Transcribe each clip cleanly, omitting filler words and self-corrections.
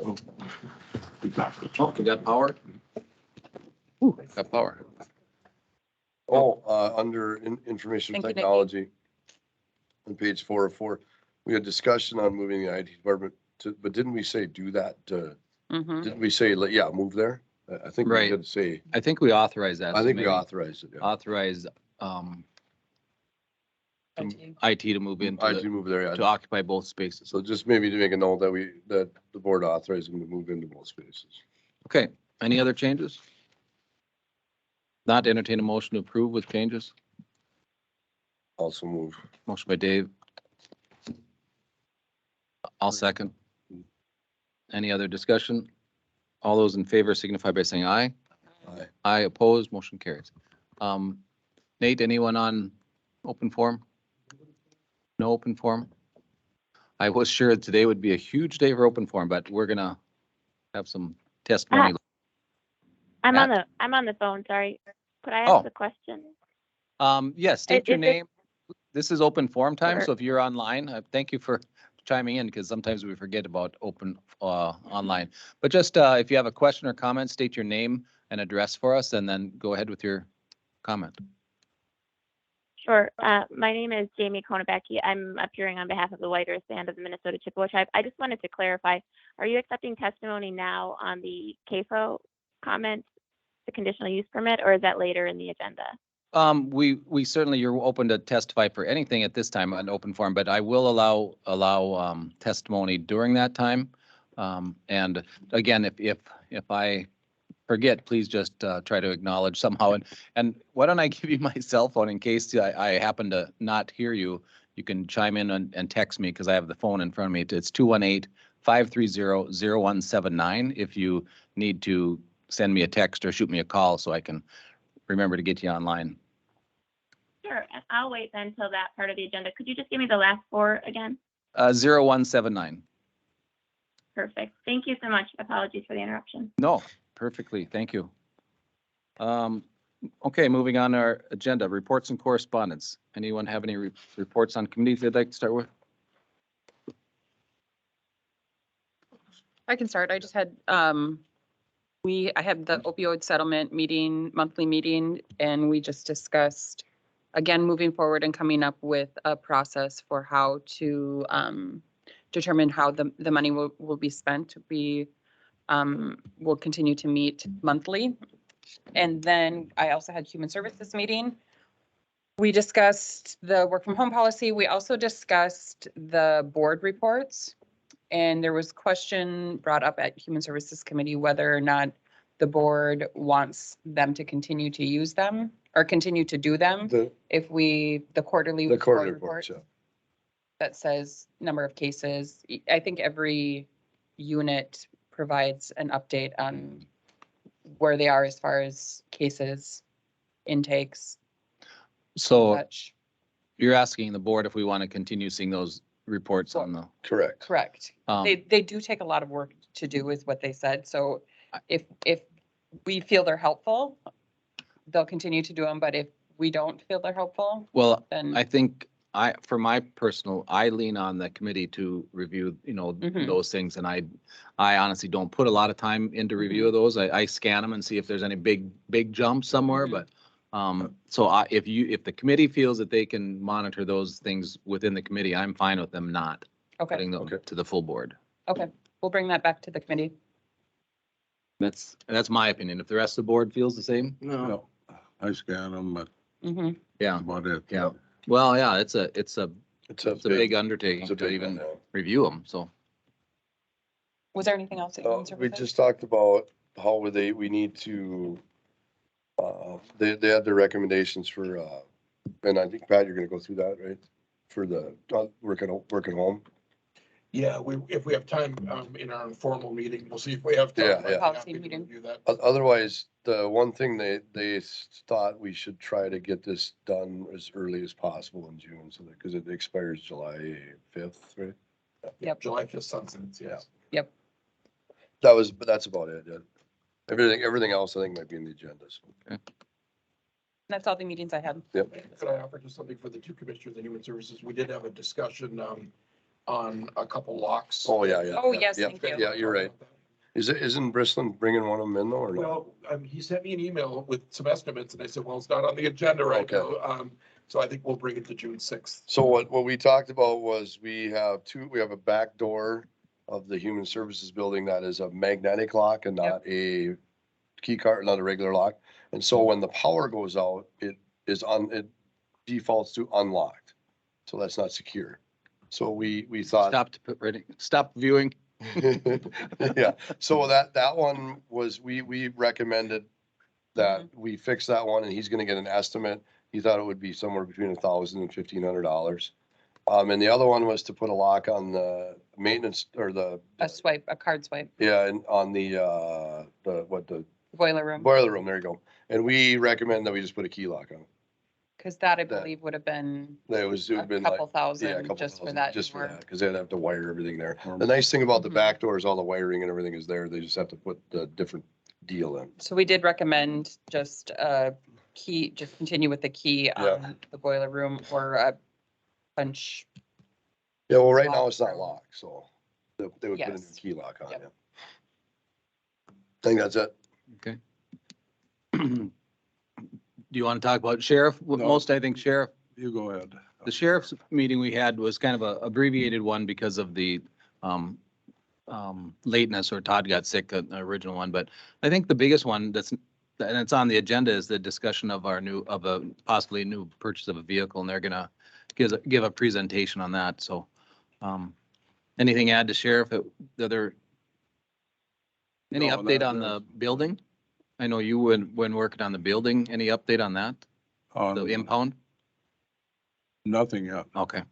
Oh, we got power? Ooh, got power. Under information Thank you, Nikki. technology, on page 404, we had discussion on moving the IT department to, but didn't we say do that? Didn't we say, yeah, move there? I think we Right. did say, I think we authorized that. I so think we maybe authorized it. Yeah. Authorize IT to move into IT move there, to yeah. occupy both spaces. So just maybe to make a note that the board authorized them to move into both spaces. Okay, any other changes? Not entertain a motion to approve with changes? Also move. Motion by Dave. I'll second. Any other discussion? All those in favor signify by saying aye. Aye. Aye, opposed, motion carries. Nate, anyone on open forum? No open forum? I was sure today would be a huge day for open forum, but we're gonna have some testimony. I'm Matt? on the phone. Sorry. Could I ask Oh. a question? Yes, state your Is this- name. This is open forum time, Sure. so if you're online, thank you for chiming in because sometimes we forget about open online. But just if you have a question or comment, state your name and address for us, and then go ahead with your comment. Sure. My name is Jamie Konabecki. I'm appearing on behalf of the White Earth Band of the Minnesota Chippewa Tribe. I just wanted to clarify, are you accepting testimony now on the CAFO comment, the conditional use permit, or is that later in the agenda? We certainly, you're open to testify for anything at this time on open forum, but I will allow testimony during that time. And again, if I forget, please just try to acknowledge somehow. And why don't I give you my cell phone in case I happen to not hear you? You can chime in and text me because I have the phone in front of me. It's 218-530-0179 if you need to send me a text or shoot me a call so I can remember to get you online. Sure. I'll wait then until that part of the agenda. Could you just give me the last four again? 0179. Perfect. Thank you so much. Apologies for the interruption. No, perfectly. Thank you. Okay, moving on to our agenda, reports and correspondence. Anyone have any reports on committees they'd like to start with? I can start. I just had, I had the opioid settlement meeting, monthly meeting, and we just discussed, again, moving forward and coming up with a process for how to determine how the money will be spent. We will continue to meet monthly. And then I also had human services meeting. We discussed the work from home policy. We also discussed the board reports. And there was question brought up at Human Services Committee whether or not the board wants them to continue to use them or continue to do them. The quarterly quarterly report reports, yeah. that says number of cases. I think every unit provides an update on where they are as far as cases, intakes, So such. you're asking the board if we want to continue seeing those reports on the, Correct. Correct. They do take a lot of work to do is what they said. So if we feel they're helpful, they'll continue to do them. But if we don't feel they're helpful, well, then I think for my personal, I lean on the committee to review, Mhm. those things. And I honestly don't put a lot of time into review of those. I scan them and see if there's any big jumps somewhere, Mhm. but so if the committee feels that they can monitor those things within the committee, I'm fine with them not okay, putting them to the full board. okay. We'll bring that back to the committee. That's my opinion. If the rest of the board feels the same, No, I scan them, but Mm-hmm. yeah. that's about it. Yeah. Well, yeah, it's a big undertaking it's a to big even one, yeah. review them, so. Was there anything else? That Human We Services? just talked about how we need to, they had their recommendations for, and I think Pat, you're gonna go through that, right? For the working home. Yeah, if we have time, in our informal meeting, we'll see if we have time. Yeah, I'd be yeah. Policy happy to meeting. review that. Otherwise, the one thing they thought we should try to get this done as early as possible in June, so that, because it expires July 5th, right? Yep. July 5th sunsets, yes. Yep. But that's about it. Yeah. Everything else I think might be in the agenda. So. That's all the meetings I had. Yep. Could I offer just something for the two commissioners and human services? We did have a discussion, on a couple locks. Oh, yeah, yeah. Oh, yeah, yes, yeah, thank you. Yeah, you're right. Isn't Bristol bringing one of them in though, or no? Well, he sent me an email with some estimates and I said, well, it's not on the agenda right Okay. now. So I think we'll bring it to June 6th. So what we talked about was we have a back door of the human services building that is a magnetic lock and not a key card, not a regular lock. And so when the power goes out, it defaults to unlocked. So that's not secure. So we thought. Stop viewing. Yeah, so that one was, we recommended that we fix that one and he's gonna get an estimate. He thought it would be somewhere between $1,000 and $1,500. And the other one was to put a lock on the maintenance or A card swipe, yeah, and on the boiler room, boiler room, there you go. And we recommend that we just put a key lock on it. because that I believe would have been It would a have been like. couple Yeah, a thousand couple just for thousand, that. just for door. that, because they'd have to wire everything there. Or- The nice thing about the Mhm. back door is all the wiring and everything is there. They just have to put the different deal in. So we did recommend just a key, just continue with the key Yeah. on the boiler room or a punch. Yeah, well, right now Lock it's not room. locked, so they would put a new Yes. key lock on Yep. it. I think that's it. Okay. Do you want to talk about sheriff? Well, No. Most, I think sheriff, You go ahead. the sheriff's meeting we had was kind of a abbreviated one because of the lateness, or Todd got sick, the original one. But I think the biggest one and it's on the agenda, is the discussion of a possibly new purchase of a vehicle, and they're gonna give a presentation on that. So anything add to sheriff? Any No, update not on the really. building? I know you when working on the building. Any update on that? The impound? Nothing yet. Okay.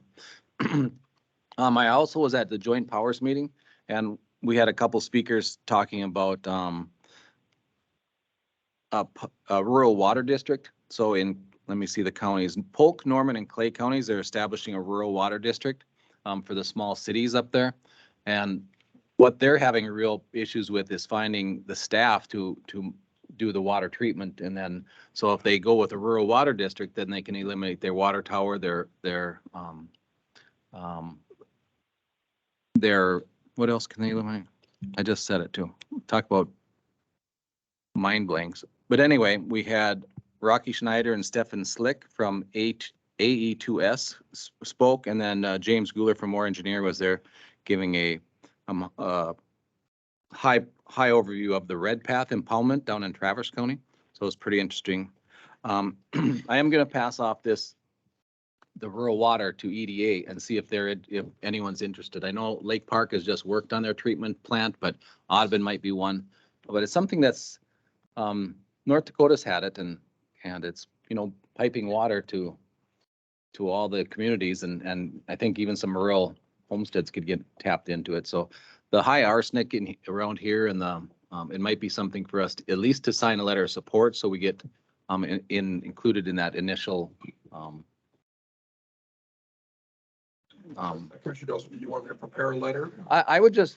I also was at the joint powers meeting, and we had a couple speakers talking about a rural water district. So let me see the counties, Polk, Norman, and Clay counties, they're establishing a rural water district for the small cities up there. And what they're having real issues with is finding the staff to do the water treatment. And then, so if they go with a rural water district, then they can eliminate their water tower, their, what else can they eliminate? I just said it too. Talk about mind blanks. But anyway, we had Rocky Schneider and Stefan Slick from AE2S spoke, and then James Guler from Moore Engineer was there giving a high overview of the Red Path impoundment down in Traverse County. So it's pretty interesting. I am going to pass off the rural water to EDA and see if anyone's interested. I know Lake Park has just worked on their treatment plant, but Audubon might be one. But it's something that's North Dakota's had it, and it's, piping water to all the communities, and I think even some rural homesteads could get tapped into it. So the high arsenic around here, and it might be something for us at least to sign a letter of support, so we get included in that initial Commissioner Dawson, do you want me to prepare a letter? I would just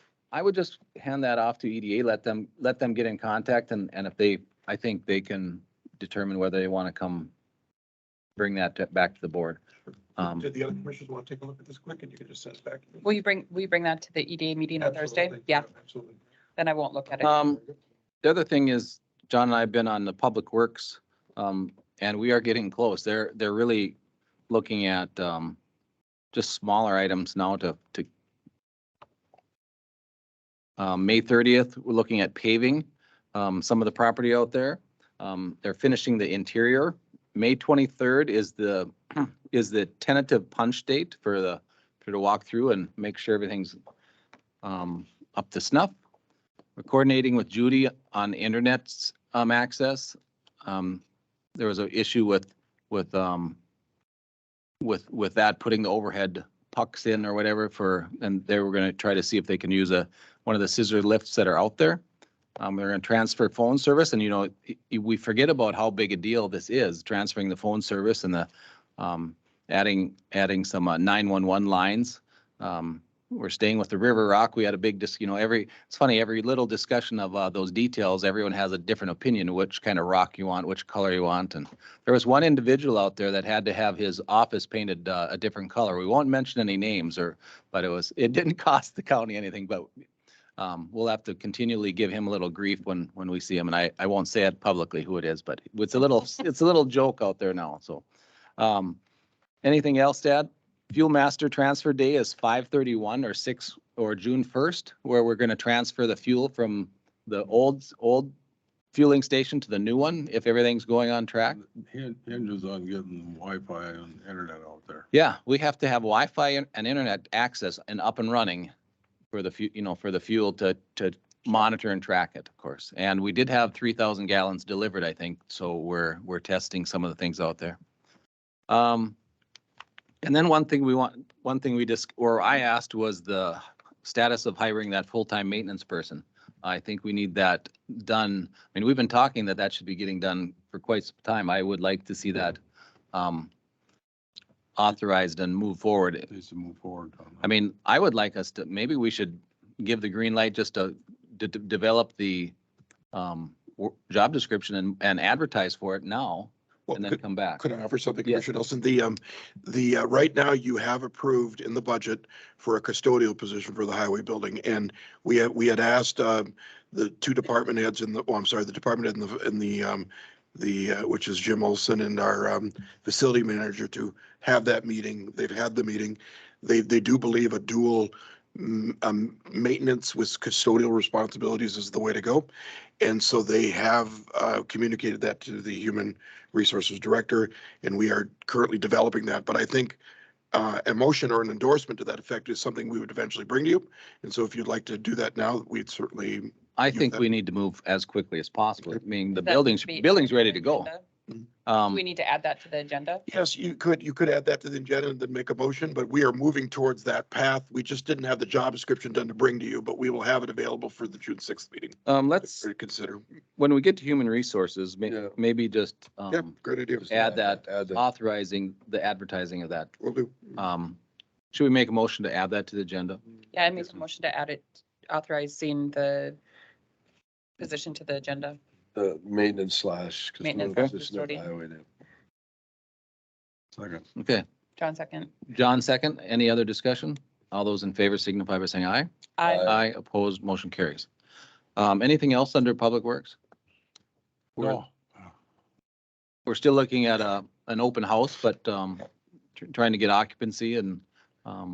hand that off to EDA, let them get in contact, and if I think they can determine whether they want to come bring that back to the board. Did the other commissioners want to take a look at this quick and you can just send it back? to me? Will you bring that to the EDA meeting on Thursday? Absolutely. Yeah, Absolutely. then I won't look at it. The other thing is, John and I have been on the Public Works, and we are getting close. They're really looking at just smaller items now to May 30th, we're looking at paving some of the property out there. They're finishing the interior. May 23rd is the tentative punch date to walk through and make sure everything's up to snuff. We're coordinating with Judy on internet access. There was an issue with that, putting the overhead pucks in or whatever and they were going to try to see if they can use one of the scissor lifts that are out there. They're going to transfer phone service, and we forget about how big a deal this is, transferring the phone service and the adding some 911 lines. we're staying with the river rock. We had a big, it's funny, every little discussion of those details, everyone has a different opinion, which kind of rock you want, which color you want. And there was one individual out there that had to have his office painted a different color. We won't mention any names but it didn't cost the county anything, but we'll have to continually give him a little grief when we see him. And I won't say it publicly who it is, but it's a little joke out there now. So, anything else, Dad? Fuel Master Transfer Day is 5/31 or June 1st, where we're going to transfer the fuel from the old fueling station to the new one, if everything's going on track. Hinges on getting Wi-Fi and internet out there. Yeah, we have to have Wi-Fi and internet access and up and running for the fuel to monitor and track it, of course. And we did have 3,000 gallons delivered, I think. So we're testing some of the things out there. And then one thing I asked was the status of hiring that full-time maintenance person. I think we need that done. I mean, we've been talking that should be getting done for quite some time. I would like to see that authorized and move forward. It needs to move forward. I mean, I would like us to, maybe we should give the green light just to develop the job description and advertise for it now. Well, And then come back. Could I offer something, Yes. Commissioner Nelson? Right now you have approved in the budget for a custodial position for the highway building. And we had asked, the two department heads the department head which is Jim Olson and our, facility manager to have that meeting. They've had the meeting. They do believe a dual, maintenance with custodial responsibilities is the way to go. And so they have communicated that to the Human Resources Director, and we are currently developing that. But I think a motion or an endorsement to that effect is something we would eventually bring to you. And so if you'd like to do that now, we'd certainly. I think we need to move as quickly as possible. I mean, the Does that building's be- ready to go. Do we need to add that to the agenda? Yes, you could add that to the agenda and then make a motion, but we are moving towards that path. We just didn't have the job description done to bring to you, but we will have it available for the June 6th meeting Let's, to consider. when we get to human resources, Yeah. maybe just Yeah, great idea. add that, Add that. authorizing the advertising of that. Will do. Should we make a motion to add that to the agenda? Yeah, I make a motion to add it, authorizing the position to the agenda. The maintenance / Maintenance custodial / position of the custodian. highway now. Second. Okay, John second. John second. Any other discussion? All those in favor signify by saying aye. Aye. Aye, opposed, motion carries. Anything else under Public Works? No, We're still looking at an open house, but trying to get occupancy and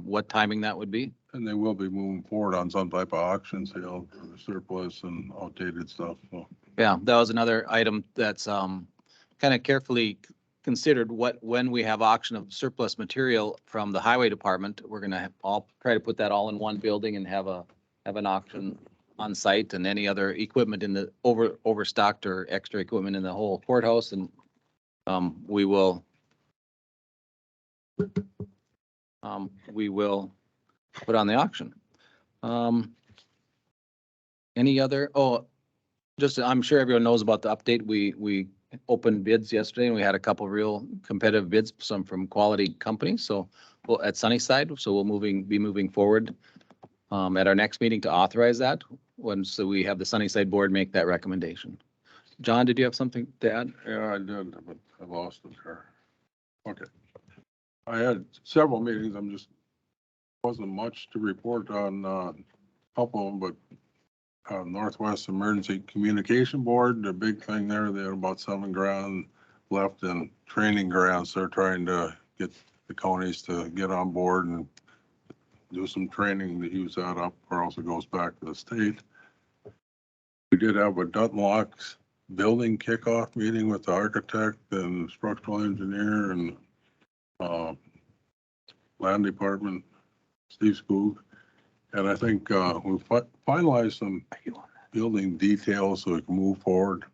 what timing that would be. and they will be moving forward on some type of auction sale for the surplus and outdated stuff. So Yeah, that was another item that's kind of carefully considered when we have auction of surplus material from the highway department, we're gonna all try to put that all in one building and have an auction on site, and any other equipment in the overstocked or extra equipment in the whole courthouse, and we will put on the auction. Any other, I'm sure everyone knows about the update. We opened bids yesterday and we had a couple real competitive bids, some from quality companies. So at Sunnyside, so we'll be moving forward at our next meeting to authorize that. So we have the Sunnyside board make that recommendation. John, did you have something to add? yeah, I did, but I lost it there. Okay. I had several meetings. Wasn't much to report on, a couple of them, but Northwest Emergency Communication Board, the big thing there, they had about $7,000 left in training grants. They're trying to get the counties to get on board and do some training to use that up, or else it goes back to the state. We did have a Dunlocks building kickoff meeting with the architect and structural engineer and land department, Steve Skoog. And I think we finalized some building details so we can move forward.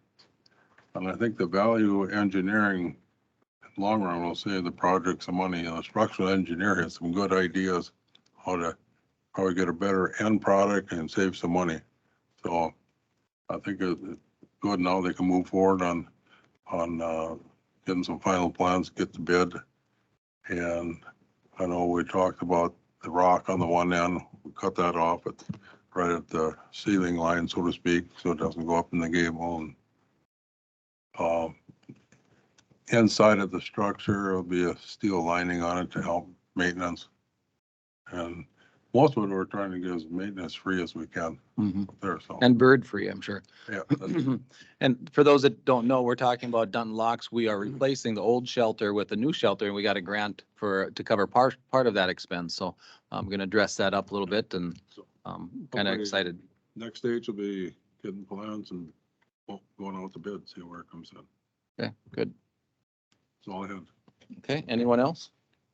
And I think the value engineering, in the long run, will save the project some money. The structural engineer has some good ideas how we get a better end product and save some money. So I think it's good now they can move forward on getting some final plans, get the bid. And I know we talked about the rock on the one end, we cut that off right at the ceiling line, so to speak, so it doesn't go up in the gable. And inside of the structure, there'll be a steel lining on it to help maintenance. And most of it we're trying to get as maintenance free as we can Mhm. up there, so. And bird free, I'm sure. Yeah, that's- And for those that don't know, we're talking about Dunton Locks. We are replacing the old shelter with a new shelter, and we got a grant to cover part of that expense. So I'm going to dress that up a little bit, and kind of Hopefully- excited. next stage will be getting plans and going out to bid, see where it comes in. Okay, good. That's all I had. Okay, anyone else?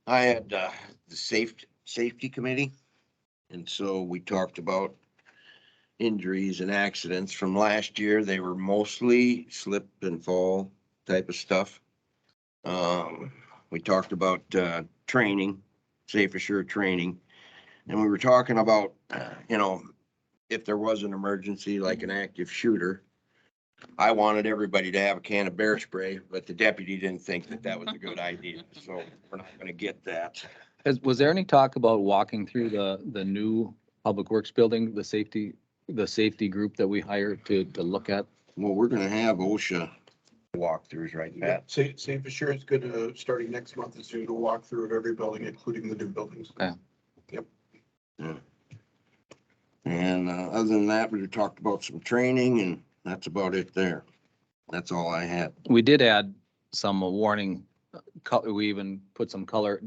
I had the safety committee. And so we talked about injuries and accidents from last year. They were mostly slip and fall type of stuff. We talked about training, safe assured training. And we were talking about, if there was an emergency, like an active shooter, I wanted everybody to have a can of bear spray, but the deputy didn't think that that was a good idea. So we're not gonna get that. Was there any talk about walking through the new Public Works building, the safety group that we hired to look at? Well, we're gonna have OSHA walkthroughs, right, Pat? Safe Assurance gonna, starting next month, is doing a walkthrough of every building, including the new buildings. And other than that, we talked about some training and that's about it there. That's all I had. We did add some warning, we even put some color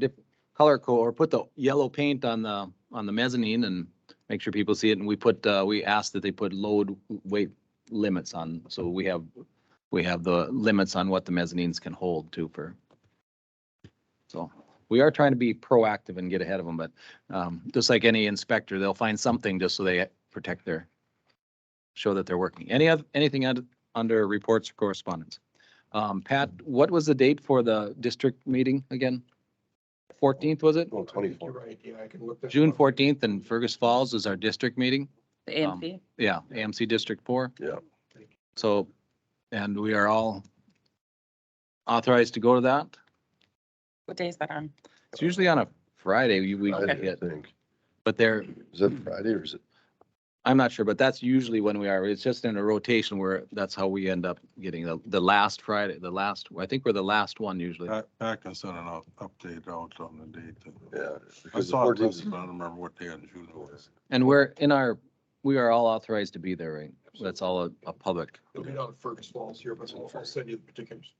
or put the yellow paint on the mezzanine and make sure people see it. And we asked that they put load weight limits on, so we have the limits on what the mezzanines can hold too so we are trying to be proactive and get ahead of them, but just like any inspector, they'll find something just so they show that they're working. Anything under reports or correspondence? Pat, what was the date for the district meeting again? 14th, was it? Oh, I think 24. you're right, yeah, I can look that. June up. 14th in Fergus Falls is our district meeting. The AMC. Yeah, AMC District 4. Yeah. So, and we are all authorized to go to that. What day is that on? It's usually on a Friday, we I get, think. but Is it Friday or is it? I'm not sure, but that's usually when we are. It's just in a rotation where that's how we end up getting the last Friday, I think we're the last one usually. Pat can send an update out on the date. Yeah. I Because the saw it 14th listed, but I don't remember what day in June it was. And we are all authorized to be there, right? That's all a public. It'll be down at Fergus Falls here, but I'll send you the particulars.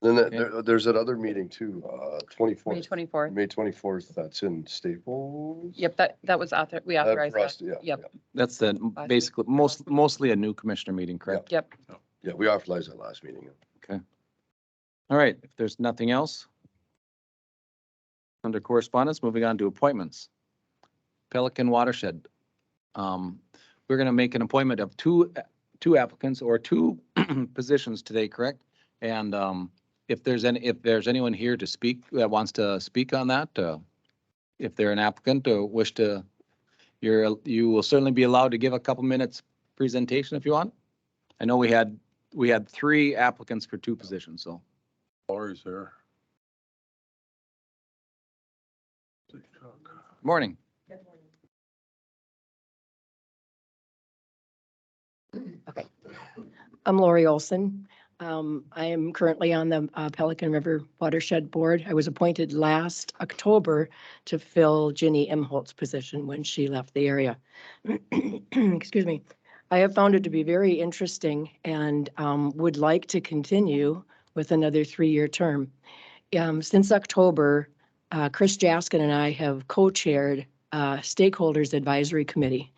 Then Okay. there's that other meeting too, May 24th, 24th. May 24th, that's in Staples. Yep, that was we authorized For us, that. yeah, Yep, That's the week. basically mostly a new commissioner meeting, correct? yep. Yeah, we authorized that last meeting. All right, if there's nothing else. Under correspondence, moving on to appointments. Pelican Watershed. We're going to make an appointment of two applicants or two positions today, correct? And if there's anyone here to speak, that wants to speak on that, if they're an applicant or wish to, you will certainly be allowed to give a couple minutes presentation if you want. I know we had 3 applicants for 2 positions, so. Lori's here. Morning. I'm Lori Olson. I am currently on the Pelican River Watershed Board. I was appointed last October to fill Ginny Imholt's position when she left the area. Excuse me. I have found it to be very interesting and would like to continue with another 3-year term. Since October, Chris Jaskin and I have co-chaired Stakeholders Advisory Committee.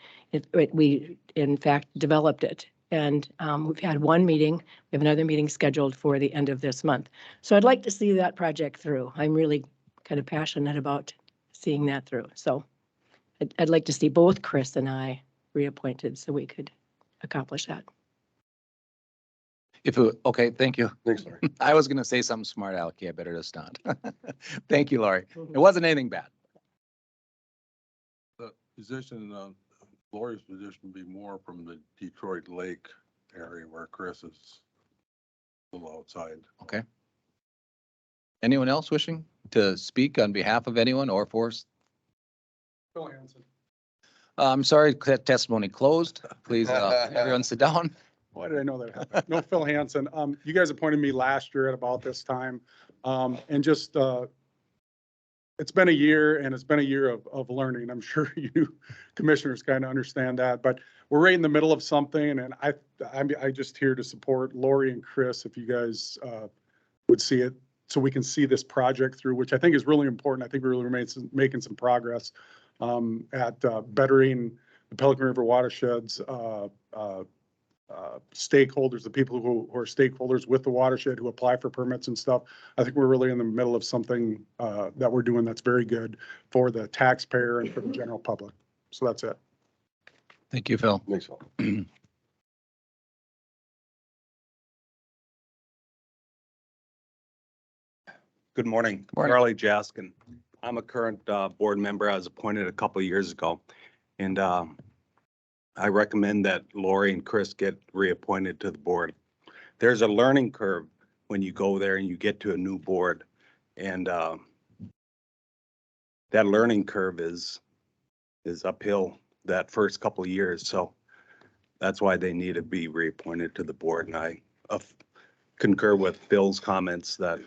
We, in fact, developed it. And we've had 1 meeting. We have another meeting scheduled for the end of this month. So I'd like to see that project through. I'm really kind of passionate about seeing that through. So I'd like to see both Chris and I reappointed so we could accomplish that. Okay, thank you. Thanks, Larry. I was going to say something smart, Alex. I better just not. Thank you, Laurie. It wasn't anything bad. The position, Lori's position would be more from the Detroit Lake area where Chris is a little outside. Okay. Anyone else wishing to speak on behalf of anyone or for Phil Hansen. I'm sorry, testimony closed. Please, everyone sit down. Why did I know that happened? No, Phil Hansen. You guys appointed me last year at about this time. And just, it's been a year and it's been a year of learning. I'm sure you commissioners kind of understand that, but we're right in the middle of something. And I'm just here to support Lori and Chris if you guys would see it, so we can see this project through, which I think is really important. I think we really making some progress at bettering the Pelican River watersheds, stakeholders, the people who are stakeholders with the watershed who apply for permits and stuff. I think we're really in the middle of something that we're doing that's very good for the taxpayer and for the general public. So that's it. Thank you, Phil. Thanks, Phil. Good morning. Morning. Charlie Jaskin. I'm a current board member. I was appointed a couple of years ago. And I recommend that Lori and Chris get reappointed to the board. There's a learning curve when you go there and you get to a new board. And that learning curve is uphill that first couple of years. So that's why they need to be reappointed to the board. And I concur with Phil's comments that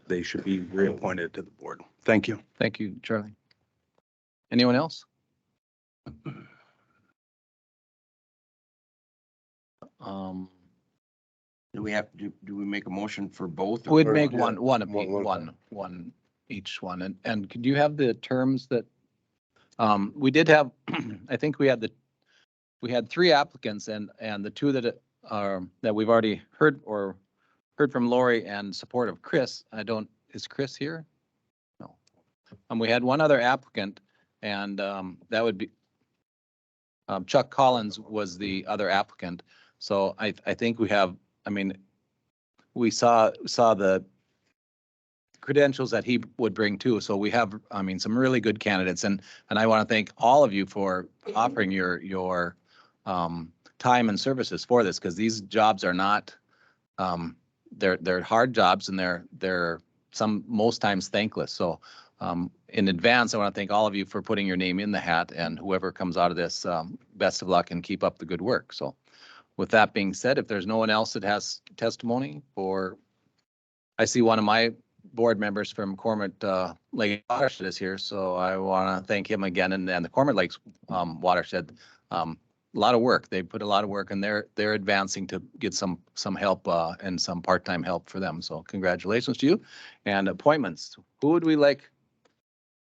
they should be reappointed to the board. Thank you. Thank you, Charlie. Anyone else? Do we have, do we make a motion for both? We'd Or- make yeah, one each one. And could you have the terms that, we did have, I think we had three applicants and the two that are, that we've already heard from Lori and support of Chris. Is Chris here? No. We had one other applicant and, that would be, Chuck Collins was the other applicant. So I think we have, we saw the credentials that he would bring too. So we have, some really good candidates and I want to thank all of you for offering your time and services for this, because these jobs are not, they're hard jobs and they're most times thankless. So in advance, I want to thank all of you for putting your name in the hat, and whoever comes out of this, best of luck and keep up the good work. So with that being said, if there's no one else that has testimony, I see one of my board members from Cormorant Lake Watershed is here, so I want to thank him again, and the Cormorant Lakes Watershed. A lot of work. They put a lot of work, and they're advancing to get some help and some part-time help for them. So congratulations to you. And appointments. Who would we like?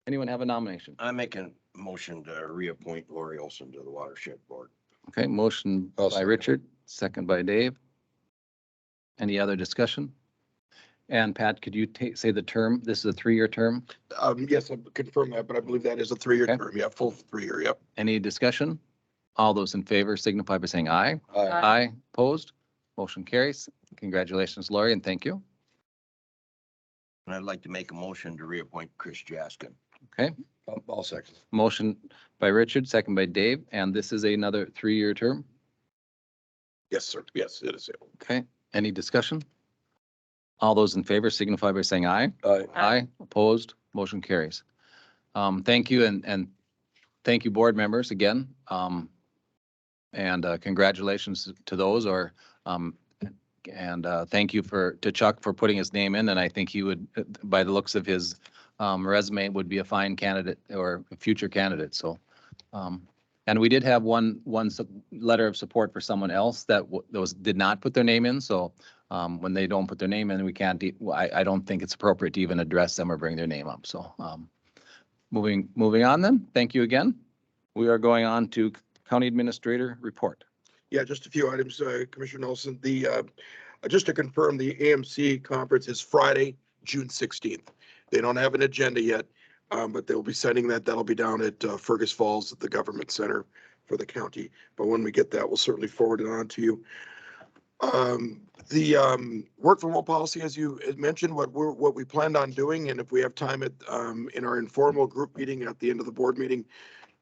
Anyone have a nomination? I make a motion to reappoint Lori Olson to the Watershed Board. Okay, motion I'll by second. Richard, second by Dave. Any other discussion? And Pat, could you say the term? This is a 3-year term. Yes, I'll confirm that, but I believe that is a 3-year Okay. term. Yeah, full 3-year. Yep. Any discussion? All those in favor signify by saying aye. Aye. Aye, opposed? Motion carries. Congratulations, Lori, and thank you. And I'd like to make a motion to reappoint Chris Jaskin. Okay, I'll second. motion by Richard, second by Dave, and this is another 3-year term. Yes, sir. Yes, it is. Okay, any discussion? All those in favor signify by saying aye. Aye. Aye, opposed, motion carries. Thank you, and thank you, board members, again. And congratulations to those, and thank you to Chuck for putting his name in, and I think he would, by the looks of his resume, would be a fine candidate or a future candidate, so. And we did have one letter of support for someone else that did not put their name in, so when they don't put their name in, we can't, I don't think it's appropriate to even address them or bring their name up, so. Moving on then, thank you again. We are going on to County Administrator report. Yeah, just a few items, Commissioner Nelson. Just to confirm, the AMC conference is Friday, June 16th. They don't have an agenda yet, but they'll be sending that. That'll be down at Fergus Falls at the Government Center for the county. But when we get that, we'll certainly forward it on to you. The work from home policy, as you had mentioned, what we planned on doing, and if we have time in our informal group meeting at the end of the board meeting,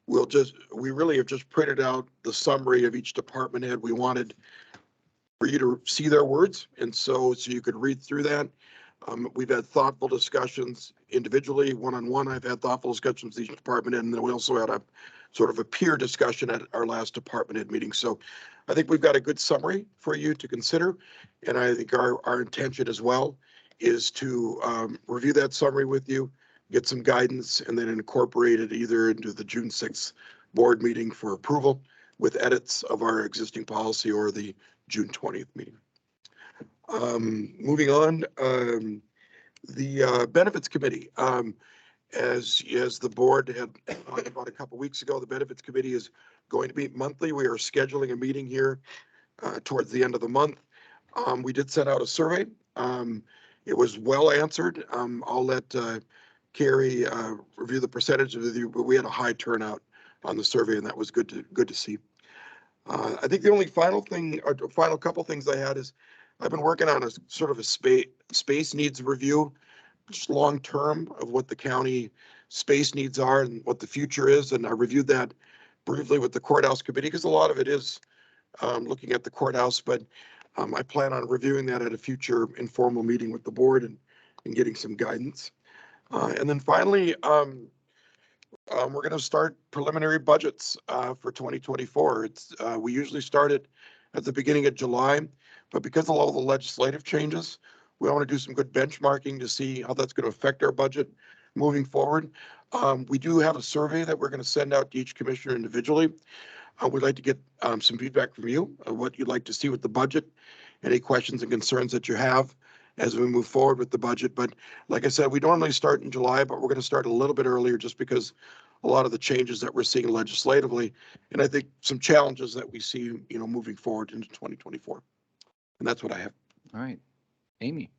we really have just printed out the summary of each department head. We wanted for you to see their words, and so you could read through that. We've had thoughtful discussions individually, one-on-one. I've had thoughtful discussions with each department head, and then we also had a sort of a peer discussion at our last department head meeting. So I think we've got a good summary for you to consider. And I think our intention as well is to review that summary with you, get some guidance, and then incorporate it either into the June 6th board meeting for approval with edits of our existing policy or the June 20th meeting. Moving on, the benefits committee. As the board had talked about a couple weeks ago, the benefits committee is going to meet monthly. We are scheduling a meeting here towards the end of the month. We did send out a survey. It was well answered. I'll let Carrie review the percentage with you, but we had a high turnout on the survey, and that was good to see. I think the only final thing, or final couple things I had is I've been working on a sort of a space needs review, just long term of what the county space needs are and what the future is. And I reviewed that briefly with the courthouse committee because a lot of it is looking at the courthouse, but I plan on reviewing that at a future informal meeting with the board and getting some guidance. And then finally, we're going to start preliminary budgets for 2024. We usually start it at the beginning of July, but because of all the legislative changes, we want to do some good benchmarking to see how that's going to affect our budget moving forward. We do have a survey that we're going to send out to each commissioner individually. We'd like to get some feedback from you on what you'd like to see with the budget, any questions and concerns that you have as we move forward with the budget. But like I said, we normally start in July, but we're going to start a little bit earlier just because a lot of the changes that we're seeing legislatively, and I think some challenges that we see, moving forward into 2024. And that's what I have. All right. Amy.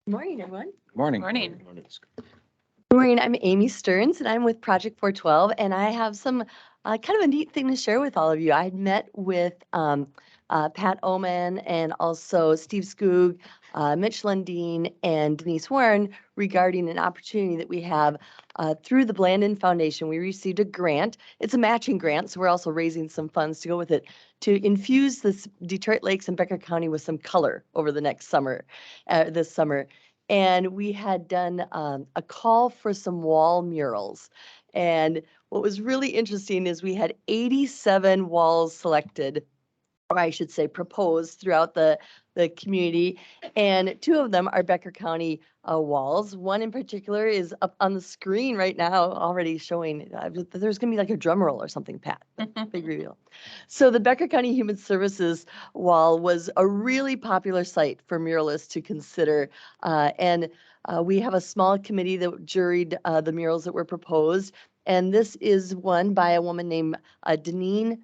Good morning, everyone. Morning. Morning. Good morning. I'm Amy Stearns, and I'm with Project 412, and I have some kind of a neat thing to share with all of you. I had met with Pat Oman and also Steve Skoog, Mitch Lundeen, and Denise Warren regarding an opportunity that we have through the Blandon Foundation. We received a grant. It's a matching grant, so we're also raising some funds to go with it to infuse this Detroit Lakes and Becker County with some color over the next summer, this summer. And we had done a call for some wall murals. And what was really interesting is we had 87 walls selected, or I should say proposed throughout the community. And 2 of them are Becker County walls. One in particular is up on the screen right now, already showing, there's gonna be like a drum roll or something, Pat, big reveal. So the Becker County Human Services wall was a really popular site for muralists to consider. And we have a small committee that juried the murals that were proposed. And this is one by a woman named Deneen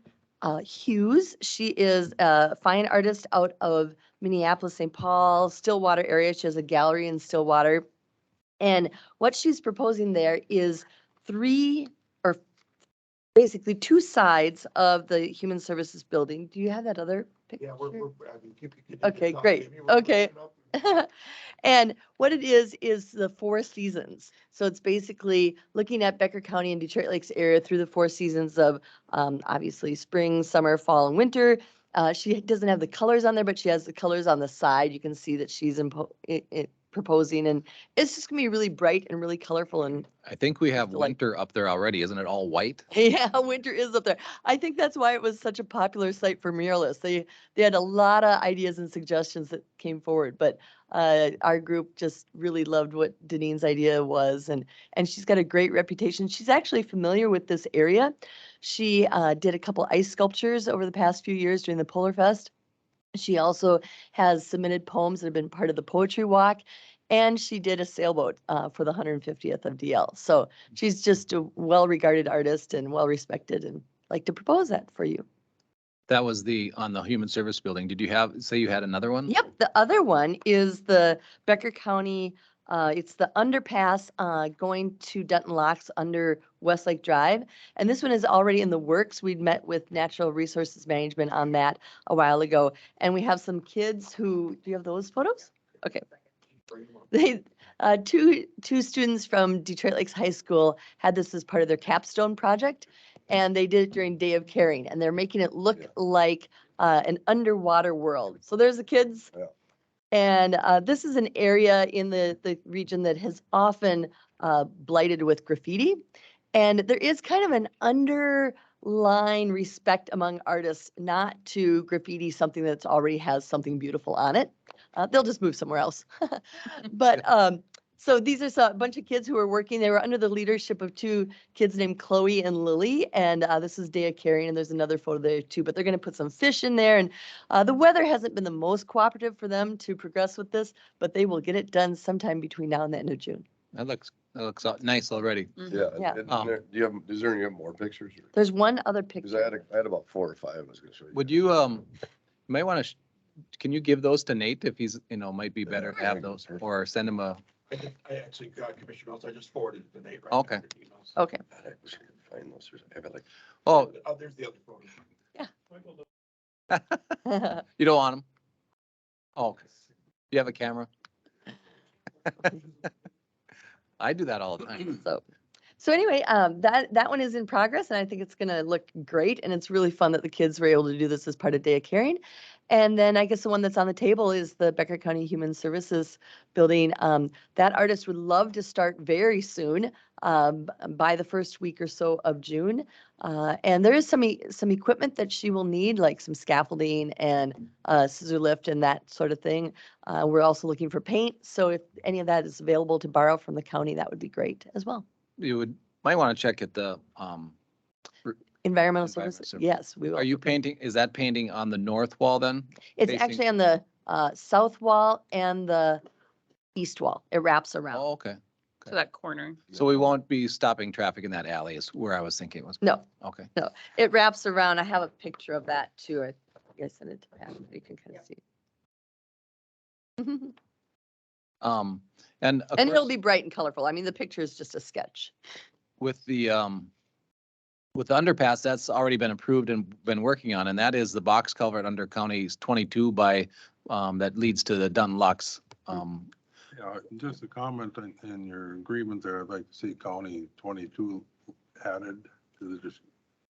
Hughes. She is a fine artist out of Minneapolis, St. Paul, Stillwater area. She has a gallery in Stillwater. And what she's proposing there is 3 or basically 2 sides of the Human Services building. Do you have that other picture? Yeah, Okay, great. Okay. And what it is the 4 seasons. So it's basically looking at Becker County and Detroit Lakes area through the 4 seasons of obviously spring, summer, fall, and winter. She doesn't have the colors on there, but she has the colors on the side. You can see that she's proposing, and it's just gonna be really bright and really colorful. And I think we have like- winter up there already. Isn't it all white? yeah, winter is up there. I think that's why it was such a popular site for muralists. They had a lot of ideas and suggestions that came forward, but our group just really loved what Deneen's idea was, and she's got a great reputation. She's actually familiar with this area. She did a couple ice sculptures over the past few years during the Polar Fest. She also has submitted poems that have been part of the poetry walk, and she did a sailboat for the 150th of DL. So she's just a well-regarded artist and well-respected, and like to propose that for you. That was on the Human Service Building. Did you say you had another one? Yep, the other one is the Becker County, it's the underpass going to Denton Locks under Westlake Drive. And this one is already in the works. We'd met with Natural Resources Management on that a while ago. And we have some kids who, do you have those photos? Okay. They, two students from Detroit Lakes High School had this as part of their capstone project. And they did it during Day of Caring, and they're making it look like an underwater world. So there's the kids. Yeah. And this is an area in the region that has often blighted with graffiti. And there is kind of an underlying respect among artists not to graffiti something that's already has something beautiful on it. They'll just move somewhere else. But so these are a bunch of kids who are working. They were under the leadership of two kids named Chloe and Lily. And this is Dea carrying, and there's another photo there too. But they're going to put some fish in there. And the weather hasn't been the most cooperative for them to progress with this, but they will get it done sometime between now and the end of June. That looks nice already. Yeah. Yeah. Do you have, is there any more pictures? Or- There's one other Cause I picture. had about 4 or 5 I was gonna show you. Would you, might want to, can you give those to Nate if he's, might be better to have those, or send him a, I actually got Commissioner Mills. I just forwarded it to Nate. Right Okay. now in your emails. Okay. I wish I could find those. I have it like, oh, There's the other photo. you don't want them? Oh, okay. You have a camera? I do that all the time. So anyway, that one is in progress, and I think it's going to look great. And it's really fun that the kids were able to do this as part of Day of Caring. And then I guess the one that's on the table is the Becker County Human Services Building. That artist would love to start very soon, by the first week or so of June. And there is some equipment that she will need, like some scaffolding and scissor lift and that sort of thing. We're also looking for paint. So if any of that is available to borrow from the county, that would be great as well. You might want to check at the, Environmental Environmental services, service. yes, we will. are you painting, is that painting on the north wall then? It's facing- actually on the south wall and the east wall. It wraps around. Oh, okay. To that corner. So we won't be stopping traffic in that alley is where I was thinking it was. No, Okay. it wraps around. I have a picture of that too. I think I sent it to Pat. You can kind of see. And of And it'll course, be bright and colorful. I mean, the picture is just a sketch. with the underpass, that's already been approved and been working on, and that is the box culvert under counties 22 by, that leads to the Dunlux. Yeah, just a comment in your agreement there, I'd like to see County 22 added to the, just,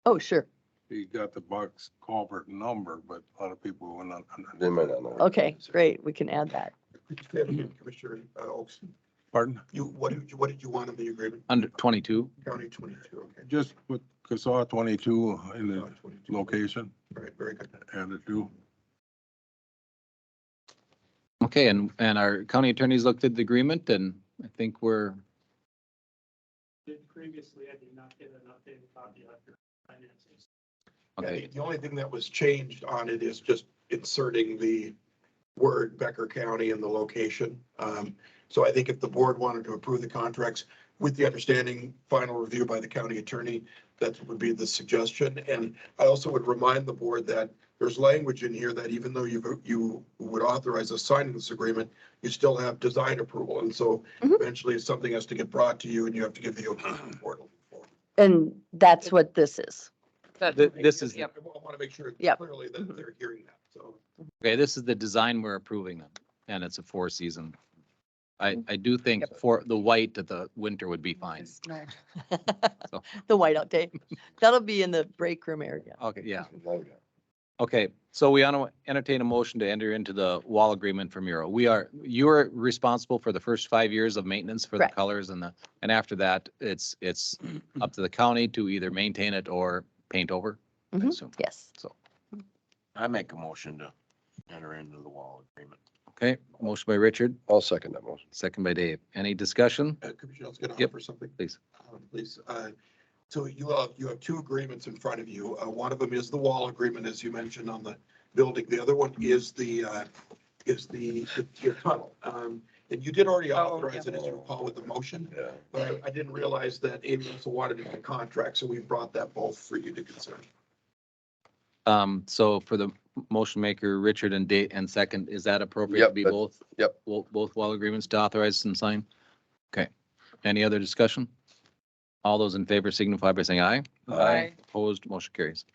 Oh, sure. you got the box culvert number, but a lot of people will not. they might not know. Okay, great. We can add that. Commissioner Oaks, Pardon? what did you want in the agreement? Under 22. County 22, okay. Just put CASA 22 in the 22. location All right, very good. added to. Okay, and our county attorneys looked at the agreement, and I think we're, Previously, I did not get an updated copy of your finances. Yeah, okay. the only thing that was changed on it is just inserting the word Becker County in the location. So I think if the board wanted to approve the contracts with the understanding, final review by the county attorney, that would be the suggestion. And I also would remind the board that there's language in here that even though you would authorize us signing this agreement, you still have design approval. And so Mhm. eventually something has to get brought to you and you have to give the okay to the board. And that's what this is. This is, Yep. I want to make sure Yep. clearly that they're hearing that, so. okay, this is the design we're approving, and it's a 4-season. I do think for the white at the winter would be fine. So- The whiteout day. That'll be in the break room area. Okay, yeah. Okay. Okay, so we want to entertain a motion to enter into the wall agreement for mural. You're responsible for the first 5 years of maintenance for the Correct. colors and after that, it's up to the county to either maintain it or paint over. I Mhm. assume. Yes. So, I make a motion to enter into the wall agreement. okay, motion by Richard, I'll second that motion. second by Dave. Any discussion? Commissioner, I was going to Yep. offer something. Please. Please. So you have two agreements in front of you. One of them is the wall agreement, as you mentioned on the building. The other one is the your tunnel. And you did already authorize it, as you recall, with the motion. Yeah. But I didn't realize that Amy also wanted it in the contract, so we brought that both for you to consider. So for the motion maker, Richard and Dave, and second, is that appropriate to Yep, be that's- both? yep. Both wall agreements to authorize and sign? Okay. Any other discussion? All those in favor signify by saying aye. Aye. Opposed, motion carries.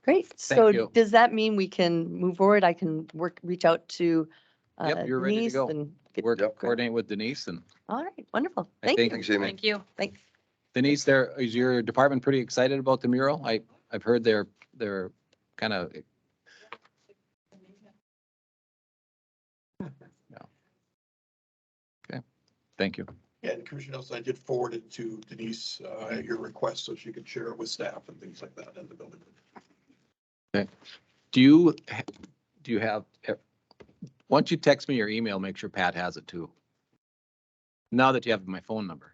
Great. So you. does that mean we can move forward? I can reach out to Yep, you're ready to Denise go. and get- Work, Yep. coordinate with Denise, and All right, wonderful. I Thank think- you. Thanks, Amy. Thank you. Thanks. Denise, is your department pretty excited about the mural? I've heard they're kind of, thank you. And Commissioner Nelson, I did forward it to Denise, at your request, so she could share it with staff and things like that in the building. Do you have, once you text me your email, make sure Pat has it too. Now that you have my phone number.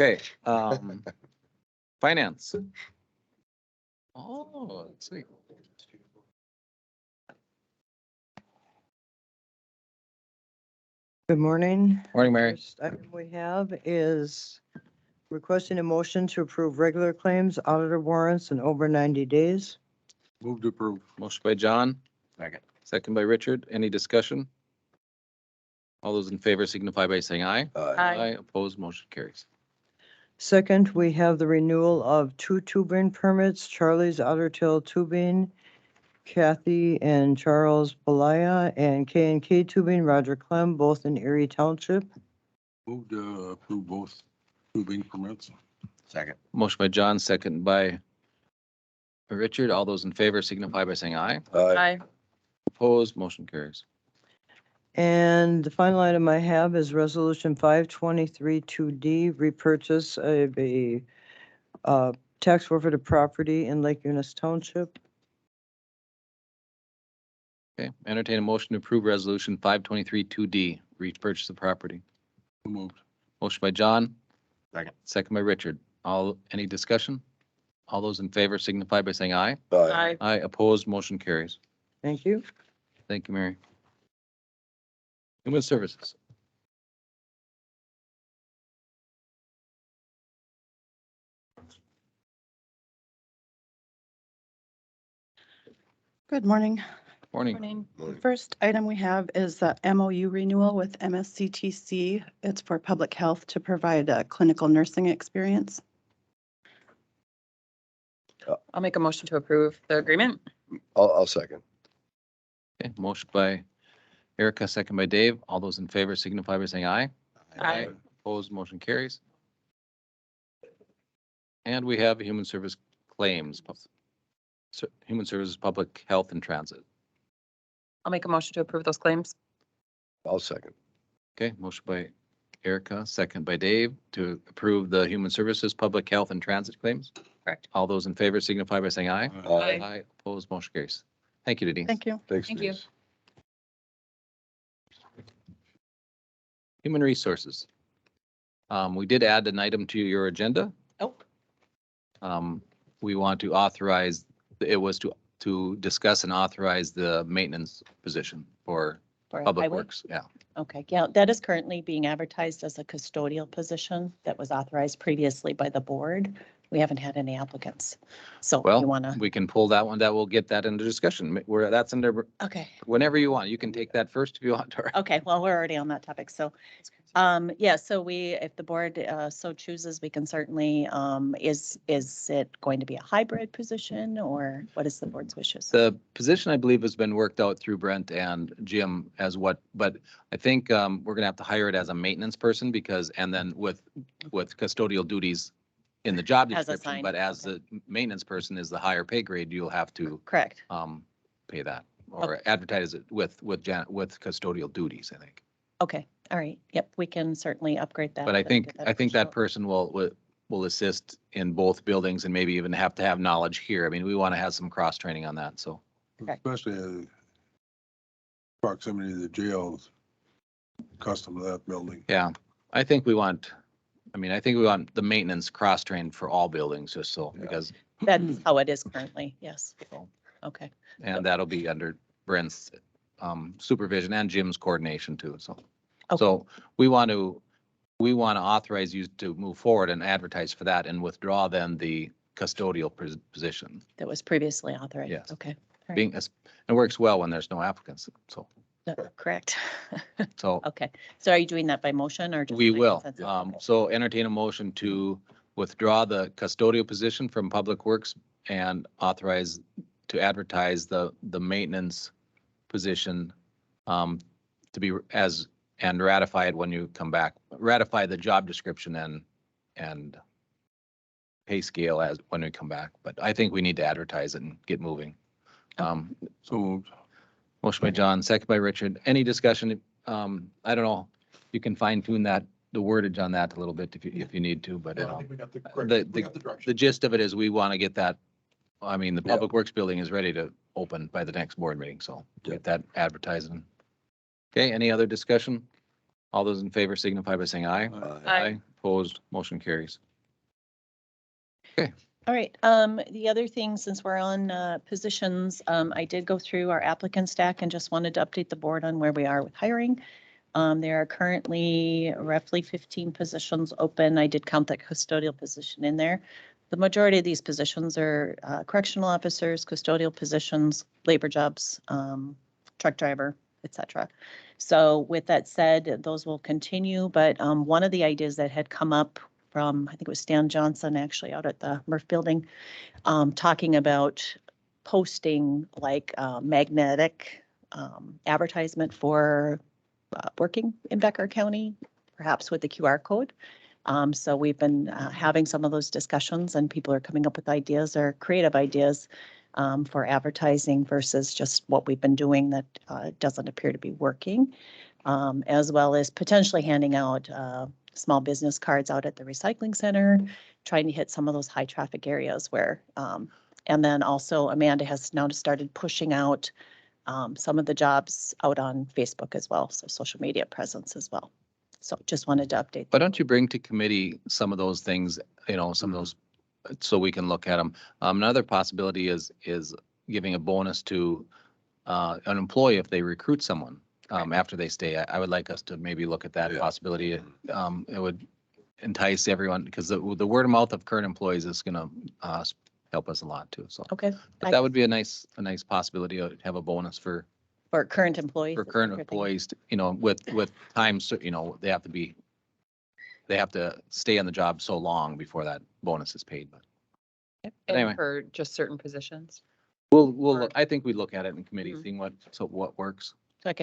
Okay, finance. Oh, let's see. Good morning. Morning, Mary. First item we have is requesting a motion to approve regular claims, auditor warrants, and over 90 days. Move to approve. Motion by John. Second. Second by Richard. Any discussion? All those in favor signify by saying aye. Aye. Opposed, motion carries. Second, we have the renewal of 2 tubing permits, Charlie's Otter Tail Tubing, Kathy and Charles Balaya, and K&K Tubing, Roger Clem, both in Erie Township. Move to approve both tubing permits. Second. Motion by John, second by Richard. All those in favor signify by saying aye. Aye. Opposed, motion carries. And the final item I have is Resolution 523 2D, repurchase of a tax forfeited property in Lake Eunice Township. Okay, entertain a motion to approve resolution 523 2D, repurchase the property. So moved. Motion by John. Second. Second by Richard. Any discussion? All those in favor signify by saying aye. Aye. Aye, opposed, motion carries. Thank you. Thank you, Mary. Human Services. Good morning. Morning. First item we have is the MOU renewal with MSCTC. It's for public health to provide a clinical nursing experience. I'll make a motion to approve the agreement. I'll second. Okay, motion by Erica, second by Dave. All those in favor signify by saying aye. Aye. Opposed, motion carries. And we have human service claims, human services, public health and transit. I'll make a motion to approve those claims. I'll second. Okay, motion by Erica, second by Dave to approve the human services, public health and transit claims. Correct. All those in favor signify by saying aye. Aye. Aye, opposed, motion carries. Thank you, Denise. Thank you. Thanks, Thank you. Denise. Human resources. We did add an item to your agenda. Oh. We want to authorize, it was to discuss and authorize the maintenance position for for Public highway? Works. Yeah. Okay, yeah, that is currently being advertised as a custodial position that was authorized previously by the board. We haven't had any applicants. So Well, you want to, we can pull that one. That will get that into discussion. That's under, okay, whenever you want. You can take that first if you want to. okay, well, we're already on that topic. So, yeah, so if the board so chooses, we can certainly, is it going to be a hybrid position or what is the board's wishes? The position, I believe, has been worked out through Brent and Jim as but I think we're gonna have to hire it as a maintenance person and then with custodial duties in the job As description, assigned, but as okay. the maintenance person is the higher pay grade, you'll have to Correct. pay that or advertise it with custodial duties, I think. Okay, all right. Yep, we can certainly upgrade that. But I and think, get I think that official. person will assist in both buildings and maybe even have to have knowledge here. I mean, we want to have some cross training on that, so. Correct. Especially proximity to the jails, custom to that building. Yeah, I think we want the maintenance cross-trained for all buildings, just so, because, That's how it is currently, yes. Okay, and that'll be under Brent's supervision and Jim's coordination too, so. Okay. So we want to authorize you to move forward and advertise for that and withdraw then the custodial position. that was previously authorized. Yes. Okay, right. It works well when there's no applicants, so, Correct. so. Okay, so are you doing that by motion or just? We by will. consensus? Okay. So entertain a motion to withdraw the custodial position from Public Works and authorize to advertise the maintenance position to be and ratify it when you come back. Ratify the job description and pay scale as when we come back. But I think we need to advertise it and get moving. So moved. Motion by John, second by Richard. Any discussion? I don't know. you can fine tune that, the wordage on that a little bit if you need to, but I think we got the, we got the the direction. gist of it is we want to get that, I mean, the Yeah. Public Works building is ready to open by the next board meeting, so get that advertising. Okay, any other discussion? All those in favor signify by saying aye. Aye. Opposed, motion carries. All right, the other thing, since we're on positions, I did go through our applicant stack and just wanted to update the board on where we are with hiring. There are currently roughly 15 positions open. I did count that custodial position in there. The majority of these positions are correctional officers, custodial positions, labor jobs, truck driver, et cetera. So with that said, those will continue, but one of the ideas that had come up from, I think it was Stan Johnson, actually out at the Murph Building, talking about posting like magnetic advertisement for working in Becker County, perhaps with the QR code. So we've been having some of those discussions, and people are coming up with ideas or creative ideas for advertising versus just what we've been doing that doesn't appear to be working, as well as potentially handing out small business cards out at the recycling center, trying to hit some of those high traffic areas where, and then also Amanda has now started pushing out some of the jobs out on Facebook as well, so social media presence as well. So just wanted to update. Why don't you bring to committee some of those things, you know, some of those, so we can look at them. Another possibility is giving a bonus to an employee if they recruit someone after they stay. I would like us to maybe look at that possibility. It would entice everyone, because the word of mouth of current employees is gonna help us a lot too, so. Okay. But that would be a nice possibility to have a bonus for current employees. for current employees, you know, with times, you know, they have to stay on the job so long before that bonus is paid, but anyway. And for just certain positions. We'll, I think we look at it in committee, Mhm. seeing what works. So I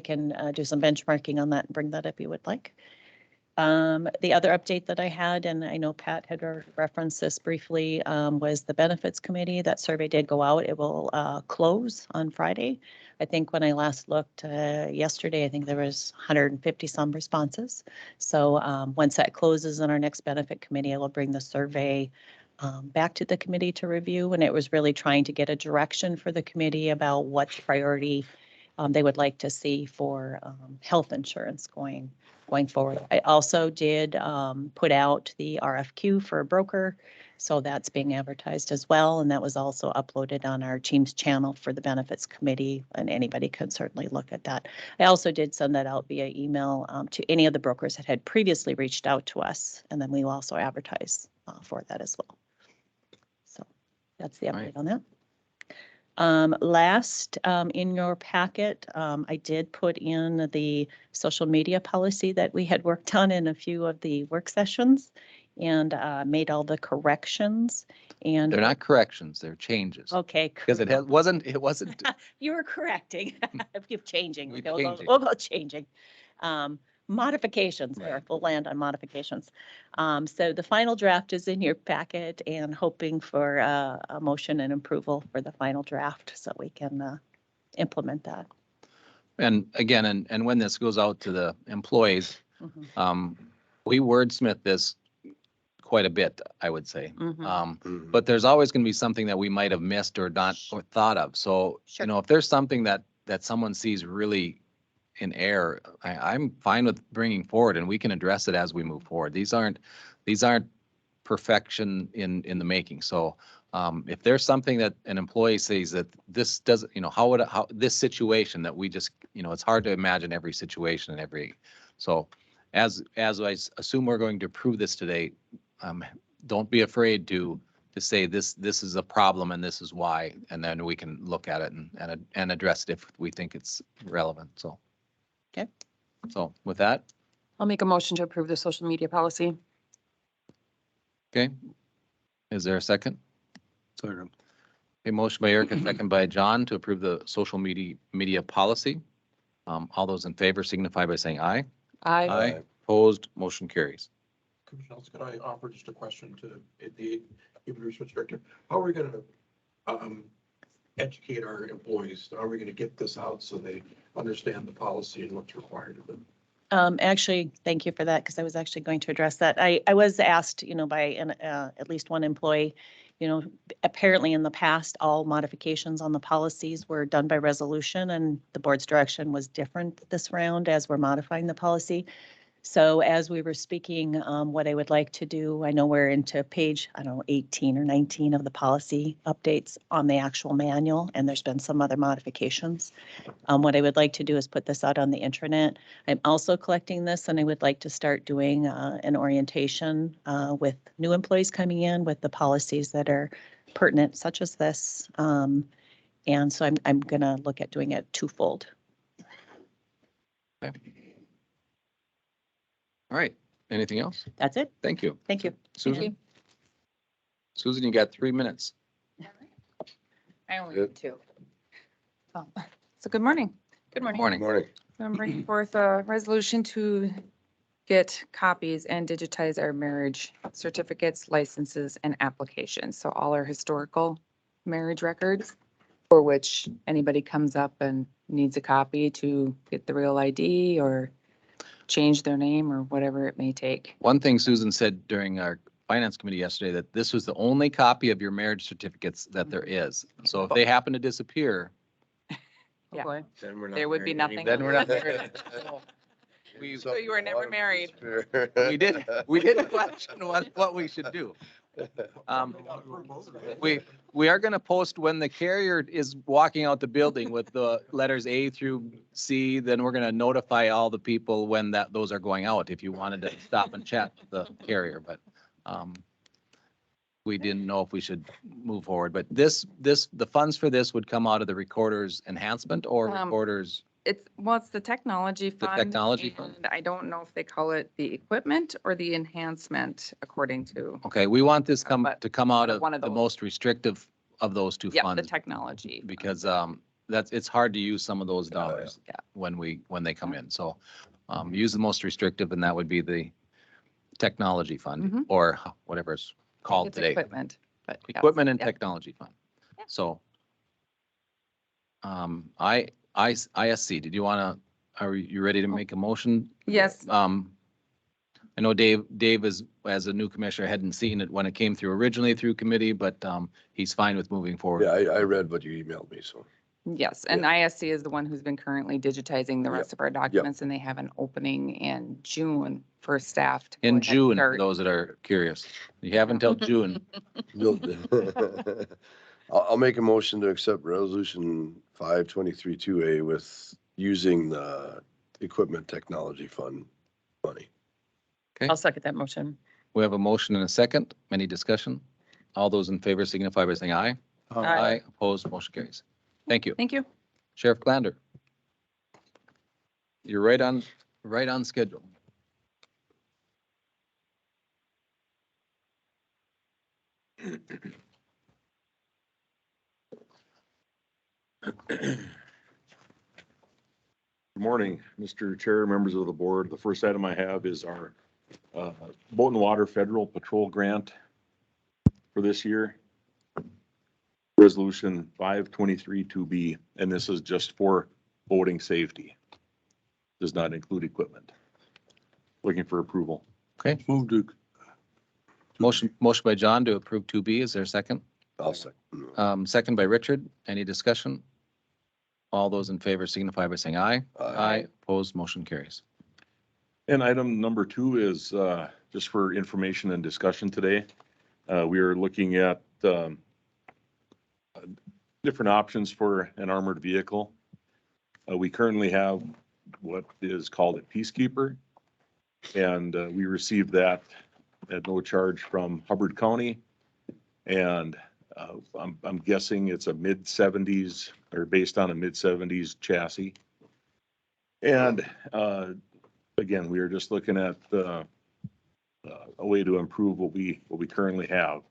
can do some benchmarking on that and bring that up if you would like. The other update that I had, and I know Pat had referenced this briefly, was the benefits committee. That survey did go out. It will close on Friday. I think when I last looked yesterday, I think there was 150 some responses. So once that closes on our next benefit committee, I will bring the survey back to the committee to review. And it was really trying to get a direction for the committee about what priority they would like to see for health insurance going forward. I also did put out the RFQ for a broker, so that's being advertised as well, and that was also uploaded on our Teams channel for the benefits committee, and anybody can certainly look at that. I also did send that out via email to any of the brokers that had previously reached out to us, and then we will also advertise for that as well. So that's the update on that. Last, in your packet, I did put in the social media policy that we had worked on in a few of the work sessions and made all the corrections. And They're not corrections, they're changes. okay, Because it wasn't, you were correcting. You're changing. We're Okay, changing. we'll go changing. Modifications, Right. there, we'll land on modifications. So the final draft is in your packet and hoping for a motion and approval for the final draft so we can implement that. and again, and when this goes out to the employees, Mhm. we wordsmith this quite a bit, I would say. Mhm. But there's always going to be something that we might have missed or not or thought of. So, Sure. you know, if there's something that someone sees really in error, I'm fine with bringing forward, and we can address it as we move forward. These aren't perfection in the making. So if there's something that an employee sees that this doesn't, you know, how this situation that we just, you know, it's hard to imagine every situation and so as I assume we're going to approve this today, don't be afraid to say this is a problem and this is why, and then we can look at it and address it if we think it's relevant. So. Okay. So with that, I'll make a motion to approve the social media policy. okay. Is there a second? Second. A motion by Erica, second by John to approve the social media policy. All those in favor signify by saying aye. Aye. Opposed, motion carries. Commissioner, can I offer just a question to the Human Resource Director? How are we going to educate our employees? How are we going to get this out so they understand the policy and what's required of them? Actually, thank you for that, because I was actually going to address that. I was asked, by at least one employee, apparently in the past, all modifications on the policies were done by resolution, and the board's direction was different this round as we're modifying the policy. So as we were speaking, what I would like to do, I know we're into page, 18 or 19 of the policy updates on the actual manual, and there's been some other modifications. What I would like to do is put this out on the intranet. I'm also collecting this, and I would like to start doing an orientation with new employees coming in with the policies that are pertinent, such as this. And so I'm going to look at doing it twofold. All right. Anything else? That's it. Thank you. Thank you. Susan? Susan, you got 3 minutes. I only Good. need 2. Oh, so good morning. Good morning. Morning. Morning. I'm bringing forth a resolution to get copies and digitize our marriage certificates, licenses, and applications. So all our historical marriage records for which anybody comes up and needs a copy to get the real ID or change their name or whatever it may take. One thing Susan said during our finance committee yesterday, that this was the only copy of your marriage certificates that there is. So if they happen to disappear, Yeah. Then we're not There would be married nothing. then we're not else. married. We, So you were never married. we did question what we should do. We are going to post when the carrier is walking out the building with the letters A through C, then we're going to notify all the people when those are going out, if you wanted to stop and chat with the carrier, but we didn't know if we should move forward, but the funds for this would come out of the recorder's enhancement or recorder's. It's the technology fund. technology fund. And I don't know if they call it the equipment or the enhancement according to, Okay, we want this But to come out of one of the those. most restrictive of those two yeah, the funds. technology. Because it's hard to use some of those Yeah, yeah. dollars when they come in. So use the most restrictive, and that would be the technology fund Mhm. or whatever it's called It's today. equipment, but. yeah. Equipment and Yeah. technology fund. So ISC, did you want to, are you ready to make a motion? Yes, I know Dave is, as a new commissioner, hadn't seen it when it came through originally through committee, but he's fine with moving forward. Yeah, I read what you emailed me, so. yes. And ISC is the one who's been currently digitizing the Yep, rest of our documents, and they have an opening in June for staff. To go In ahead and June, for start. those that are curious. You have until June. I'll make a motion to accept resolution 523-2A with using the equipment technology fund money. I'll second that motion. We have a motion and a second. Any discussion? All those in favor signify by saying aye. Aye. Opposed, motion carries. Thank you. Thank you. Sheriff Glander. You're right on schedule. Good morning, Mr. Chair, members of the board. The first item I have is our Boat and Water Federal Patrol Grant for this year. Resolution 523-2B, and this is just for boating safety. Does not include equipment. Looking for approval. Okay. Move to. Motion by John to approve 2B. Is there a second? I'll second. Second by Richard. Any discussion? All those in favor signify by saying aye. Aye. Opposed, motion carries. And item number 2 is just for information and discussion today. We are looking at different options for an armored vehicle. We currently have what is called a Peacekeeper. And we received that at no charge from Hubbard County. And I'm guessing it's a mid-70s or based on a mid-70s chassis. And again, we are just looking at a way to improve what we currently have.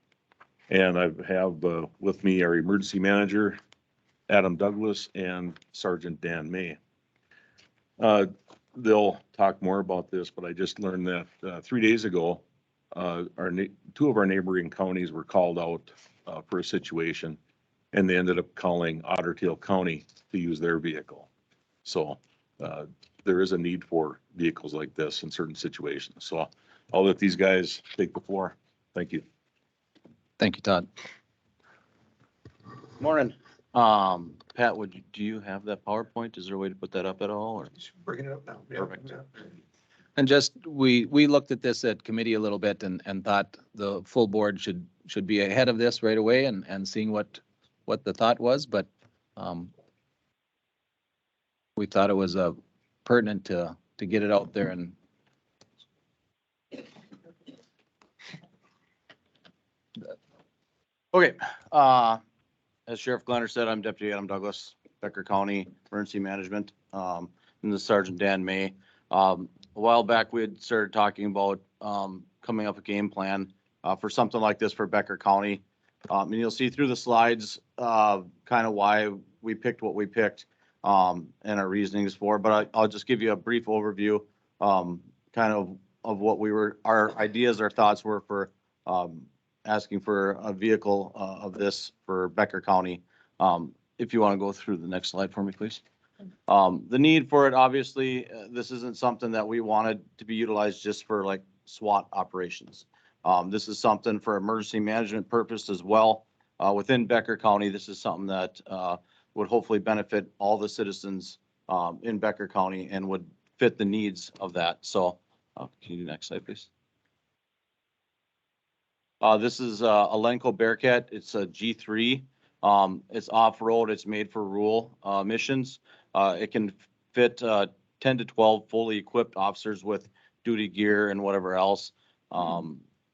And I have with me our emergency manager, Adam Douglas, and Sergeant Dan May. They'll talk more about this, but I just learned that 3 days ago, two of our neighboring counties were called out for a situation, and they ended up calling Otter Tail County to use their vehicle. So there is a need for vehicles like this in certain situations. So I'll let these guys take the floor. Thank you. Thank you, Todd. Morning. Pat, do you have that PowerPoint? Is there a way to put that up at all or? Bringing it up now. Yeah. Perfect. And just, we looked at this at committee a little bit and thought the full board should be ahead of this right away and seeing what the thought was, but we thought it was pertinent to get it out there and Okay, as Sheriff Glenner said, I'm Deputy Adam Douglas, Becker County Emergency Management, and the Sergeant Dan May. A while back, we had started talking about coming up a game plan for something like this for Becker County. And you'll see through the slides kind of why we picked what we picked and our reasonings for, but I'll just give you a brief overview kind of what our ideas, our thoughts were for asking for a vehicle of this for Becker County. If you want to go through the next slide for me, please. The need for it, obviously, this isn't something that we wanted to be utilized just for like SWAT operations. This is something for emergency management purpose as well. Within Becker County, this is something that would hopefully benefit all the citizens in Becker County and would fit the needs of that. So can you do next slide, please? This is a Lenco Bearcat. It's a G3. It's off-road. It's made for rural missions. It can fit 10 to 12 fully equipped officers with duty gear and whatever else.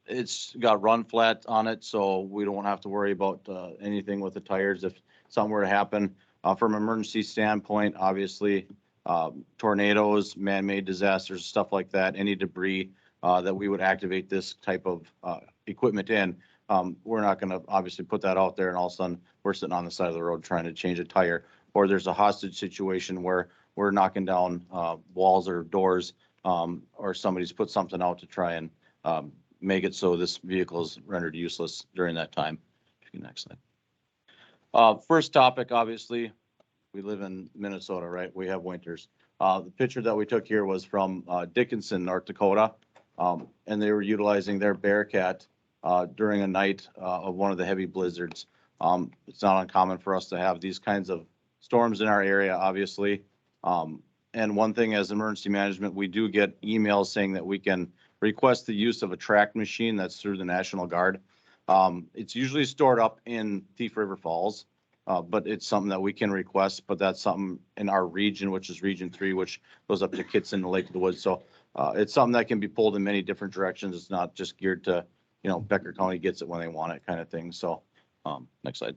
It's got run flat on it, so we don't have to worry about anything with the tires if something were to happen. From an emergency standpoint, obviously, tornadoes, man-made disasters, stuff like that, any debris that we would activate this type of equipment in. We're not going to obviously put that out there and all of a sudden we're sitting on the side of the road trying to change a tire, or there's a hostage situation where we're knocking down walls or doors, or somebody's put something out to try and make it so this vehicle is rendered useless during that time. Next slide. First topic, obviously, we live in Minnesota, right? We have winters. The picture that we took here was from Dickinson, North Dakota, and they were utilizing their Bearcat during a night of one of the heavy blizzards. It's not uncommon for us to have these kinds of storms in our area, obviously. And one thing as emergency management, we do get emails saying that we can request the use of a track machine that's through the National Guard. It's usually stored up in Thief River Falls, but it's something that we can request, but that's something in our region, which is Region 3, which goes up to Kitson and Lake of the Woods. So it's something that can be pulled in many different directions. It's not just geared to, Becker County gets it when they want it kind of thing. So next slide.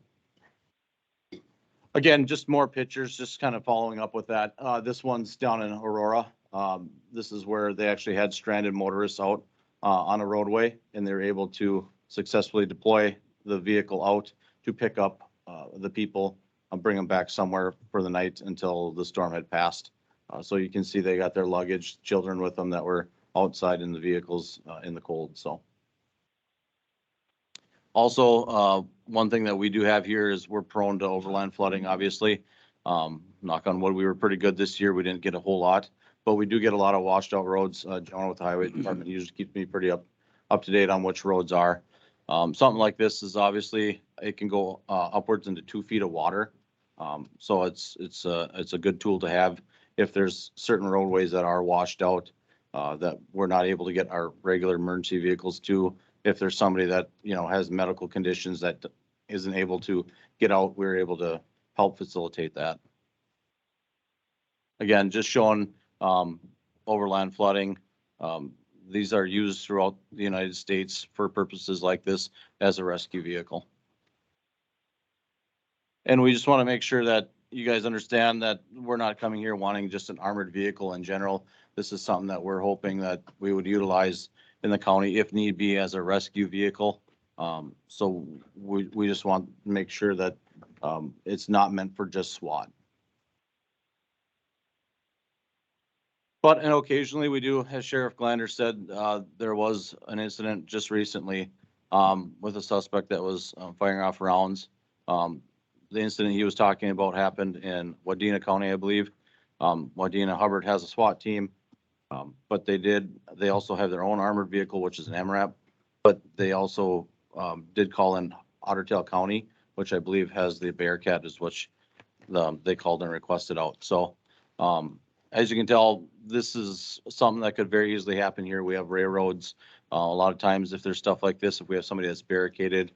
Again, just more pictures, just kind of following up with that. This one's down in Aurora. This is where they actually had stranded motorists out on a roadway, and they were able to successfully deploy the vehicle out to pick up the people and bring them back somewhere for the night until the storm had passed. So you can see they got their luggage, children with them that were outside in the vehicles in the cold. So also, one thing that we do have here is we're prone to overland flooding, obviously. Knock on wood, we were pretty good this year. We didn't get a whole lot, but we do get a lot of washed out roads. John with the highway department usually keeps me pretty up to date on which roads are. Something like this is obviously, it can go upwards into 2 feet of water. So it's a good tool to have if there's certain roadways that are washed out that we're not able to get our regular emergency vehicles to. If there's somebody that, has medical conditions that isn't able to get out, we're able to help facilitate that. Again, just showing overland flooding. These are used throughout the United States for purposes like this as a rescue vehicle. And we just want to make sure that you guys understand that we're not coming here wanting just an armored vehicle in general. This is something that we're hoping that we would utilize in the county if need be as a rescue vehicle. So we just want to make sure that it's not meant for just SWAT. But and occasionally we do, as Sheriff Glander said, there was an incident just recently with a suspect that was firing off rounds. The incident he was talking about happened in Wadena County, I believe. Wadena Hubbard has a SWAT team. But they also have their own armored vehicle, which is an MRAP. But they also did call in Otter Tail County, which I believe has the Bearcat, is what they called and requested out. So as you can tell, this is something that could very easily happen here. We have railroads. A lot of times if there's stuff like this, if we have somebody that's barricaded,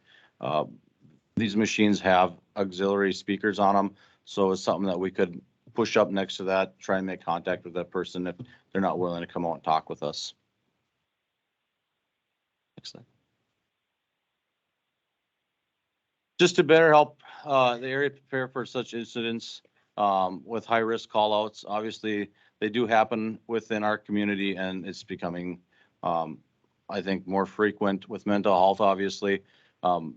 these machines have auxiliary speakers on them. So it's something that we could push up next to that, try and make contact with that person if they're not willing to come out and talk with us. Next slide. Just to better help the area prepare for such incidents with high-risk callouts. Obviously, they do happen within our community, and it's becoming, I think, more frequent with mental health, obviously.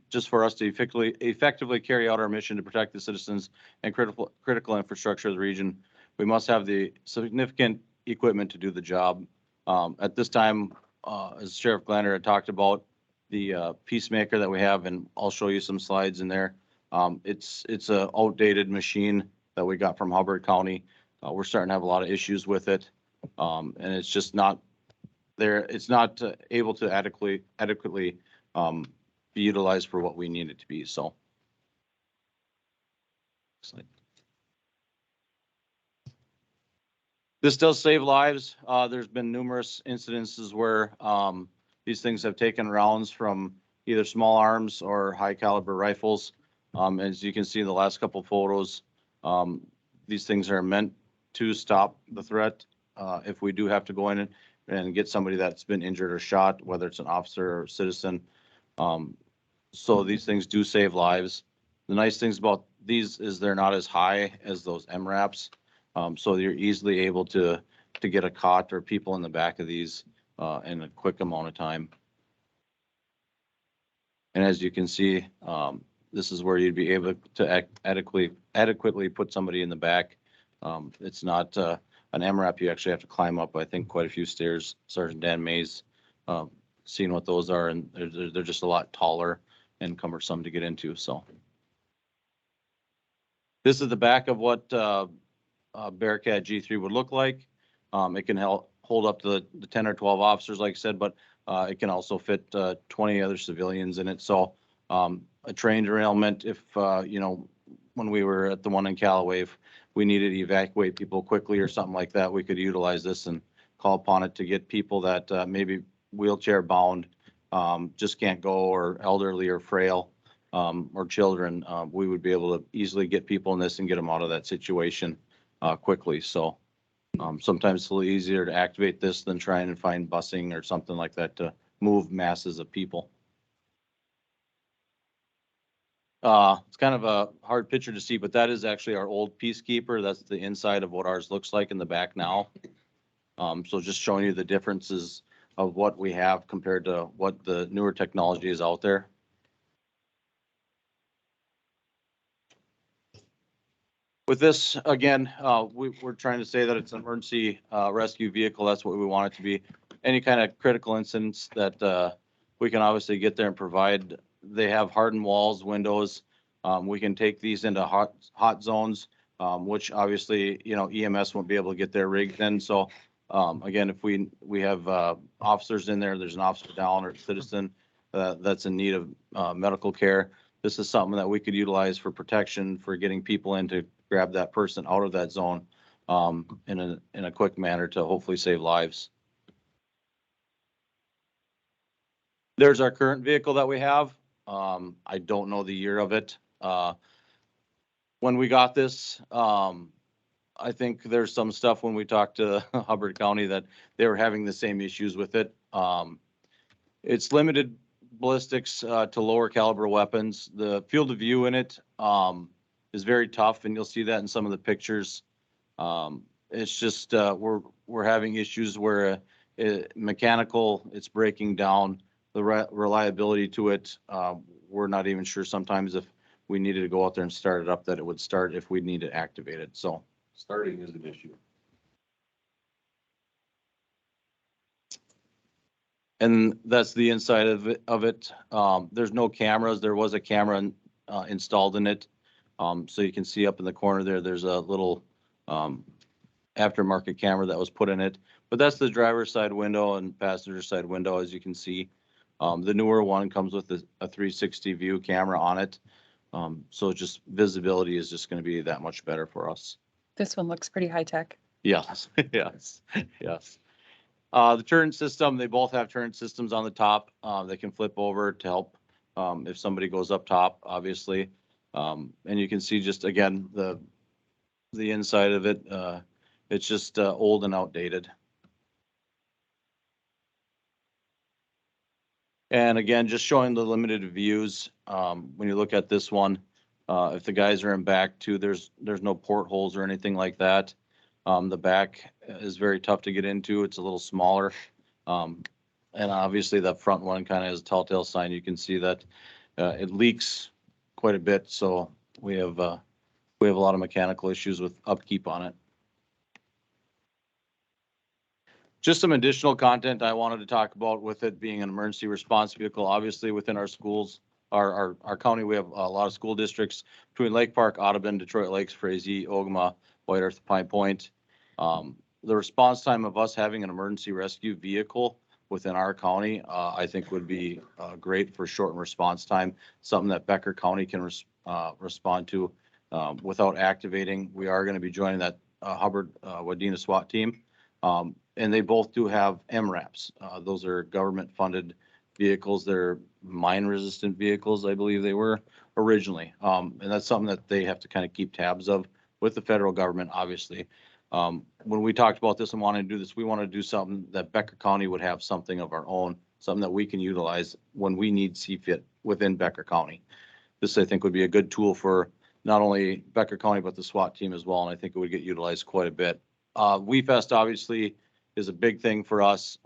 Just for us to effectively carry out our mission to protect the citizens and critical infrastructure of the region, we must have the significant equipment to do the job. At this time, as Sheriff Glander had talked about, the Peacemaker that we have, and I'll show you some slides in there. It's an outdated machine that we got from Hubbard County. We're starting to have a lot of issues with it, and it's just not there. It's not able to adequately be utilized for what we need it to be. So, this does save lives. There's been numerous incidences where these things have taken rounds from either small arms or high caliber rifles. As you can see in the last couple of photos, these things are meant to stop the threat. If we do have to go in and get somebody that's been injured or shot, whether it's an officer or a citizen. So these things do save lives. The nice things about these is they're not as high as those MRAPs. So you're easily able to get a cot or people in the back of these in a quick amount of time. And as you can see, this is where you'd be able to adequately put somebody in the back. It's not an MRAP. You actually have to climb up, I think, quite a few stairs. Sergeant Dan Mays seen what those are, and they're just a lot taller and cumbersome to get into. So this is the back of what Bearcat G3 would look like. It can hold up to the 10 or 12 officers, like I said, but it can also fit 20 other civilians in it. So a train derailment, if, when we were at the one in Callaway, if we needed to evacuate people quickly or something like that, we could utilize this and call upon it to get people that maybe wheelchair bound, just can't go, or elderly or frail, or children. We would be able to easily get people in this and get them out of that situation quickly. So sometimes it's a little easier to activate this than trying to find busing or something like that to move masses of people. It's kind of a hard picture to see, but that is actually our old Peacekeeper. That's the inside of what ours looks like in the back now. So just showing you the differences of what we have compared to what the newer technology is out there. With this, again, we're trying to say that it's an emergency rescue vehicle. That's what we want it to be. Any kind of critical incidents that we can obviously get there and provide. They have hardened walls, windows. We can take these into hot zones, which obviously, EMS won't be able to get their rig then. So again, if we have officers in there, there's an officer down or a citizen that's in need of medical care. This is something that we could utilize for protection, for getting people in to grab that person out of that zone in a quick manner to hopefully save lives. There's our current vehicle that we have. I don't know the year of it. When we got this, I think there's some stuff when we talked to Hubbard County that they were having the same issues with it. It's limited ballistics to lower caliber weapons. The field of view in it is very tough, and you'll see that in some of the pictures. It's just we're having issues where mechanical, it's breaking down. The reliability to it, we're not even sure sometimes if we needed to go out there and start it up, that it would start if we need to activate it. So Starting is an issue. and that's the inside of it. There's no cameras. There was a camera installed in it. So you can see up in the corner there, there's a little aftermarket camera that was put in it. But that's the driver's side window and passenger side window, as you can see. The newer one comes with a 360 view camera on it. So just visibility is just going to be that much better for us. This one looks pretty high tech. Yes, yes, yes. The turn system, they both have turn systems on the top. They can flip over to help if somebody goes up top, obviously. And you can see just again the inside of it. It's just old and outdated. And again, just showing the limited views. When you look at this one, if the guys are in back too, there's no portholes or anything like that. The back is very tough to get into. It's a little smaller. And obviously that front one kind of has a telltale sign. You can see that it leaks quite a bit. So we have a lot of mechanical issues with upkeep on it. Just some additional content I wanted to talk about with it being an emergency response vehicle. Obviously within our schools, our county, we have a lot of school districts between Lake Park, Audubon, Detroit Lakes, Frazee, Ogama, White Earth, Pine Point. The response time of us having an emergency rescue vehicle within our county, I think would be great for shortened response time, something that Becker County can respond to without activating. We are going to be joining that Hubbard Wadena SWAT team. And they both do have MRAPs. Those are government funded vehicles. They're mine resistant vehicles, I believe they were originally. And that's something that they have to kind of keep tabs of with the federal government, obviously. When we talked about this and wanted to do this, we want to do something that Becker County would have something of our own, something that we can utilize when we need CFIT within Becker County. This, I think, would be a good tool for not only Becker County, but the SWAT team as well. And I think it would get utilized quite a bit. WeFest obviously is a big thing for us.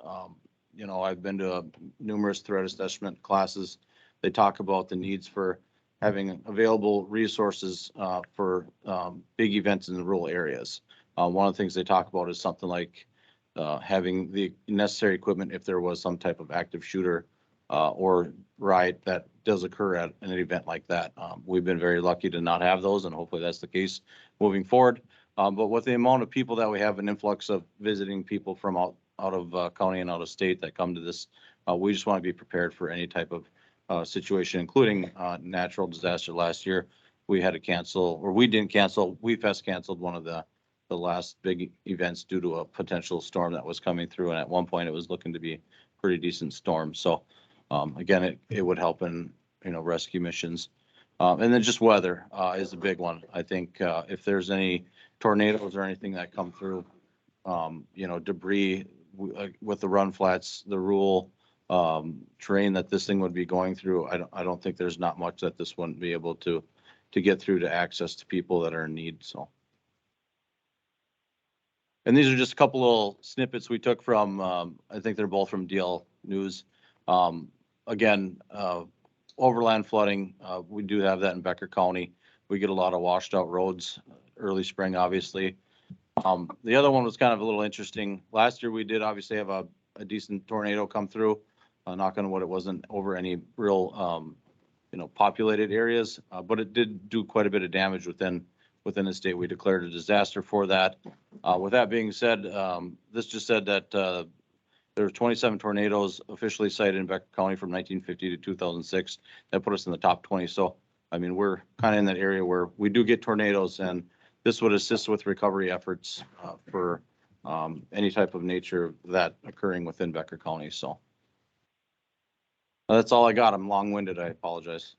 You know, I've been to numerous threat assessment classes. They talk about the needs for having available resources for big events in the rural areas. One of the things they talk about is something like having the necessary equipment if there was some type of active shooter or riot that does occur at an event like that. We've been very lucky to not have those, and hopefully that's the case moving forward. But with the amount of people that we have, an influx of visiting people from out of county and out of state that come to this, we just want to be prepared for any type of situation, including natural disaster. Last year, we had to cancel, or we didn't cancel, WeFest canceled one of the last big events due to a potential storm that was coming through. And at one point, it was looking to be a pretty decent storm. So again, it would help in, you know, rescue missions. And then just weather is a big one. I think if there's any tornadoes or anything that come through, you know, debris with the run flats, the rural terrain that this thing would be going through, I don't think there's not much that this wouldn't be able to get through to access to people that are in need. So. And these are just a couple little snippets we took from, I think they're both from DL News. Again, overland flooding, we do have that in Becker County. We get a lot of washed out roads early spring, obviously. The other one was kind of a little interesting. Last year we did obviously have a decent tornado come through, knock on wood, it wasn't over any real, you know, populated areas, but it did do quite a bit of damage within the state. We declared a disaster for that. With that being said, this just said that there were 27 tornadoes officially cited in Becker County from 1950 to 2006. That put us in the top 20. So, I mean, we're kind of in that area where we do get tornadoes, and this would assist with recovery efforts for any type of nature of that occurring within Becker County. So that's all I got. I'm long-winded. I apologize.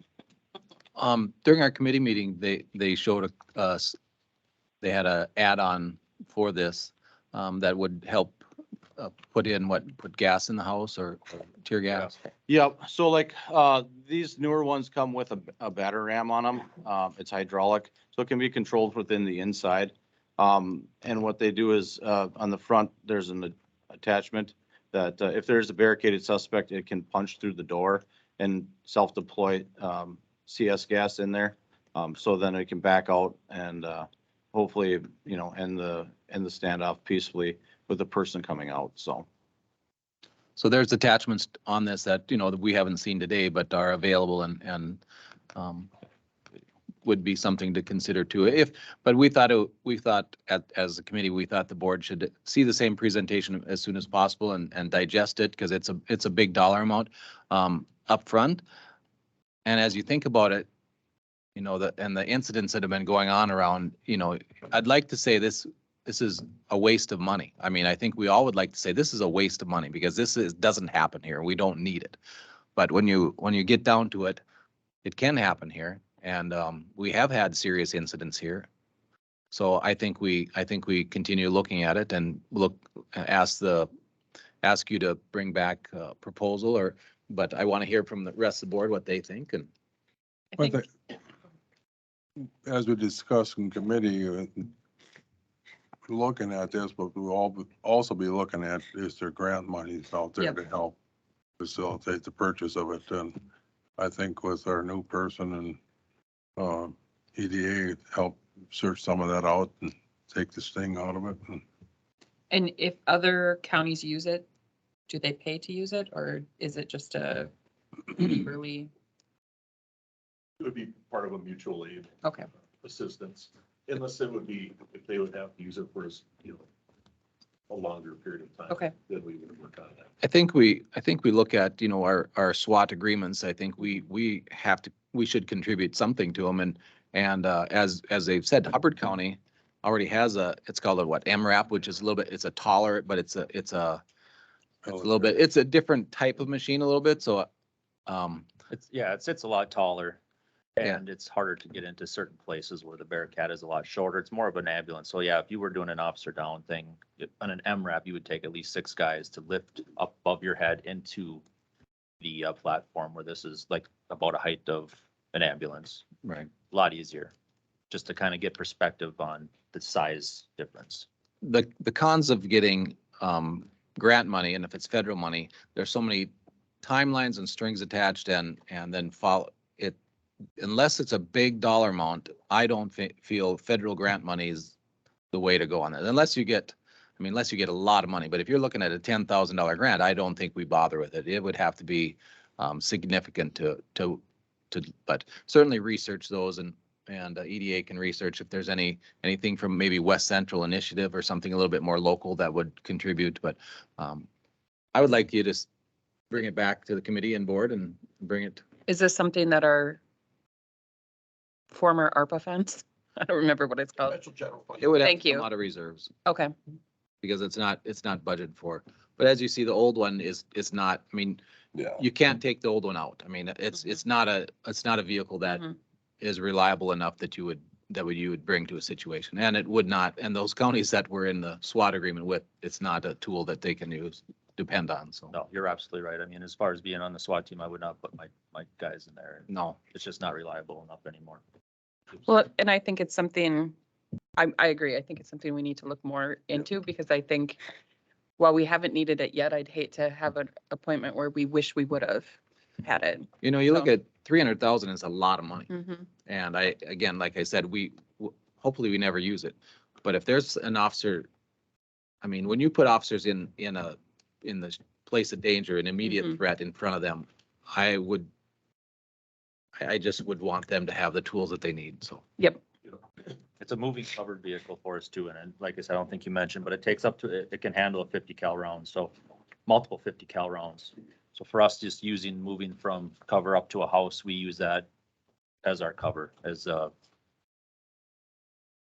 During our committee meeting, they showed us, they had a add-on for this that would help put gas in the house or tear gas. Yep. So like these newer ones come with a batter ram on them. It's hydraulic, so it can be controlled within the inside. And what they do is on the front, there's an attachment that if there's a barricaded suspect, it can punch through the door and self-deploy CS gas in there. So then it can back out and hopefully, you know, end the standoff peacefully with the person coming out. So there's attachments on this that, you know, that we haven't seen today, but are available and would be something to consider too. But we thought as a committee, we thought the board should see the same presentation as soon as possible and digest it because it's a big dollar amount upfront. And as you think about it, you know, the incidents that have been going on around, you know, I'd like to say this is a waste of money. I mean, I think we all would like to say this is a waste of money because doesn't happen here. We don't need it. But when you get down to it, it can happen here. And we have had serious incidents here. So I think we continue looking at it and ask you to bring back a proposal but I want to hear from the rest of the board what they think and. I think, As we discussed in committee, looking at this, but we'll all also be looking at, is there grant monies out there Yep. to help facilitate the purchase of it? And I think with our new person and EDA, help search some of that out and take the sting out of it. And if other counties use it, do they pay to use it or is it just a early? It would be part of a mutual aid Okay. assistance, unless it would be, if they would have to use it for, you know, a longer period of time. Okay. Then we would work on that. I think we look at, you know, our SWAT agreements. I think we should contribute something to them. And as they've said, Hubbard County already has it's called a what, MRAP, which is a little bit, it's a taller, but it's a little bit, it's a different type of machine a little bit. So, It's a lot taller Yeah. and it's harder to get into certain places where the Bearcat is a lot shorter. It's more of an ambulance. So yeah, if you were doing an officer down thing on an MRAP, you would take at least 6 guys to lift up above your head into the platform where this is like about a height of an ambulance. right. A lot easier, just to kind of get perspective on the size difference. The cons of getting grant money, and if it's federal money, there's so many timelines and strings attached and then follow it. Unless it's a big dollar amount, I don't feel federal grant money is the way to go on it. Unless you get a lot of money. But if you're looking at a $10,000 grant, I don't think we bother with it. It would have to be significant but certainly research those and EDA can research if there's anything from maybe West Central Initiative or something a little bit more local that would contribute. But I would like you to bring it back to the committee and board and bring it. Is this something that our former ARPA funds? I don't remember what it's called. Special general fund. It would have Thank to come you. out of reserves Okay. because it's not budgeted for. But as you see, the old one is not, I mean, Yeah. you can't take the old one out. I mean, it's not a vehicle that Mhm. is reliable enough that you would bring to a situation. And it would not, and those counties that we're in the SWAT agreement with, it's not a tool that they can depend on. So, No, you're absolutely right. I mean, as far as being on the SWAT team, I would not put my guys in there. no. It's just not reliable enough anymore. Well, and I think it's something, I agree. I think it's something we need to look more into because I think while we haven't needed it yet, I'd hate to have an appointment where we wish we would have had it. You know, you look So- at 300,000 is a lot of money. Mhm. And again, like I said, hopefully we never use it. But if there's an officer, I mean, when you put officers in the place of danger, an immediate Mhm. threat in front of them, I just would want them to have the tools that they need. So, Yep. It's a moving covered vehicle for us too. And like I said, I don't think you mentioned, but it takes it can handle a 50 cal round. So multiple 50 cal rounds. So for us, just moving from cover up to a house, we use that as our cover, as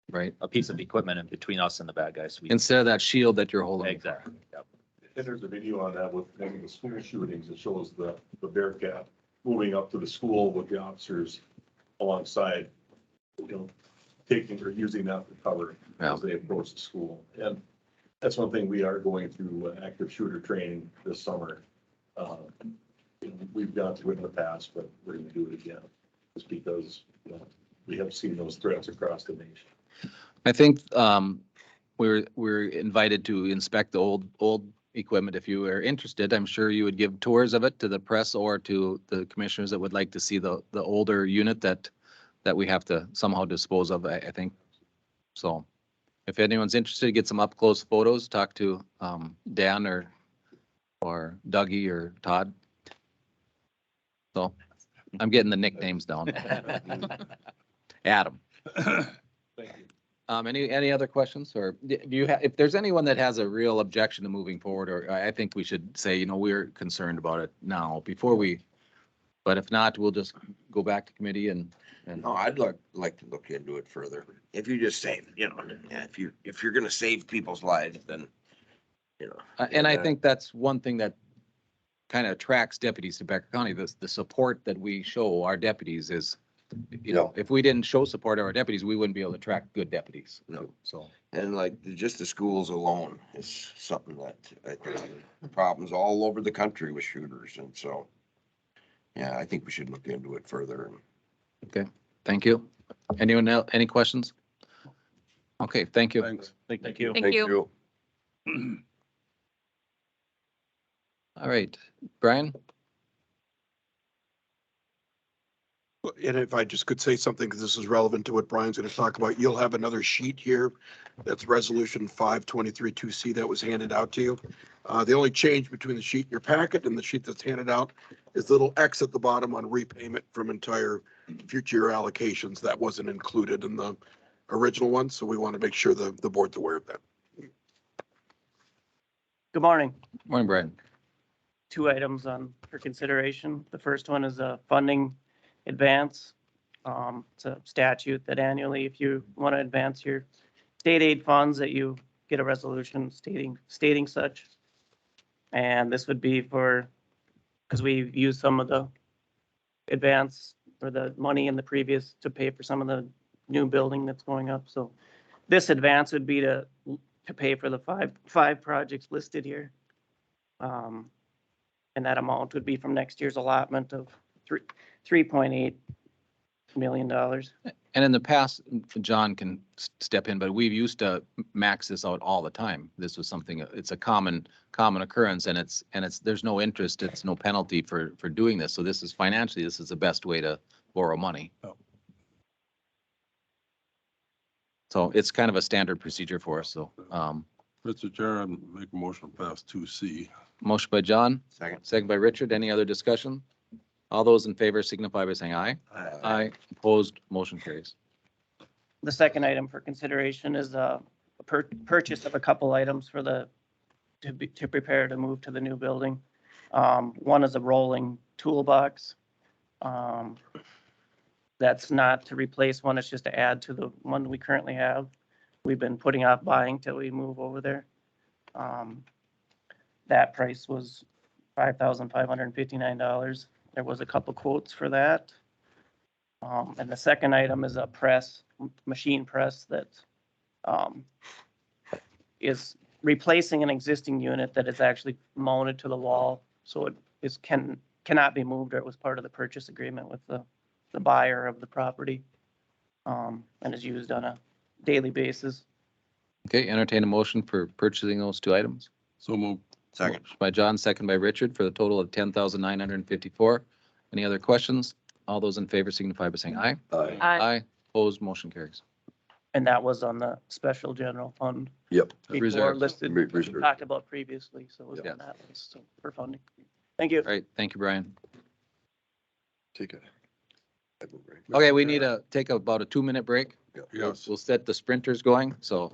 right. a piece of equipment in between us and the bad guys. Instead of that shield that you're holding. Exactly. Yep. And there's a video on that with one of the school shootings that shows the Bearcat moving up to the school with the officers alongside, you know, taking or using that for cover Yeah. as they approach the school. And that's one thing we are going through active shooter training this summer. We've gone through it in the past, but we're going to do it again. Just because, you know, we have seen those threats across the nation. I think we're invited to inspect the old equipment. If you are interested, I'm sure you would give tours of it to the press or to the commissioners that would like to see the older unit that we have to somehow dispose of, I think. So if anyone's interested, get some up close photos, talk to Dan or Dougie or Todd. So I'm getting the nicknames down. Adam. Thank you. Any other questions or do you have, if there's anyone that has a real objection to moving forward, or I think we should say, you know, we're concerned about it now before we, but if not, we'll just go back to committee and. No, I'd like to look into it further. If you just save, you know, yeah, if you're gonna save people's lives, then, you know. And I think that's one thing that kind of attracts deputies to Becker County, the support that we show our deputies is, you know, if we didn't show support of our deputies, we wouldn't be able to attract good deputies. No. So. And like, just the schools alone is something that I think problems all over the country with shooters. And so, yeah, I think we should look into it further. Okay, thank you. Anyone else, any questions? Okay, thank you. Thanks. Thank you. Thank you. All right, Brian? And if I just could say something, because this is relevant to what Brian's going to talk about, you'll have another sheet here. That's resolution 523-2C that was handed out to you. The only change between the sheet in your packet and the sheet that's handed out is the little X at the bottom on repayment from entire future year allocations. That wasn't included in the original one, so we want to make sure the board's aware of that. Good morning. Morning, Brian. 2 items for consideration. The first one is a funding advance. It's a statute that annually, if you want to advance your state aid funds, that you get a resolution stating such. And this would be for, because we used some of the advance or the money in the previous to pay for some of the new building that's going up. So this advance would be to pay for the five projects listed here. And that amount would be from next year's allotment of $3.8 million. And in the past, John can step in, but we've used to max this out all the time. This was something, it's a common occurrence and it's, there's no interest, it's no penalty for doing this. So this is financially, this is the best way to borrow money. Oh. So it's kind of a standard procedure for us. So, Mr. Chair, I make a motion to pass 2C. motion by John, Second. second by Richard. Any other discussion? All those in favor signify by saying aye. Aye. Opposed, motion carries. The second item for consideration is a purchase of a couple items for to prepare to move to the new building. One is a rolling toolbox. That's not to replace one, it's just to add to the one we currently have. We've been putting off buying till we move over there. That price was $5,559. There was a couple quotes for that. And the second item is a machine press that is replacing an existing unit that is actually mounted to the wall. So it cannot be moved, or it was part of the purchase agreement with the buyer of the property. And is used on a daily basis. Okay, entertain a motion for purchasing those 2 items. So move. Second. Motion by John, second by Richard for the total of 10,954. Any other questions? All those in favor signify by saying aye. Aye. Aye. Opposed, motion carries. And that was on the special general fund. Yep. Before Reserve. listed, we Reserve. talked about previously, so it was Yeah. on that list, so for funding. Thank you. All right, thank you, Brian. Take it. Okay, we need to take about a 2-minute break. Yes. We'll set the sprinters going, so.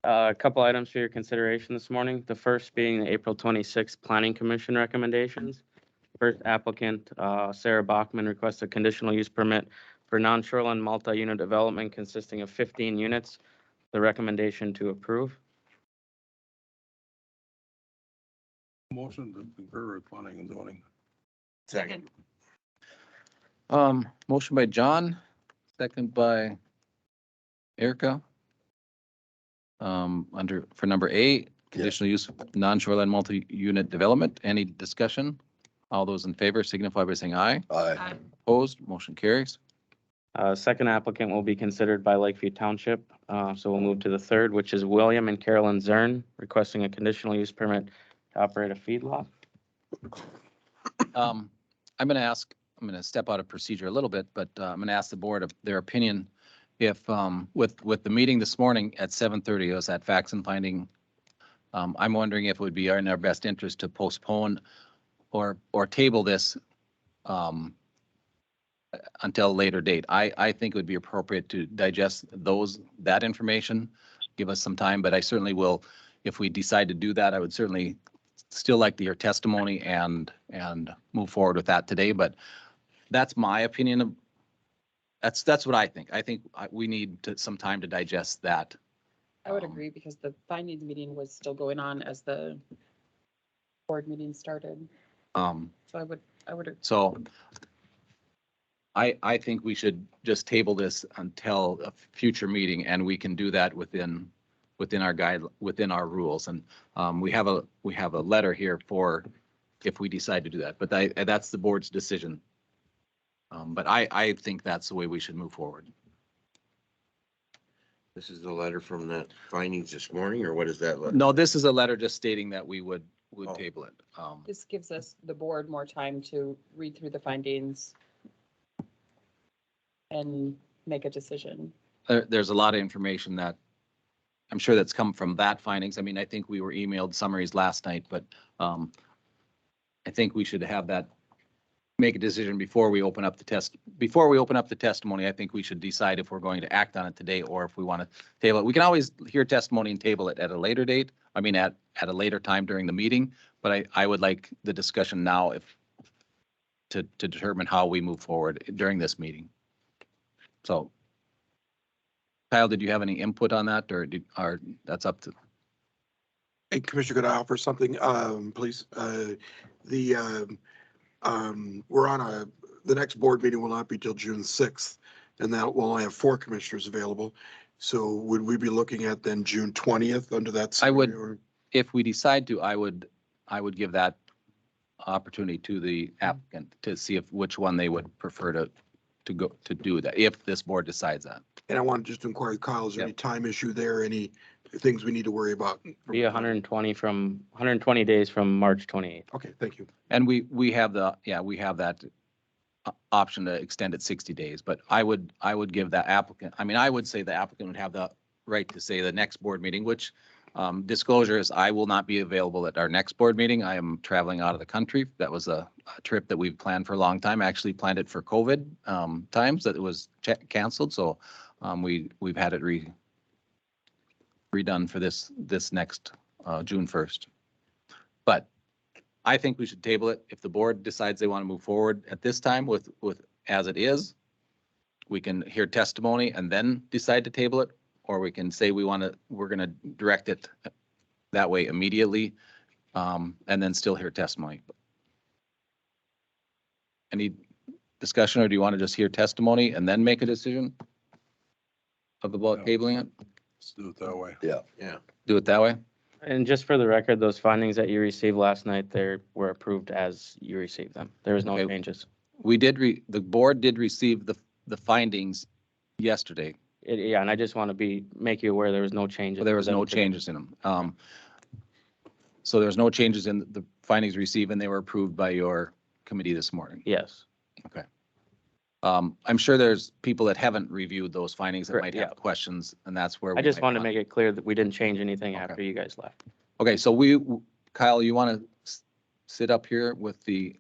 A couple items for your consideration this morning. The first being the April 26th Planning Commission recommendations. First applicant, Sarah Bachman, requests a conditional use permit for non-shoreline multi-unit development consisting of 15 units. The recommendation to approve. Motion to concur with planning and zoning. Second. Motion by John, second by Erica. For number A, conditional use of non-shoreline multi-unit development. Any discussion? All those in favor signify by saying aye. Aye. Opposed, motion carries. Second applicant will be considered by Lakeview Township. So we'll move to the third, which is William and Carolyn Zern requesting a conditional use permit to operate a feedlot. I'm going to step out of procedure a little bit, but I'm going to ask the board of their opinion. If, with the meeting this morning at 7:30, it was at facts and finding. I'm wondering if it would be in our best interest to postpone or table this until a later date. I think it would be appropriate to digest that information, give us some time, but I certainly will, if we decide to do that, I would certainly still like to hear testimony and move forward with that today, but that's my opinion of, that's what I think. I think we need some time to digest that. I would agree because the findings meeting was still going on as the board meeting started. So I would. So I think we should just table this until a future meeting, and we can do that within our rules. And we have a letter here for if we decide to do that, but that's the board's decision. But I think that's the way we should move forward. This is the letter from the findings this morning, or what is that letter? No, this is a letter just stating that we would table it. This gives us, the board, more time to read through the findings and make a decision. There's a lot of information that I'm sure that's come from that findings. I mean, I think we were emailed summaries last night, but I think we should have that, make a decision before we open up the testimony. I think we should decide if we're going to act on it today or if we want to table it. We can always hear testimony and table it at a later date. I mean, at a later time during the meeting, but I would like the discussion now to determine how we move forward during this meeting. So Kyle, did you have any input on that or that's up to? Hey, Commissioner, could I offer something, please? We're on the next board meeting will not be till June 6th, and that will only have 4 commissioners available. So would we be looking at then June 20th under that? I would, if we decide to, I would give that opportunity to the applicant to see which one they would prefer to do that, if this board decides that. And I want to just inquire, Kyle, is there any time issue there, any things we need to worry about? Be 120 days from March 28th. Okay, thank you. And we have that option to extend it 60 days, but I would give that applicant, I would say the applicant would have the right to say the next board meeting, which disclosure is I will not be available at our next board meeting. I am traveling out of the country. That was a trip that we've planned for a long time. I actually planned it for COVID times that it was canceled. So we've had it redone for this next June 1st. But I think we should table it. If the board decides they want to move forward at this time with as it is, we can hear testimony and then decide to table it, or we can say we're going to direct it that way immediately, and then still hear testimony. Any discussion, or do you want to just hear testimony and then make a decision about tabling it? Let's do it that way. Yeah. Do it that way? And just for the record, those findings that you received last night, they were approved as you received them. There was no changes. The board did receive the findings yesterday. Yeah, and I just want to make you aware there was no changes. There was no changes in them. So there's no changes in the findings received, and they were approved by your committee this morning. Yes. Okay. I'm sure there's people that haven't reviewed those findings that might have questions, and that's where I just wanted to make it clear that we didn't change anything after you guys left. Okay, so Kyle, you want to sit up here with do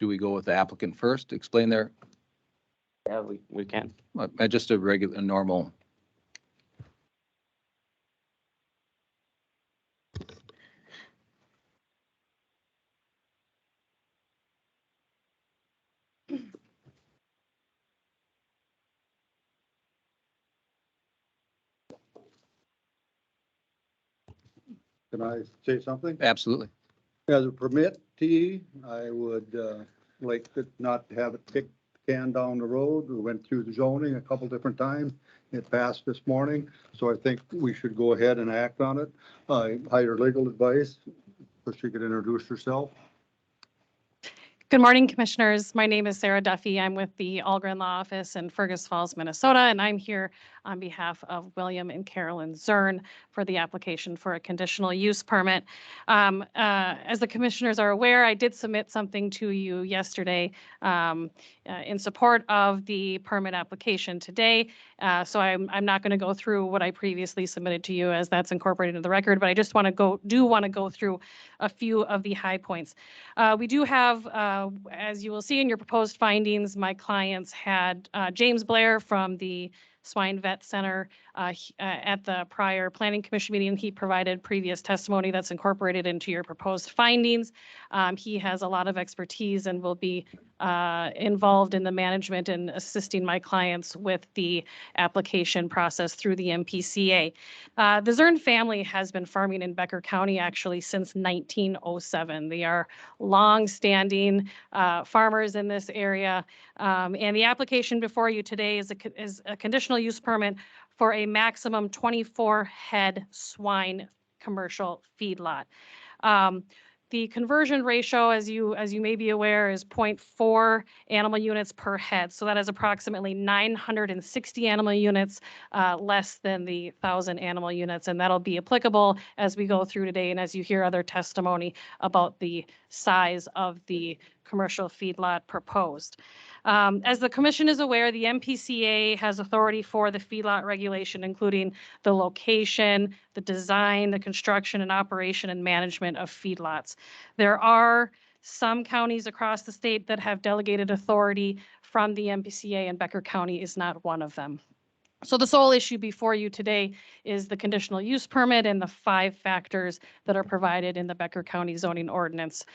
we go with the applicant first? Explain their. Yeah, we can. Just a normal. Can I say something? Absolutely. As a permittee, I would like to not have it kick the can down the road. We went through the zoning a couple different times. It passed this morning, so I think we should go ahead and act on it. I hired legal advice so she could introduce herself. Good morning, Commissioners. My name is Sarah Duffy. I'm with the Algren Law Office in Fergus Falls, Minnesota, and I'm here on behalf of William and Carolyn Zern for the application for a conditional use permit. As the Commissioners are aware, I did submit something to you yesterday in support of the permit application today. So I'm not going to go through what I previously submitted to you as that's incorporated into the record, but I just want to go through a few of the high points. We do have, as you will see in your proposed findings, my clients had James Blair from the Swine Vet Center at the prior Planning Commission meeting. He provided previous testimony that's incorporated into your proposed findings. He has a lot of expertise and will be involved in the management and assisting my clients with the application process through the MPCA. The Zern family has been farming in Becker County actually since 1907. They are long-standing farmers in this area. And the application before you today is a conditional use permit for a maximum 24 head swine commercial feedlot. The conversion ratio, as you may be aware, is 0.4 animal units per head. So that is approximately 960 animal units, less than the 1,000 animal units. And that'll be applicable as we go through today and as you hear other testimony about the size of the commercial feedlot proposed. As the Commission is aware, the MPCA has authority for the feedlot regulation, including the location, the design, the construction and operation and management of feedlots. There are some counties across the state that have delegated authority from the MPCA, and Becker County is not one of them. So the sole issue before you today is the conditional use permit and the 5 factors that are provided in the Becker County zoning ordinance.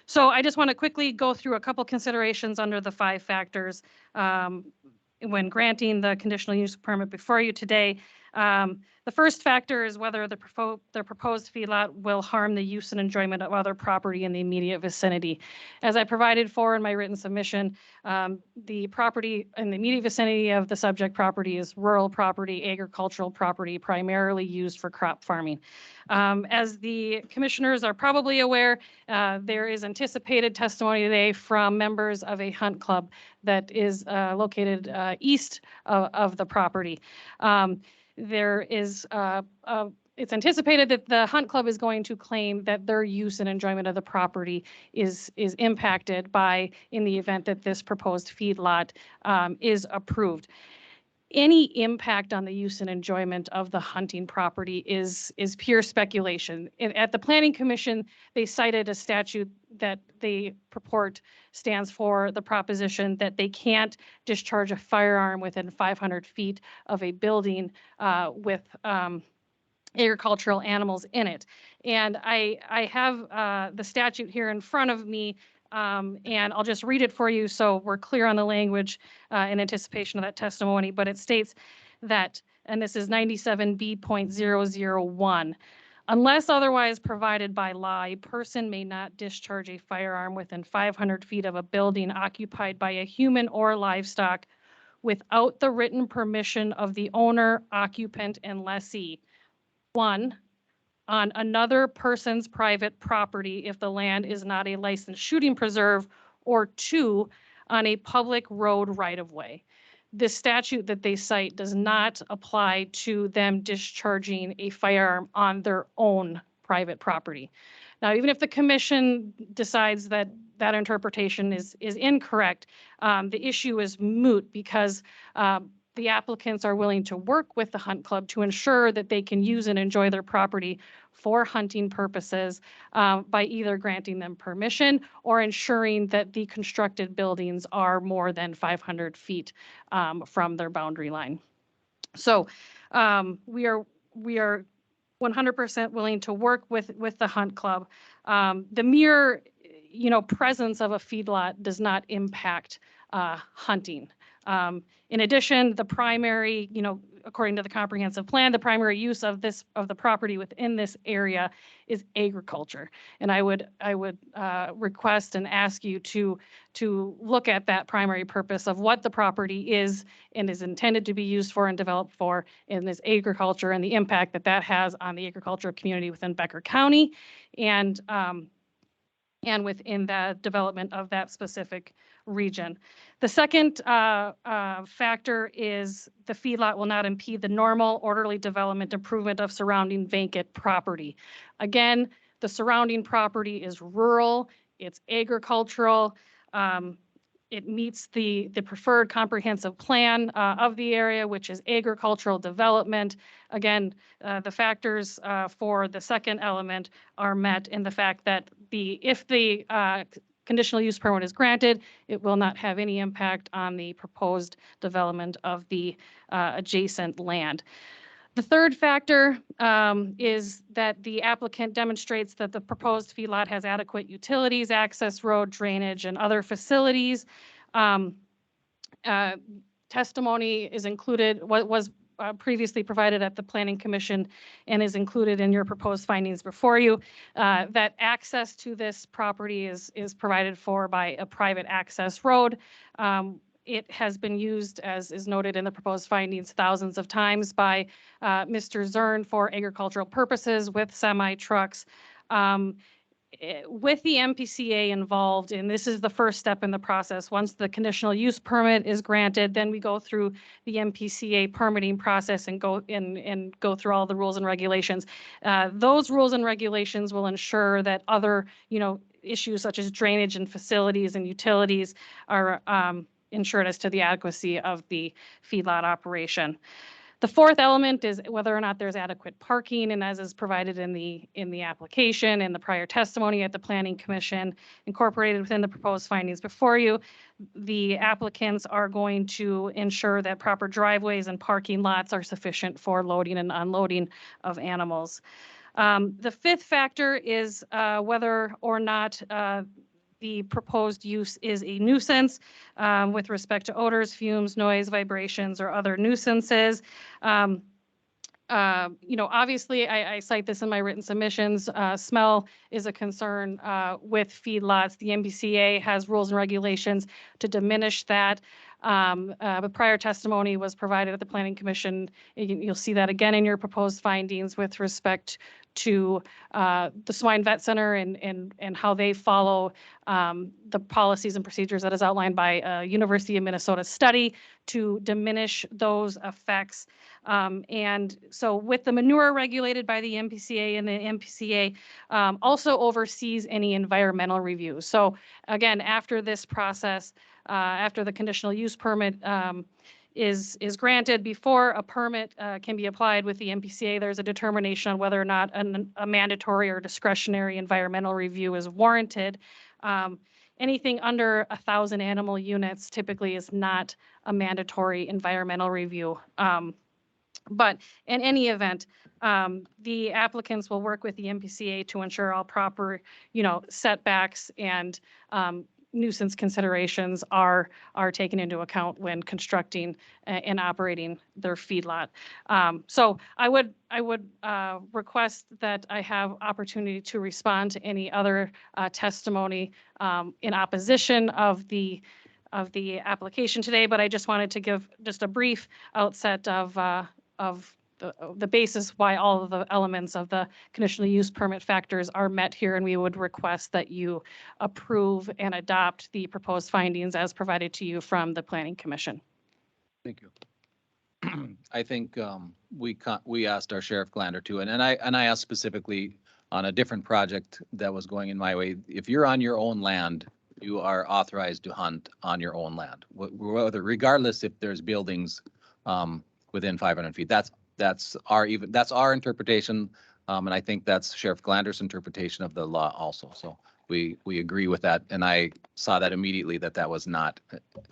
So I just want to quickly go through a couple considerations under the 5 factors when granting the conditional use permit before you today. The first factor is whether the proposed feedlot will harm the use and enjoyment of other property in the immediate vicinity. As I provided for in my written submission, the property in the immediate vicinity of the subject property is rural property, agricultural property, primarily used for crop farming. As the Commissioners are probably aware, there is anticipated testimony today from members of a hunt club that is located east of the property. It's anticipated that the hunt club is going to claim that their use and enjoyment of the property is impacted in the event that this proposed feedlot is approved. Any impact on the use and enjoyment of the hunting property is pure speculation. At the Planning Commission, they cited a statute that they purport stands for the proposition that they can't discharge a firearm within 500 feet of a building with agricultural animals in it. And I have the statute here in front of me, and I'll just read it for you so we're clear on the language in anticipation of that testimony. But it states that, and this is 97B.001, unless otherwise provided by law, a person may not discharge a firearm within 500 feet of a building occupied by a human or livestock without the written permission of the owner, occupant, and lessee. 1, on another person's private property if the land is not a licensed shooting preserve, or 2, on a public road right-of-way. This statute that they cite does not apply to them discharging a firearm on their own private property. Now, even if the Commission decides that that interpretation is incorrect, the issue is moot because the applicants are willing to work with the hunt club to ensure that they can use and enjoy their property for hunting purposes by either granting them permission or ensuring that the constructed buildings are more than 500 feet from their boundary line. So we are 100% willing to work with the hunt club. The mere presence of a feedlot does not impact hunting. In addition, the primary according to the comprehensive plan, the primary use of the property within this area is agriculture. And I would request and ask you to look at that primary purpose of what the property is and is intended to be used for and developed for in this agriculture, and the impact that that has on the agricultural community within Becker County and within the development of that specific region. The second factor is the feedlot will not impede the normal orderly development improvement of surrounding vacant property. Again, the surrounding property is rural, it's agricultural, it meets the preferred comprehensive plan of the area, which is agricultural development. Again, the factors for the second element are met in the fact that if the conditional use permit is granted, it will not have any impact on the proposed development of the adjacent land. The third factor is that the applicant demonstrates that the proposed feedlot has adequate utilities, access road, drainage, and other facilities. Testimony is included, what was previously provided at the Planning Commission and is included in your proposed findings before you, that access to this property is provided for by a private access road. It has been used, as is noted in the proposed findings, thousands of times by Mr. Zern for agricultural purposes with semi-trucks. With the MPCA involved, and this is the first step in the process, once the conditional use permit is granted, then we go through the MPCA permitting process and go through all the rules and regulations. Those rules and regulations will ensure that other, issues such as drainage and facilities and utilities are ensured as to the adequacy of the feedlot operation. The fourth element is whether or not there's adequate parking, and as is provided in the application and the prior testimony at the Planning Commission, incorporated within the proposed findings before you, the applicants are going to ensure that proper driveways and parking lots are sufficient for loading and unloading of animals. The fifth factor is whether or not the proposed use is a nuisance with respect to odors, fumes, noise, vibrations, or other nuisances. Obviously, I cite this in my written submissions. Smell is a concern with feedlots. The MPCA has rules and regulations to diminish that. But prior testimony was provided at the Planning Commission. You'll see that again in your proposed findings with respect to the Swine Vet Center and how they follow the policies and procedures that is outlined by a University of Minnesota study to diminish those effects. And so with the manure regulated by the MPCA, and the MPCA also oversees any environmental review. So again, after this process, after the conditional use permit is granted, before a permit can be applied with the MPCA, there's a determination on whether or not a mandatory or discretionary environmental review is warranted. Anything under 1,000 animal units typically is not a mandatory environmental review. But in any event, the applicants will work with the MPCA to ensure all proper, setbacks and nuisance considerations are taken into account when constructing and operating their feedlot. So I would request that I have opportunity to respond to any other testimony in opposition of the application today, but I just wanted to give just a brief outset of the basis why all of the elements of the conditional use permit factors are met here, and we would request that you approve and adopt the proposed findings as provided to you from the Planning Commission. Thank you. I think we asked our Sheriff Glander too, and I asked specifically on a different project that was going in my way. If you're on your own land, you are authorized to hunt on your own land, regardless if there's buildings within 500 feet. That's our interpretation, and I think that's Sheriff Glander's interpretation of the law also. So we agree with that, and I saw that immediately that was not,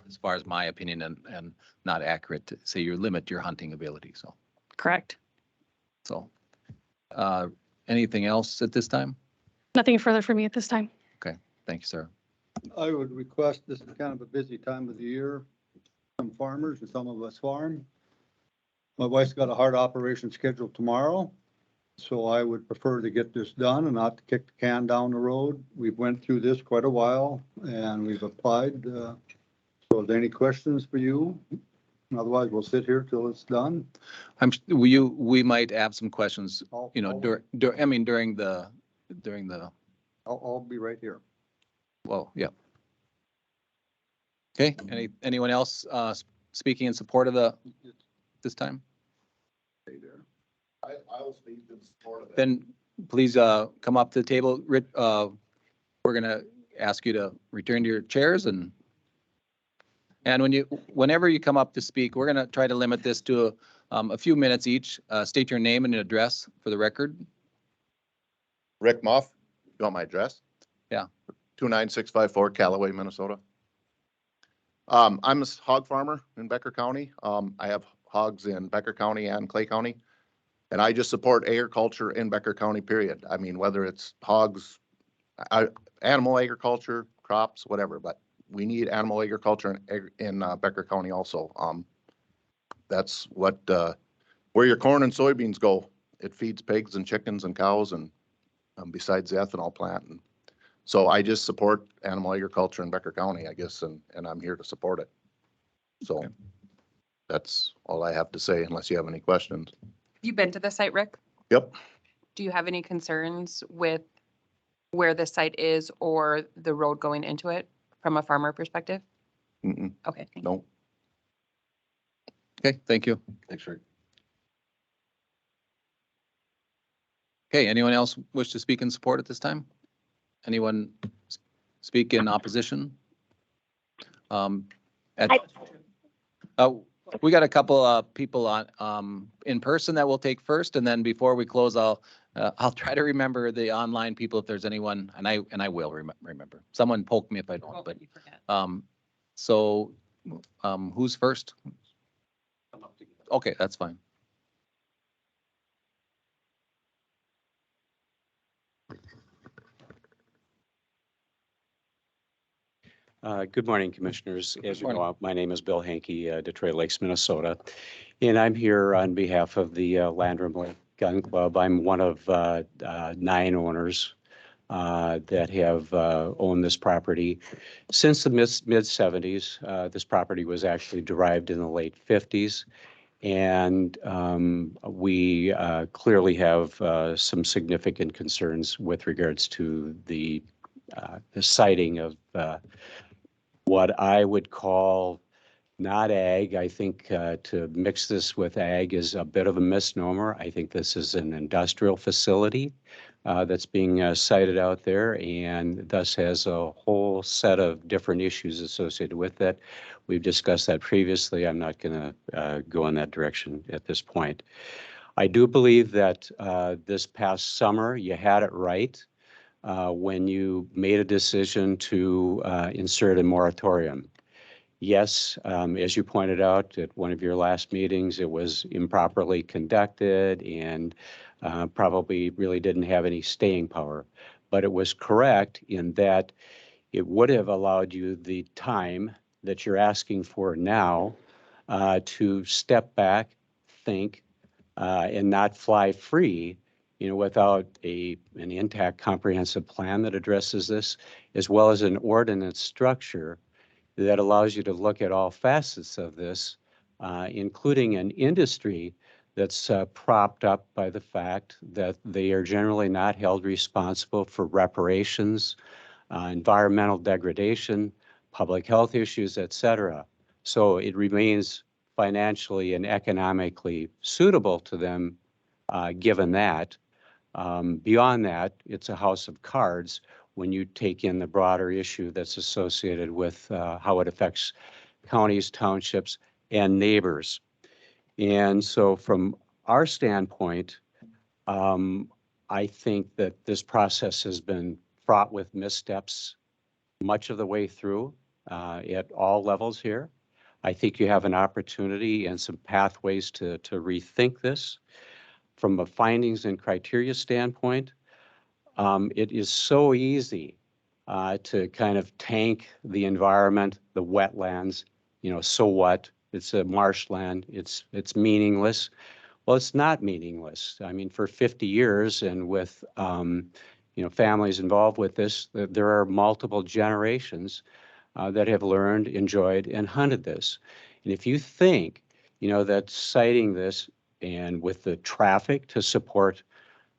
as far as my opinion, and not accurate to say you limit your hunting ability. So correct. So anything else at this time? Nothing further for me at this time. Okay, thank you, sir. I would request, this is kind of a busy time of the year. Some farmers and some of us farm. My wife's got a heart operation scheduled tomorrow. So I would prefer to get this done and not to kick the can down the road. We've went through this quite a while and we've applied. So are there any questions for you? Otherwise, we'll sit here till it's done. We might have some questions, you know, I'll- I mean, during the, I'll be right here. well, yeah. Okay, anyone else, speaking in support of this time? I will speak in support of it. Then please, come up to the table. We're gonna ask you to return to your chairs and whenever you come up to speak, we're gonna try to limit this to a few minutes each. State your name and address for the record. Rick Muff, you want my address? Yeah. 29654 Callaway, Minnesota. I'm a hog farmer in Becker County. I have hogs in Becker County and Clay County. And I just support agriculture in Becker County, period. I mean, whether it's hogs, animal agriculture, crops, whatever, but we need animal agriculture in Becker County also. That's what, where your corn and soybeans go. It feeds pigs and chickens and cows and besides the ethanol plant. And so I just support animal agriculture in Becker County, I guess, and I'm here to support it. So that's all I have to say unless you have any questions. You been to the site, Rick? Yep. Do you have any concerns with where the site is or the road going into it from a farmer perspective? Mm-mm. Okay. No. Okay, thank you. Thanks, Rick. Okay, anyone else wish to speak in support at this time? Anyone speak in opposition? We got a couple people on in person that we'll take first, and then before we close, I'll try to remember the online people if there's anyone, and I will remember. Someone poke me if I don't, but so who's first? Okay, that's fine. Good morning, Commissioners. As you know, my name is Bill Hankey, Detroit Lakes, Minnesota, and I'm here on behalf of the Landrum Lake Gun Club. I'm one of 9 owners that have owned this property since the mid-70s. This property was actually derived in the late 50s, and we clearly have some significant concerns with regards to the siting of what I would call not ag. I think to mix this with ag is a bit of a misnomer. I think this is an industrial facility that's being sited out there and thus has a whole set of different issues associated with it. We've discussed that previously. I'm not going to go in that direction at this point. I do believe that this past summer you had it right when you made a decision to insert a moratorium. Yes, as you pointed out at one of your last meetings, it was improperly conducted and probably really didn't have any staying power. But it was correct in that it would have allowed you the time that you're asking for now to step back, think, and not fly free, without an intact comprehensive plan that addresses this, as well as an ordinance structure that allows you to look at all facets of this, including an industry that's propped up by the fact that they are generally not held responsible for reparations, environmental degradation, public health issues, et cetera. So it remains financially and economically suitable to them, given that. Beyond that, it's a house of cards when you take in the broader issue that's associated with how it affects counties, townships, and neighbors. And so from our standpoint, I think that this process has been fraught with missteps much of the way through at all levels here. I think you have an opportunity and some pathways to rethink this. From a findings and criteria standpoint, it is so easy to kind of tank the environment, the wetlands, so what, It's a marshland. It's meaningless. Well, it's not meaningless. I mean, for 50 years and with, families involved with this, there are multiple generations that have learned, enjoyed, and hunted this. And if you think, that citing this and with the traffic to support,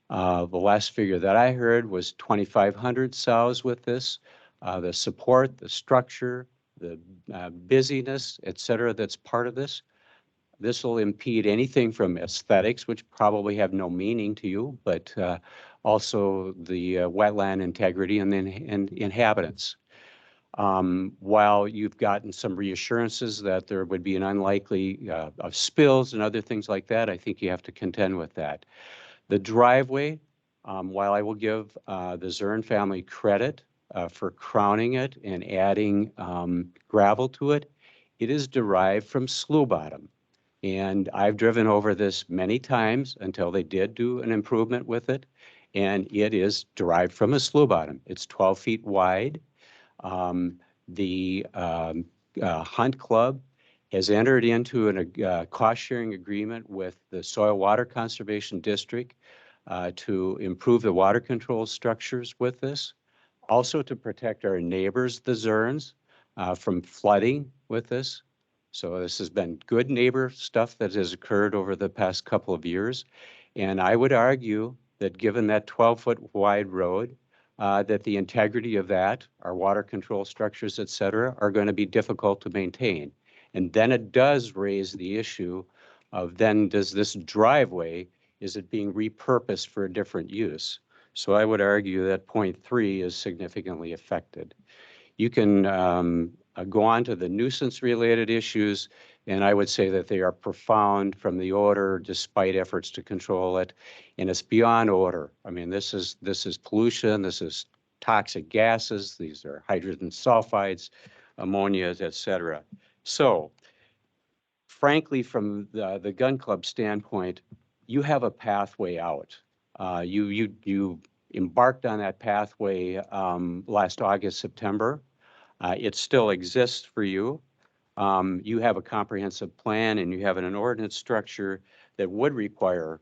the last figure that I heard was 2,500 sows with this, the support, the structure, the busyness, et cetera, that's part of this. This will impede anything from aesthetics, which probably have no meaning to you, but also the wetland integrity and the inhabitants. While you've gotten some reassurances that there would be an unlikely of spills and other things like that, I think you have to contend with that. The driveway, while I will give the Zern family credit for crowning it and adding gravel to it, it is derived from slough bottom. And I've driven over this many times until they did do an improvement with it. And it is derived from a slough bottom. It's 12 feet wide. The Hunt Club has entered into a cost-sharing agreement with the Soil Water Conservation District to improve the water control structures with this. Also to protect our neighbors, the Zerns, from flooding with this. So this has been good neighbor stuff that has occurred over the past couple of years. And I would argue that given that 12-foot wide road, that the integrity of that, our water control structures, et cetera, are going to be difficult to maintain. And then it does raise the issue of then does this driveway, is it being repurposed for a different use? So I would argue that point 3 is significantly affected. You can go on to the nuisance related issues, and I would say that they are profound from the odor despite efforts to control it. And it's beyond odor. I mean, this is pollution, this is toxic gases, these are hydrogen sulfides, ammonias, et cetera. So frankly, from the gun club standpoint, you have a pathway out. You embarked on that pathway last August, September. It still exists for you. You have a comprehensive plan and you have an ordinance structure that would require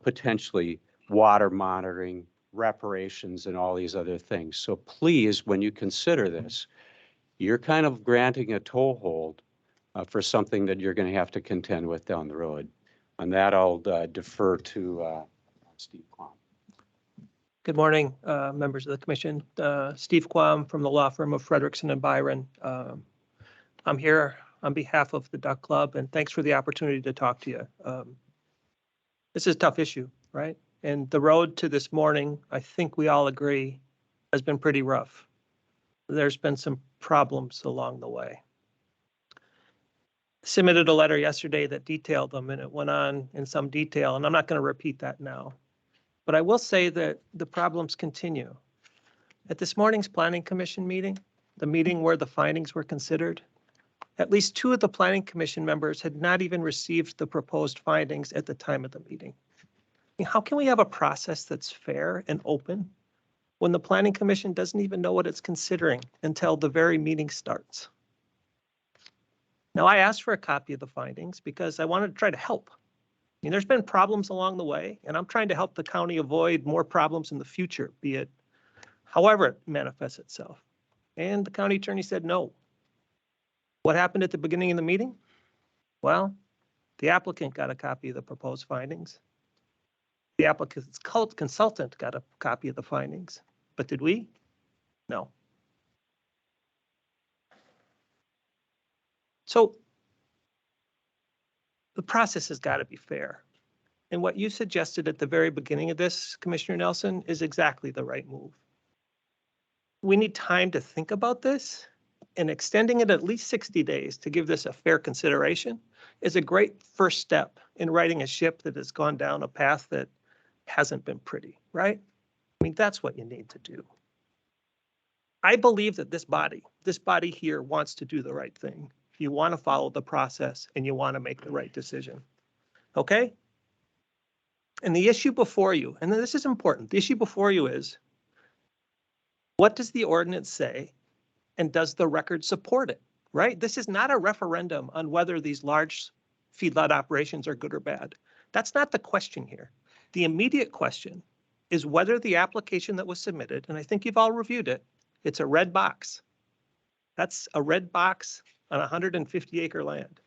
potentially water monitoring, reparations, and all these other things. So please, when you consider this, you're kind of granting a toehold for something that you're going to have to contend with down the road. On that, I'll defer to Steve Quam. Good morning, members of the commission. Steve Quam from the law firm of Frederickson and Byron. I'm here on behalf of the Duck Club, and thanks for the opportunity to talk to you. This is a tough issue, right? And the road to this morning, I think we all agree, has been pretty rough. There's been some problems along the way. Submitted a letter yesterday that detailed them, and it went on in some detail, and I'm not going to repeat that now. But I will say that the problems continue. At this morning's Planning Commission meeting, the meeting where the findings were considered, at least 2 of the Planning Commission members had not even received the proposed findings at the time of the meeting. I mean, how can we have a process that's fair and open when the Planning Commission doesn't even know what it's considering until the very meeting starts? Now, I asked for a copy of the findings because I wanted to try to help. I mean, there's been problems along the way, and I'm trying to help the county avoid more problems in the future, be it however it manifests itself. And the county attorney said no. What happened at the beginning of the meeting? Well, the applicant got a copy of the proposed findings. The applicant's consultant got a copy of the findings. But did we? No. So the process has got to be fair. And what you suggested at the very beginning of this, Commissioner Nelson, is exactly the right move. We need time to think about this, and extending it at least 60 days to give this a fair consideration is a great first step in righting a ship that has gone down a path that hasn't been pretty, right? I mean, that's what you need to do. I believe that this body here wants to do the right thing. You want to follow the process and you want to make the right decision. Okay? And the issue before you, and this is important, the issue before you is, what does the ordinance say and does the record support it? right? This is not a referendum on whether these large feedlot operations are good or bad. That's not the question here. The immediate question is whether the application that was submitted, and I think you've all reviewed it, it's a red box. That's a red box on 150 acre land.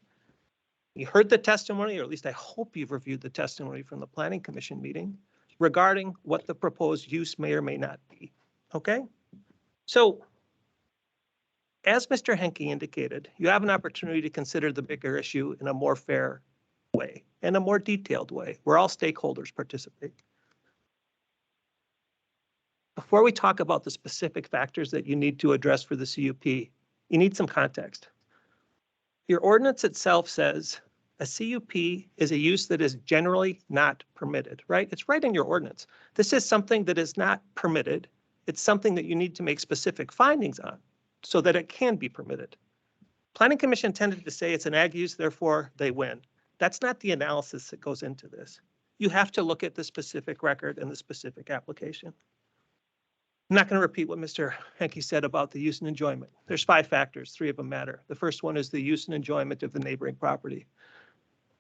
You heard the testimony, or at least I hope you've reviewed the testimony from the Planning Commission meeting regarding what the proposed use may or may not be, okay? So as Mr. Henke indicated, you have an opportunity to consider the bigger issue in a more fair way, in a more detailed way, where all stakeholders participate. Before we talk about the specific factors that you need to address for the CUP, you need some context. Your ordinance itself says a CUP is a use that is generally not permitted, right? It's right in your ordinance. This is something that is not permitted. It's something that you need to make specific findings on so that it can be permitted. Planning Commission tended to say it's an ag use, therefore they win. That's not the analysis that goes into this. You have to look at the specific record and the specific application. I'm not going to repeat what Mr. Henke said about the use and enjoyment. There's 5 factors, 3 of them matter. The first one is the use and enjoyment of the neighboring property.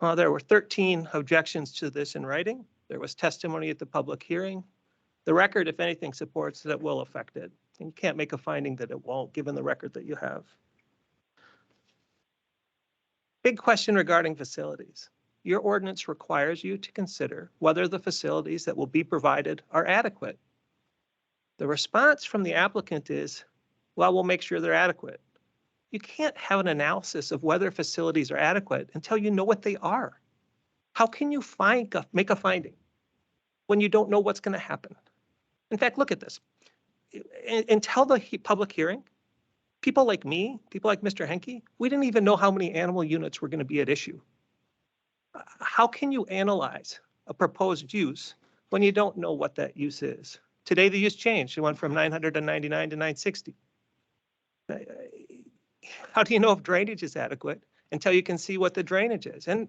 There were 13 objections to this in writing. There was testimony at the public hearing. The record, if anything, supports that it will affect it. And you can't make a finding that it won't, given the record that you have. Big question regarding facilities. Your ordinance requires you to consider whether the facilities that will be provided are adequate. The response from the applicant is, well, we'll make sure they're adequate. You can't have an analysis of whether facilities are adequate until you know what they are. How can you make a finding when you don't know what's going to happen? In fact, look at this. Until the public hearing, people like me, people like Mr. Henke, we didn't even know how many animal units were going to be at issue. How can you analyze a proposed use when you don't know what that use is? Today, the use changed. It went from 999 to 960. How do you know if drainage is adequate until you can see what the drainage is? And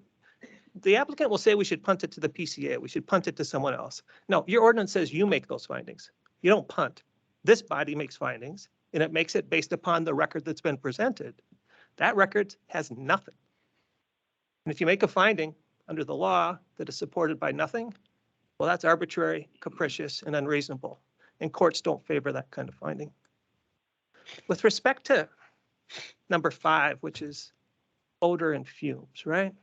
the applicant will say we should punt it to the PCA. We should punt it to someone else. No, your ordinance says you make those findings. You don't punt. This body makes findings, and it makes it based upon the record that's been presented. That record has nothing. And if you make a finding under the law that is supported by nothing, well, that's arbitrary, capricious, and unreasonable. And courts don't favor that kind of finding. With respect to number 5, which is odor and fumes, right?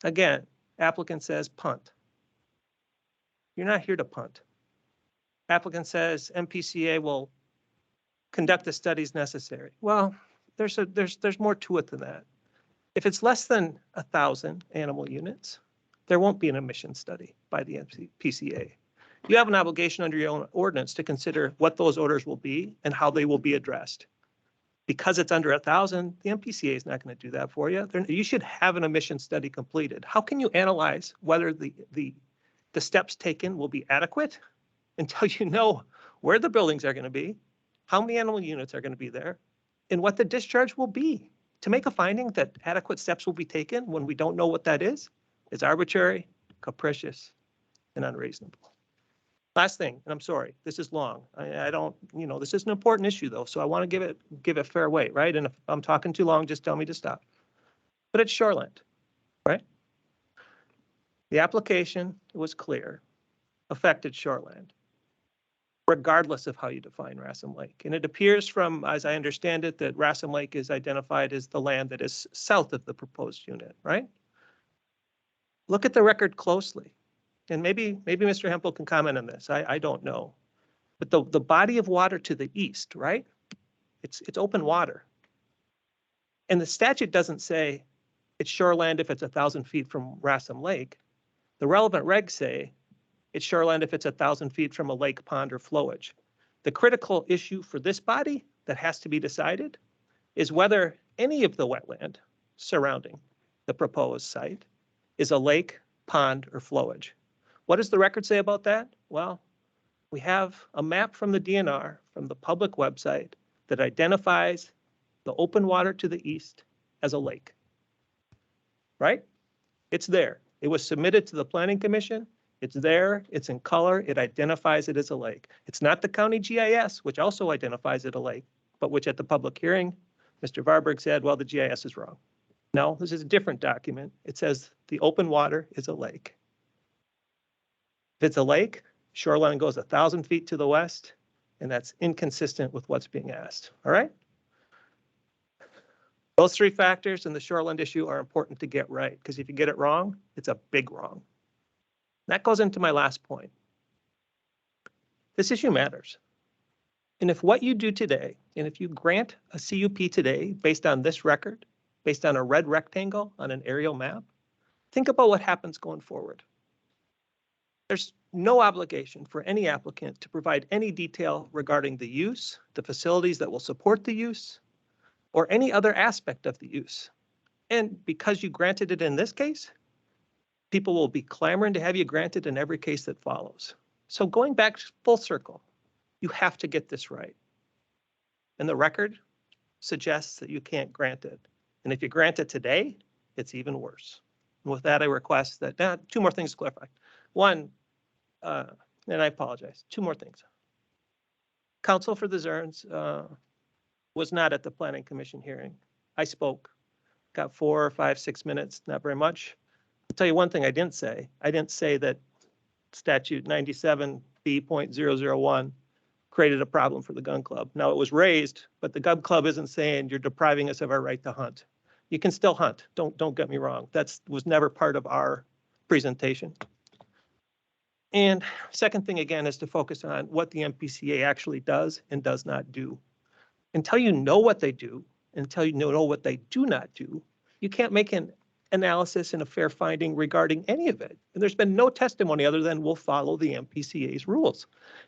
Again, applicant says punt. You're not here to punt. Applicant says MPCA will conduct the studies necessary. Well, there's more to it than that. If it's less than 1,000 animal units, there won't be an emission study by the MPCA. You have an obligation under your own ordinance to consider what those odors will be and how they will be addressed. Because it's under 1,000, the MPCA is not going to do that for you. You should have an emission study completed. How can you analyze whether the steps taken will be adequate until you know where the buildings are going to be, how many animal units are going to be there, and what the discharge will be? To make a finding that adequate steps will be taken when we don't know what that is arbitrary, capricious, and unreasonable. Last thing, and I'm sorry, this is long. I don't, this is an important issue though, so I want to give it fair weight, right? And if I'm talking too long, just tell me to stop. But it's shoreland, right? The application was clear, affected shoreland, regardless of how you define Rassam Lake. And it appears from, as I understand it, that Rassam Lake is identified as the land that is south of the proposed unit, right? Look at the record closely. And maybe Mr. Hempel can comment on this. I don't know. But the body of water to the east, right? It's open water. And the statute doesn't say it's shoreland if it's 1,000 feet from Rassam Lake. The relevant regs say it's shoreland if it's 1,000 feet from a lake, pond, or flowage. The critical issue for this body that has to be decided is whether any of the wetland surrounding the proposed site is a lake, pond, or flowage. What does the record say about that? Well, we have a map from the DNR, from the public website, that identifies the open water to the east as a lake, right? It's there. It was submitted to the Planning Commission. It's there. It's in color. It identifies it as a lake. It's not the county GIS, which also identifies it a lake, but which at the public hearing, Mr. Varberg said, well, the GIS is wrong. No, this is a different document. It says the open water is a lake. If it's a lake, shoreline goes 1,000 feet to the west, and that's inconsistent with what's being asked. All right? Those three factors in the shoreline issue are important to get right, because if you get it wrong, it's a big wrong. That goes into my last point. This issue matters. And if what you do today, and if you grant a CUP today based on this record, based on a red rectangle on an aerial map, think about what happens going forward. There's no obligation for any applicant to provide any detail regarding the use, the facilities that will support the use, or any other aspect of the use. And because you granted it in this case, people will be clamoring to have you granted in every case that follows. So going back full circle, you have to get this right. And the record suggests that you can't grant it. And if you grant it today, it's even worse. And with that, I request that, two more things to clarify. One, and I apologize, two more things. Counsel for the Zerns was not at the Planning Commission hearing. I spoke, got 4 or 5, 6 minutes, not very much. I'll tell you one thing I didn't say. I didn't say that statute 97B.001 created a problem for the gun club. Now it was raised, but the gun club isn't saying you're depriving us of our right to hunt. You can still hunt. Don't get me wrong. That was never part of our presentation. And second thing again is to focus on what the MPCA actually does and does not do. Until you know what they do, until you know what they do not do, you can't make an analysis and a fair finding regarding any of it. And there's been no testimony other than we'll follow the MPCA's rules.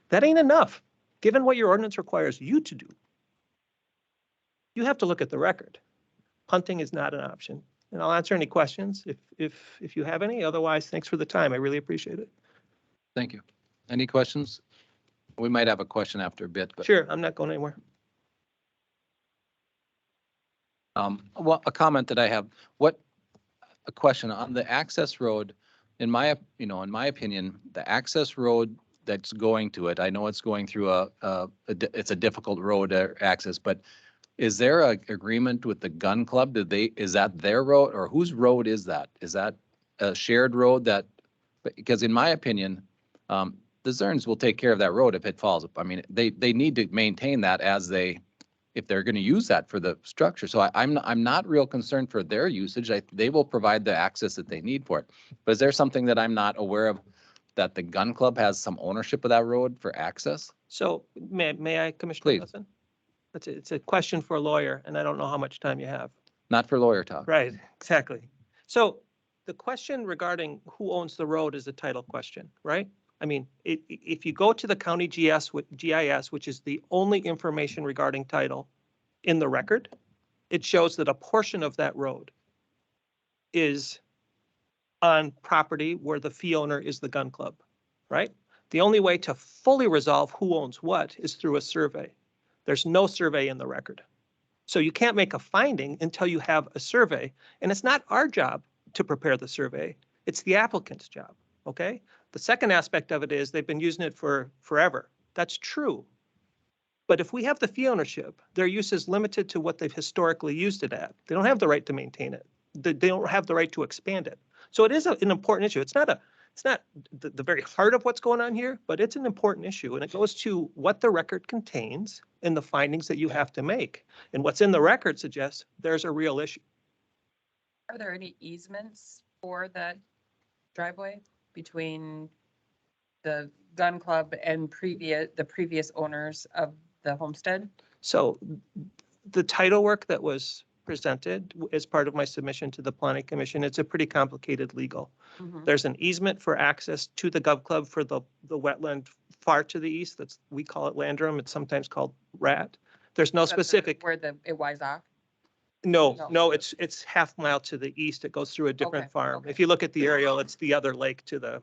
That ain't enough, given what your ordinance requires you to do. You have to look at the record. Hunting is not an option. And I'll answer any questions if you have any. Otherwise, thanks for the time. I really appreciate it. Thank you. Any questions? We might have a question after a bit, but. Sure, I'm not going anywhere. Well, a comment that I have, a question on the access road, in my opinion, the access road that's going to it, I know it's going through it's a difficult road to access, but is there a agreement with the gun club? Is that their road, or whose road is that? Is that a shared road because in my opinion, the Zerns will take care of that road if it falls. I mean, they need to maintain that if they're going to use that for the structure. So I'm not real concerned for their usage. They will provide the access that they need for it. But is there something that I'm not aware of, that the gun club has some ownership of that road for access? So may I, Commissioner Please. Wilson? It's a question for a lawyer, and I don't know how much time you have. Not for lawyer talk. Right, exactly. So the question regarding who owns the road is a title question, right? I mean, if you go to the county GIS, which is the only information regarding title in the record, it shows that a portion of that road is on property where the fee owner is the gun club, right? The only way to fully resolve who owns what is through a survey. There's no survey in the record. So you can't make a finding until you have a survey. And it's not our job to prepare the survey. It's the applicant's job, okay? The second aspect of it is they've been using it for forever. That's true. But if we have the fee ownership, their use is limited to what they've historically used it at. They don't have the right to maintain it. They don't have the right to expand it. So it is an important issue. It's not the very heart of what's going on here, but it's an important issue. And it goes to what the record contains and the findings that you have to make. And what's in the record suggests there's a real issue. Are there any easements for that driveway between the gun club and the previous owners of the homestead? So the title work that was presented as part of my submission to the Planning Commission, it's a pretty complicated legal. There's an easement for access to the Gov Club for the wetland far to the east. We call it Landrum. It's sometimes called Rat. There's no specific. Where it winds off? No, it's half mile to the east. It goes through a different farm. okay. If you look at the aerial, it's the other lake to the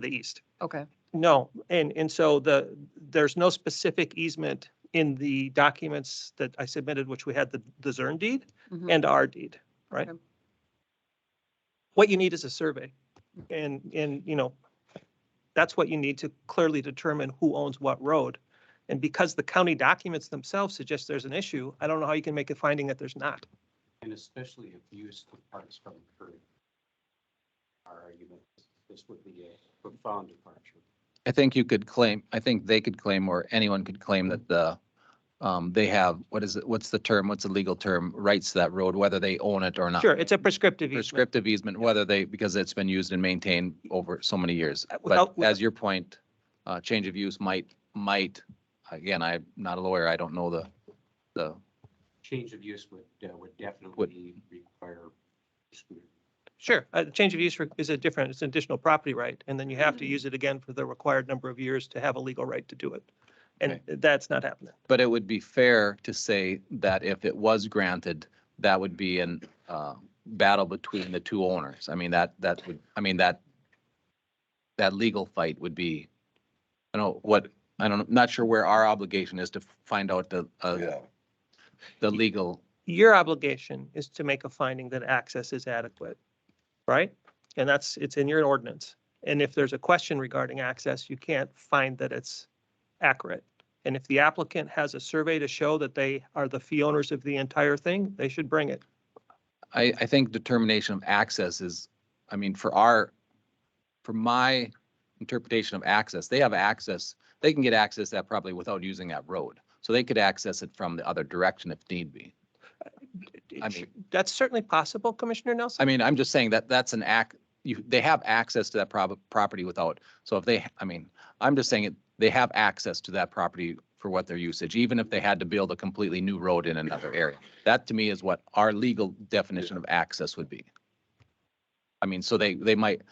east. Okay. No, and so there's no specific easement in the documents that I submitted, which we had the Zern deed and our deed, right? Okay. What you need is a survey, and that's what you need to clearly determine who owns what road. And because the county documents themselves suggest there's an issue, I don't know how you can make a finding that there's not. And especially if use departs from the current. Our argument, this would be a profound departure. I think you could claim, I think they could claim, or anyone could claim that they have, what is it, what's the term, what's the legal term, rights to that road, whether they own it or not. Sure, it's a prescriptive easement. Prescriptive easement, whether they, because it's been used and maintained over so many years. But Without- as your point, change of use might, again, I'm not a lawyer, I don't know the, Change of use would definitely require scrutiny. Sure, change of use is it's an additional property right, and then you have to use it again for the required number of years to have a legal right to do it. And that's not happening. but it would be fair to say that if it was granted, that would be an battle between the two owners. I mean, that would, I mean, that legal fight would be, I don't know what, I don't, not sure where our obligation is to find out the legal. Your obligation is to make a finding that access is adequate, right? And it's in your ordinance. And if there's a question regarding access, you can't find that it's accurate. And if the applicant has a survey to show that they are the fee owners of the entire thing, they should bring it. I think determination of access is, I mean, for my interpretation of access, they have access, they can get access to that property without using that road. So they could access it from the other direction if need be. I mean, That's certainly possible, Commissioner Nelson. I mean, I'm just saying that that's an they have access to that property without, so if they, I mean, I'm just saying they have access to that property for what their usage, even if they had to build a completely new road in another area. That to me is what our legal definition of access would be. I mean, so they might,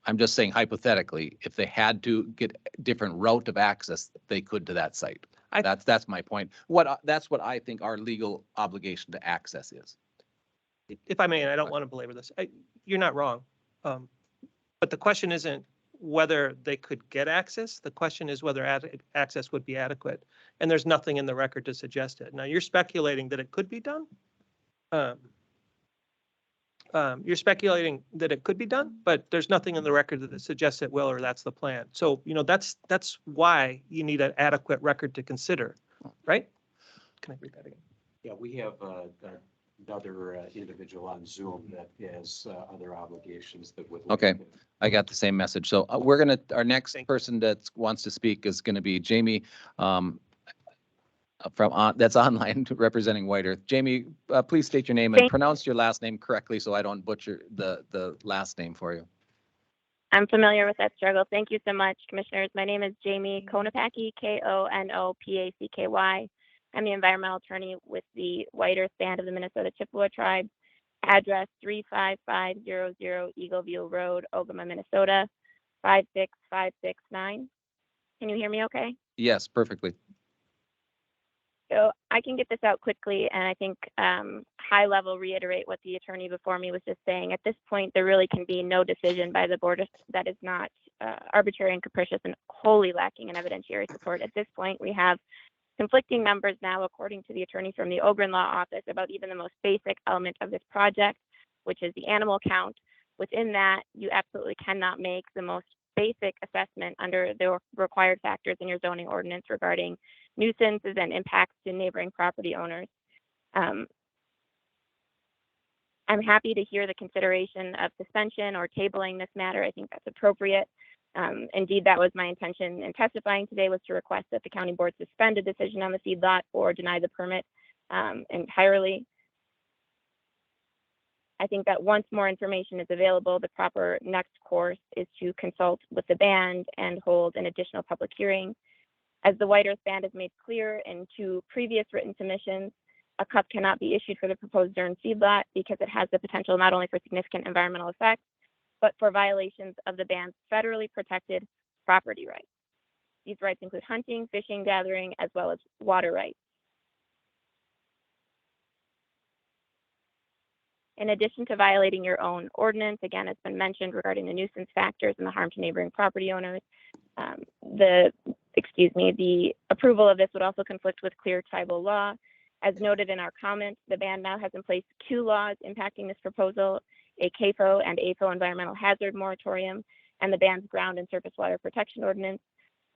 I'm just saying hypothetically, if they had to get different route of access, they could to that site. That's my point. That's what I think our legal obligation to access is. If I may, and I don't want to belabor this, you're not wrong. But the question isn't whether they could get access. The question is whether access would be adequate. And there's nothing in the record to suggest it. Now, you're speculating that it could be done. You're speculating that it could be done, but there's nothing in the record that suggests it will, or that's the plan. So, that's why you need an adequate record to consider, right? Can I read that again? Yeah, we have another individual on Zoom that has other obligations that would. Okay, I got the same message. So our next person that wants to speak is going to be Jamie that's online representing White Earth. Jamie, please state your name and pronounce your last name correctly so I don't butcher the last name for you. I'm familiar with that struggle. Thank you so much, Commissioners. My name is Jamie Konopacki, Konopacky. I'm the environmental attorney with the White Earth Band of the Minnesota Chippewa Tribe. Address 35500 Eagleview Road, Ogama, Minnesota, 56569. Can you hear me okay? Yes, perfectly. So I can get this out quickly, and I think high level reiterate what the attorney before me was just saying. At this point, there really can be no decision by the board that is not arbitrary and capricious and wholly lacking in evidentiary support. At this point, we have conflicting numbers now, according to the attorney from the Ogren Law Office, about even the most basic element of this project, which is the animal count. Within that, you absolutely cannot make the most basic assessment under the required factors in your zoning ordinance regarding nuisances and impacts to neighboring property owners. I'm happy to hear the consideration of suspension or tabling this matter. I think that's appropriate. Indeed, that was my intention in testifying today, was to request that the county board suspend a decision on the feedlot or deny the permit entirely. I think that once more information is available, the proper next course is to consult with the band and hold an additional public hearing. As the White Earth Band has made clear in 2 previous written submissions, a cup cannot be issued for the proposed Zurn feedlot because it has the potential not only for significant environmental effects, but for violations of the band's federally protected property rights. These rights include hunting, fishing, gathering, as well as water rights. In addition to violating your own ordinance, again, it's been mentioned regarding the nuisance factors and the harm to neighboring property owners. The approval of this would also conflict with clear tribal law. As noted in our comments, the band now has in place 2 laws impacting this proposal, a CAFO and AFO environmental hazard moratorium, and the band's ground and surface water protection ordinance.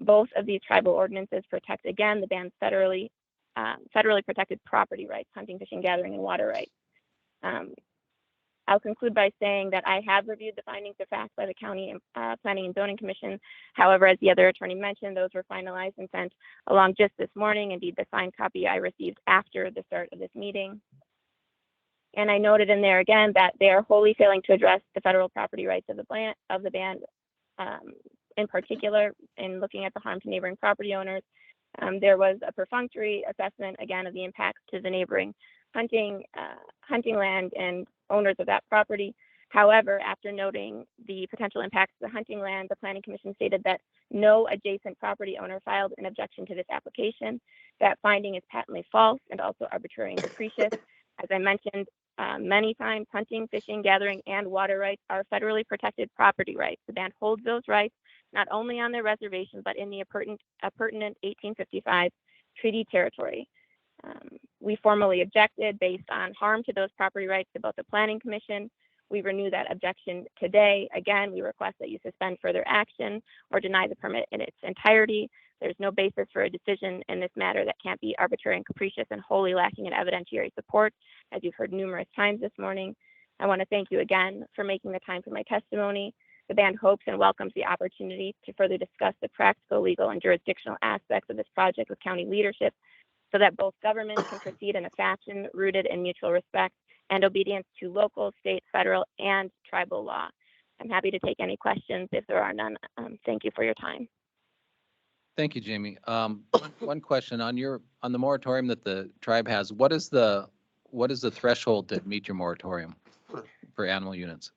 Both of these tribal ordinances protect, again, the band's federally protected property rights, hunting, fishing, gathering, and water rights. I'll conclude by saying that I have reviewed the findings of fact by the County Planning and Zoning Commission. However, as the other attorney mentioned, those were finalized and sent along just this morning. Indeed, the signed copy I received after the start of this meeting. And I noted in there again that they are wholly failing to address the federal property rights of the band, in particular, in looking at the harm to neighboring property owners. There was a perfunctory assessment, again, of the impacts to the neighboring hunting land and owners of that property. However, after noting the potential impacts to the hunting land, the Planning Commission stated that no adjacent property owner filed an objection to this application. That finding is patently false and also arbitrary and capricious. As I mentioned many times, hunting, fishing, gathering, and water rights are federally protected property rights. The band holds those rights not only on their reservation, but in the pertinent 1855 treaty territory. We formally objected based on harm to those property rights to both the Planning Commission. We renew that objection today. Again, we request that you suspend further action or deny the permit in its entirety. There's no basis for a decision in this matter that can't be arbitrary and capricious and wholly lacking in evidentiary support, as you've heard numerous times this morning. I want to thank you again for making the time for my testimony. The band hopes and welcomes the opportunity to further discuss the practical, legal, and jurisdictional aspects of this project with county leadership so that both governments can proceed in a fashion rooted in mutual respect and obedience to local, state, federal, and tribal law. I'm happy to take any questions if there are none. Thank you for your time. Thank you, Jamie. One question on the moratorium that the tribe has. What is the threshold to meet your moratorium for animal units?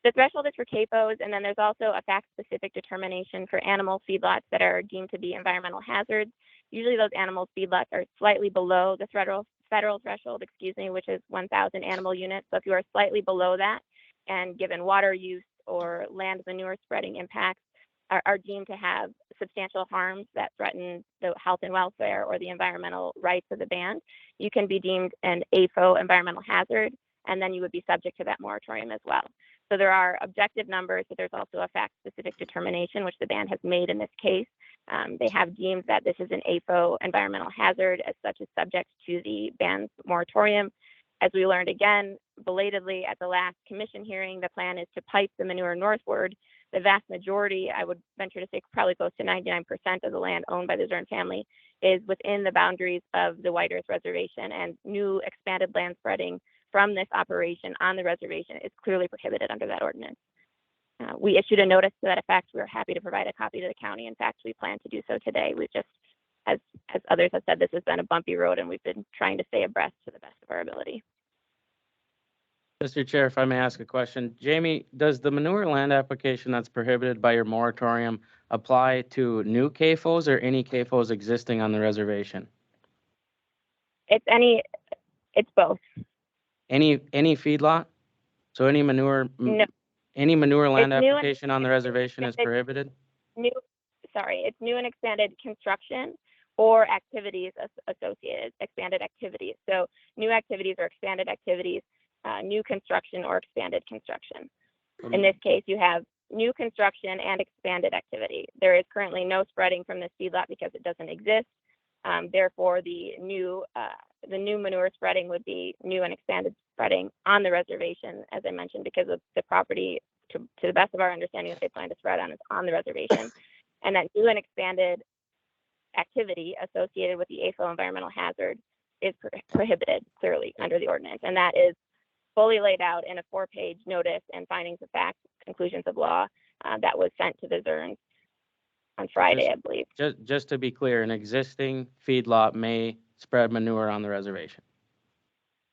The threshold is for CAFOs, and then there's also a fact-specific determination for animal feedlots that are deemed to be environmental hazards. Usually those animal feedlots are slightly below the federal threshold, which is 1,000 animal units. So if you are slightly below that, and given water use or land manure spreading impacts are deemed to have substantial harms that threaten the health and welfare or the environmental rights of the band, you can be deemed an AFO environmental hazard, and then you would be subject to that moratorium as well. So there are objective numbers, but there's also a fact-specific determination, which the band has made in this case. They have deemed that this is an AFO environmental hazard, as such is subject to the band's moratorium. As we learned again, belatedly at the last commission hearing, the plan is to pipe the manure northward. The vast majority, I would venture to say probably close to 99% of the land owned by the Zern family is within the boundaries of the White Earth Reservation, and new expanded land spreading from this operation on the reservation is clearly prohibited under that ordinance. We issued a notice to that effect. We are happy to provide a copy to the county. In fact, we plan to do so today. We just, as others have said, this has been a bumpy road, and we've been trying to stay abreast to the best of our ability. Mr. Chair, if I may ask a question. Jamie, does the manure land application that's prohibited by your moratorium apply to new CAFOs or any CAFOs existing on the reservation? It's both. Any feedlot? So any manure? No. Any manure land It's new and application on the reservation is prohibited? It's new and expanded construction or activities associated, expanded activities. So new activities or expanded activities, new construction or expanded construction. In this case, you have new construction and expanded activity. There is currently no spreading from this feedlot because it doesn't exist. Therefore, the new manure spreading would be new and expanded spreading on the reservation, as I mentioned, because of the property, to the best of our understanding, that they plan to spread on is on the reservation. And that new and expanded activity associated with the AFO environmental hazard is prohibited clearly under the ordinance. And that is fully laid out in a 4-page notice and findings of fact, conclusions of law that was sent to the Zerns on Friday, I believe. Just to be clear, an existing feedlot may spread manure on the reservation.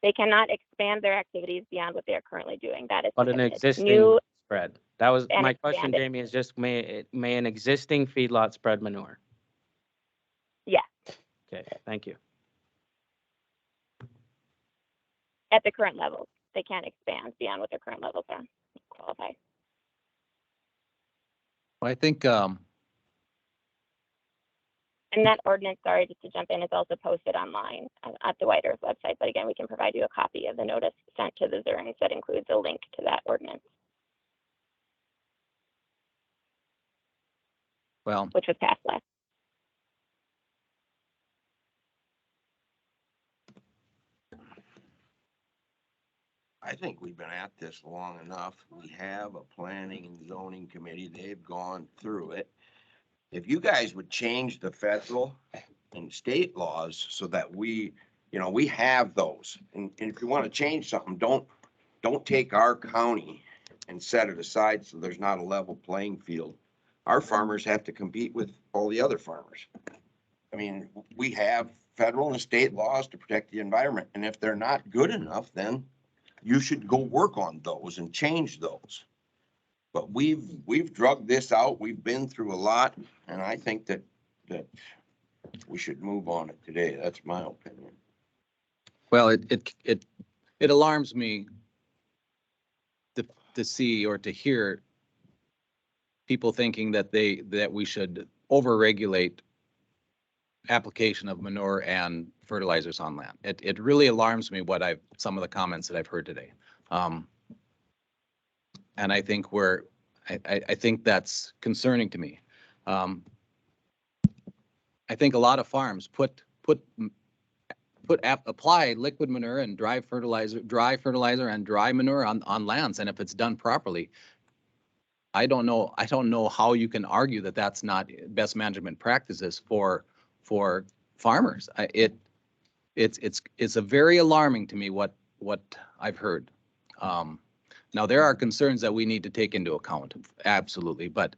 They cannot expand their activities beyond what they are currently doing. That is But an prohibited. existing New spread. That was and my question, expanded. Jamie, is just may an existing feedlot spread manure? Yes, Okay, thank you. at the current levels. They can't expand beyond what their current levels are. Qualify. I think, And that ordinance, sorry, just to jump in, is also posted online at the White Earth website. But again, we can provide you a copy of the notice sent to the Zerns that includes a link to that ordinance. Well, which was passed last. I think we've been at this long enough. We have a planning and zoning committee. They've gone through it. If you guys would change the federal and state laws so that we have those. And if you want to change something, don't take our county and set it aside so there's not a level playing field. Our farmers have to compete with all the other farmers. I mean, we have federal and state laws to protect the environment, and if they're not good enough, then you should go work on those and change those. But we've drugged this out. We've been through a lot, and I think that we should move on it today. That's my opinion. well, it alarms me to see or to hear people thinking that we should overregulate application of manure and fertilizers on land. It really alarms me some of the comments that I've heard today. And I think I think that's concerning to me. I think a lot of farms apply liquid manure and dry fertilizer and dry manure on lands. And if it's done properly, I don't know how you can argue that that's not best management practices for farmers. It's a very alarming to me what I've heard. Now there are concerns that we need to take into account, absolutely. But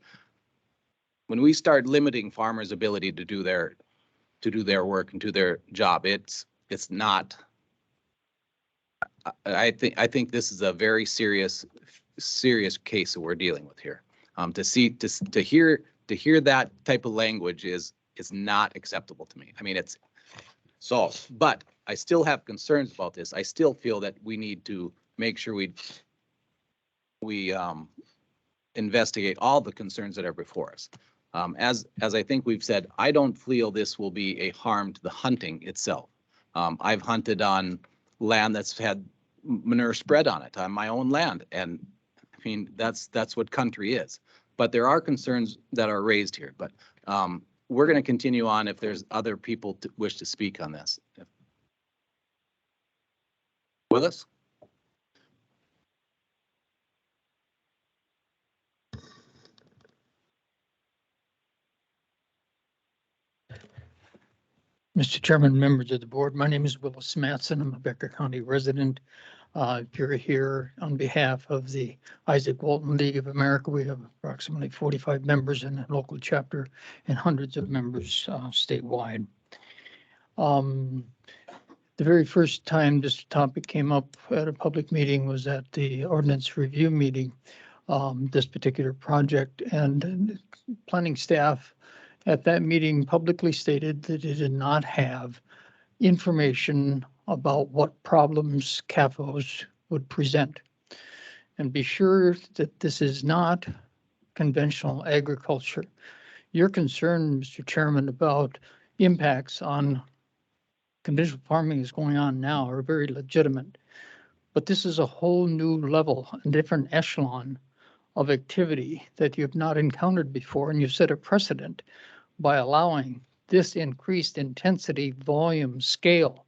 when we start limiting farmers' ability to do their work and do their job, it's not. I think this is a very serious case that we're dealing with here. To hear that type of language is not acceptable to me. I mean, but I still have concerns about this. I still feel that we need to make sure we investigate all the concerns that are before us. As I think we've said, I don't feel this will be a harm to the hunting itself. I've hunted on land that's had manure spread on it on my own land, and I mean that's what country is. But there are concerns that are raised here. But we're going to continue on if there's other people wish to speak on this. Willis? Mr. Chairman, members of the board, my name is Willis Matson. I'm a Becker County resident. You're here on behalf of the Isaac Walton League of America. We have approximately 45 members in the local chapter and hundreds of members statewide. The very first time this topic came up at a public meeting was at the ordinance review meeting, this particular project, and planning staff at that meeting publicly stated that it did not have information about what problems CAFOs would present. And be sure that this is not conventional agriculture. Your concern, Mr. Chairman, about impacts on conventional farming is going on now are very legitimate. But this is a whole new level, a different echelon of activity that you've not encountered before, and you've set a precedent by allowing this increased intensity, volume, scale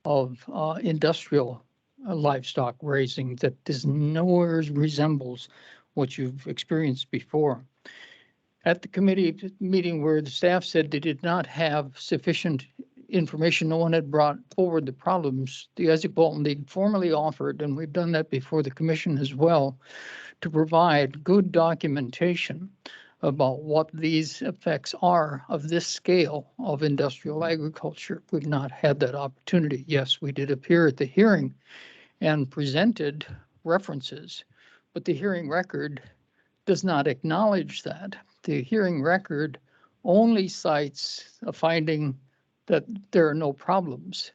of industrial livestock raising that is nowhere resembles what you've experienced before. At the committee meeting where the staff said they did not have sufficient information, no one had brought forward the problems, the Isaac Walton League formally offered, and we've done that before the commission as well, to provide good documentation about what these effects are of this scale of industrial agriculture. We've not had that opportunity. Yes, we did appear at the hearing and presented references, but the hearing record does not acknowledge that. The hearing record only cites a finding that there are no problems.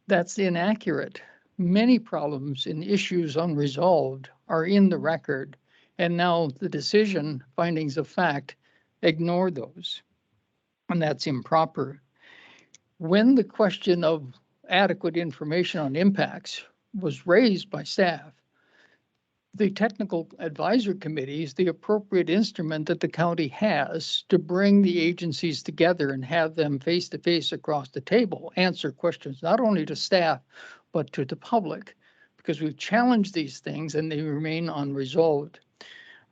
That's inaccurate. Many problems and issues unresolved are in the record, and now the decision, findings of fact, ignore those, and that's improper. When the question of adequate information on impacts was raised by staff, the technical advisor committee is the appropriate instrument that the county has to bring the agencies together and have them face to face across the table, answer questions, not only to staff, but to the public, because we've challenged these things and they remain unresolved.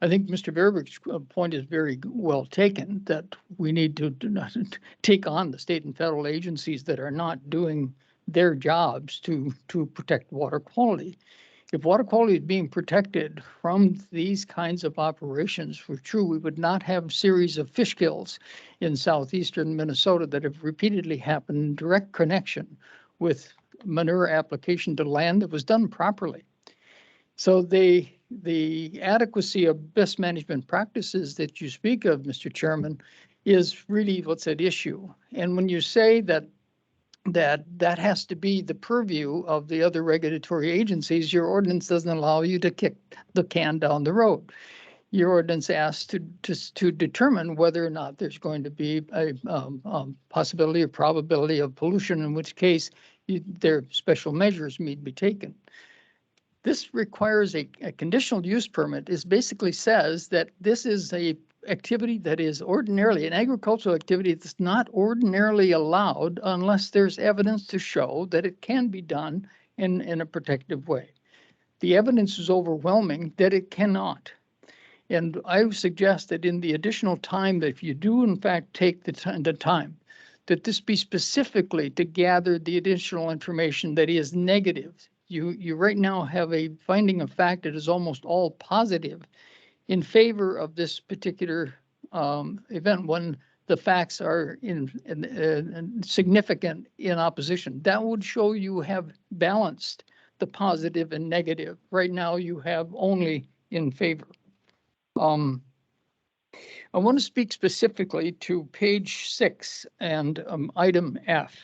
I think Mr. Verbeck's point is very well taken, that we need to do not take on the state and federal agencies that are not doing their jobs to protect water quality. If water quality is being protected from these kinds of operations for true, we would not have a series of fish kills in southeastern Minnesota that have repeatedly happened in direct connection with manure application to land that was done properly. So the adequacy of best management practices that you speak of, Mr. Chairman, is really what's at issue. And when you say that has to be the purview of the other regulatory agencies, your ordinance doesn't allow you to kick the can down the road. Your ordinance asks to determine whether or not there's going to be a possibility or probability of pollution, in which case there special measures need to be taken. This requires a conditional use permit. It basically says that this is a activity that is ordinarily an agricultural activity that's not ordinarily allowed unless there's evidence to show that it can be done in a protective way. The evidence is overwhelming that it cannot. And I would suggest that in the additional time, that if you do in fact take the time, that this be specifically to gather the additional information that is negative. You right now have a finding of fact that is almost all positive in favor of this particular event when the facts are significant in opposition. That would show you have balanced the positive and negative. Right now you have only in favor. I want to speak specifically to page 6 and item F.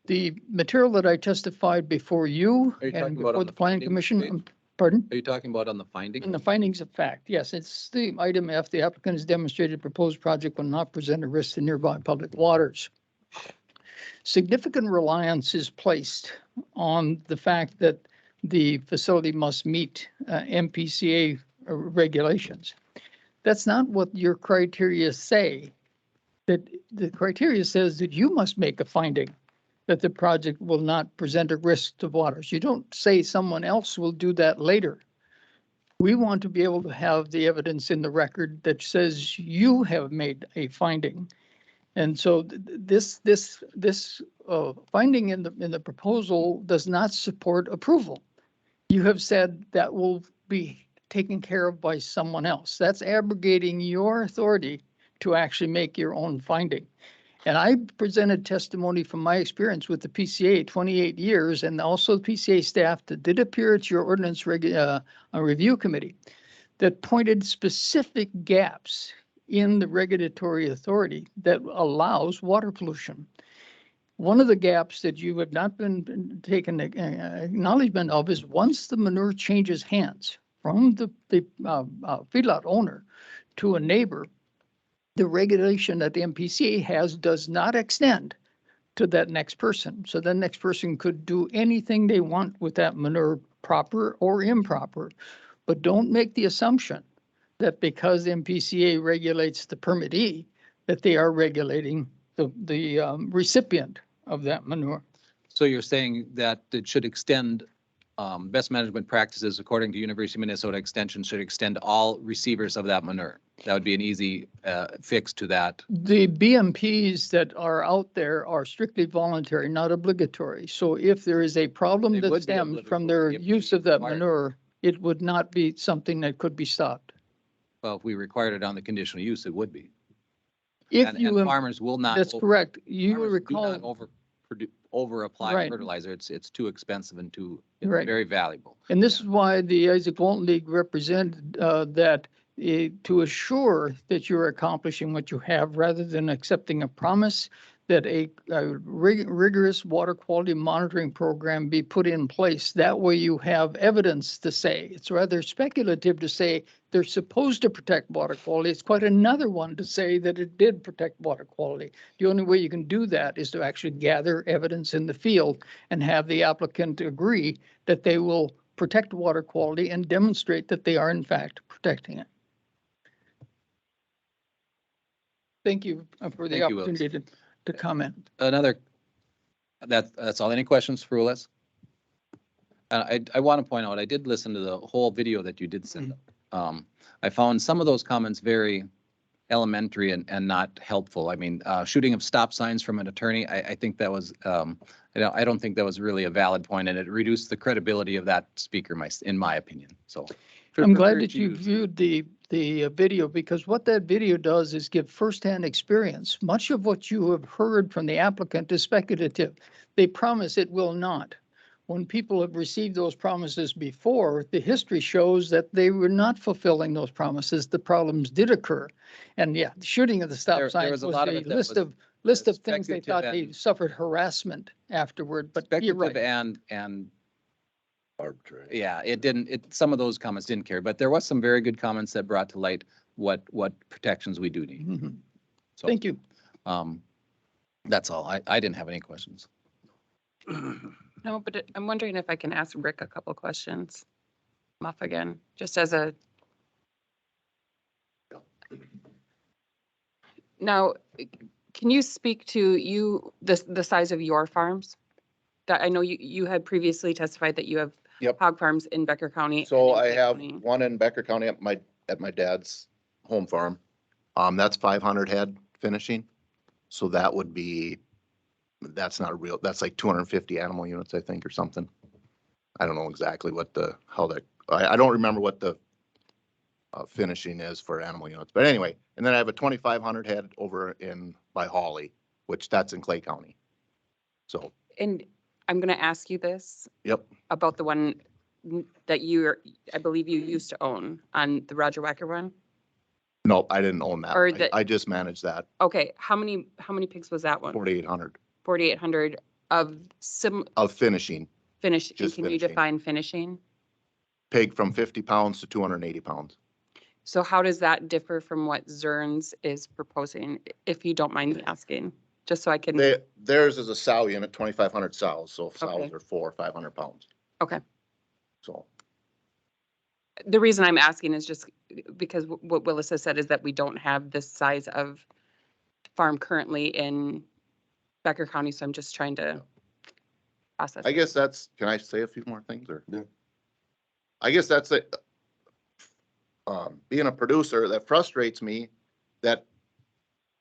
The material that I testified before you and before the Planning Commission, pardon? Are you talking about on the finding? In the findings of fact, yes, it's the item F. The applicant has demonstrated proposed project will not present a risk to nearby public waters. Significant reliance is placed on the fact that the facility must meet MPCA regulations. That's not what your criteria say. That the criteria says that you must make a finding that the project will not present a risk to waters. You don't say someone else will do that later. We want to be able to have the evidence in the record that says you have made a finding. And so this finding in the proposal does not support approval. You have said that will be taken care of by someone else. That's abrogating your authority to actually make your own finding. And I presented testimony from my experience with the PCA 28 years, and also the PCA staff that did appear at your ordinance review committee that pointed specific gaps in the regulatory authority that allows water pollution. One of the gaps that you have not been taken acknowledgement of is once the manure changes hands from the feedlot owner to a neighbor, the regulation that the MPCA has does not extend to that next person. So the next person could do anything they want with that manure, proper or improper. But don't make the assumption that because MPCA regulates the permittee, that they are regulating the recipient of that manure. So you're saying that it should extend, best management practices according to University of Minnesota Extension should extend to all receivers of that manure. That would be an easy fix to that. The BMPs that are out there are strictly voluntary, not obligatory. So if there is a problem that stems from their use of that manure, it would not be something that could be stopped. Well, if we required it on the conditional use, it would be. If And you, farmers will not. that's correct. You will farmers do not recall, over apply Right. fertilizer. It's too expensive and Right. very valuable. and this is why the Isaac Walton League represented that to assure that you're accomplishing what you have, rather than accepting a promise that a rigorous water quality monitoring program be put in place. That way you have evidence to say. It's rather speculative to say they're supposed to protect water quality. It's quite another one to say that it did protect water quality. The only way you can do that is to actually gather evidence in the field and have the applicant agree that they will protect water quality and demonstrate that they are in fact protecting it. Thank you for the Thank you, Willis. opportunity to comment. Another, that's all. Any questions for Ulyss? I want to point out, I did listen to the whole video that you did send. I found some of those comments very elementary and not helpful. I mean, shooting of stop signs from an attorney, I think that was, I don't think that was really a valid point, and it reduced the credibility of that speaker, in my opinion, so. I'm glad that you viewed the video, because what that video does is give firsthand experience. Much of what you have heard from the applicant is speculative. They promise it will not. When people have received those promises before, the history shows that they were not fulfilling those promises. The problems did occur. And yeah, the shooting of the stop signs was a lot of a it that list was of things they speculative thought they and- suffered harassment afterward, but you're Speculative right. and Arbitrary. yeah, some of those comments didn't carry, but there was some very good comments that brought to light what protections we do need. Mhm. So, Thank you. That's all. I didn't have any questions. No, but I'm wondering if I can ask Rick a couple questions. Muff again, just as a. Now, can you speak to the size of your farms? That I know you had previously testified that you have Yep. hog farms in Becker County. So and in I Clay have County. one in Becker County at my dad's home farm. That's 500 head finishing. So that would be, that's not a real, that's like 250 animal units, I think, or something. I don't know exactly I don't remember what the finishing is for animal units, but anyway, and then I have a 2,500 head over by Hawley, which that's in Clay County. So, And I'm going to ask you this yep. about the one that I believe you used to own on the Roger Wacker one. No, I didn't own that. Or one. I just managed that. Okay, how many pigs was that one? 4,800 4,800 of of finishing. finish. And Just can you finishing. define finishing? Pig from 50 pounds to 280 pounds. So how does that differ from what Zerns is proposing, if you don't mind me asking, just so I can, Theirs is a sow unit, 2,500 sows, so sows Okay. are 400 or 500 pounds. okay. So, The reason I'm asking is just because what Willis has said is that we don't have this size of farm currently in Becker County, so I'm just trying to process. I guess can I say a few more things or? Yeah. I guess that's it. Being a producer, that frustrates me that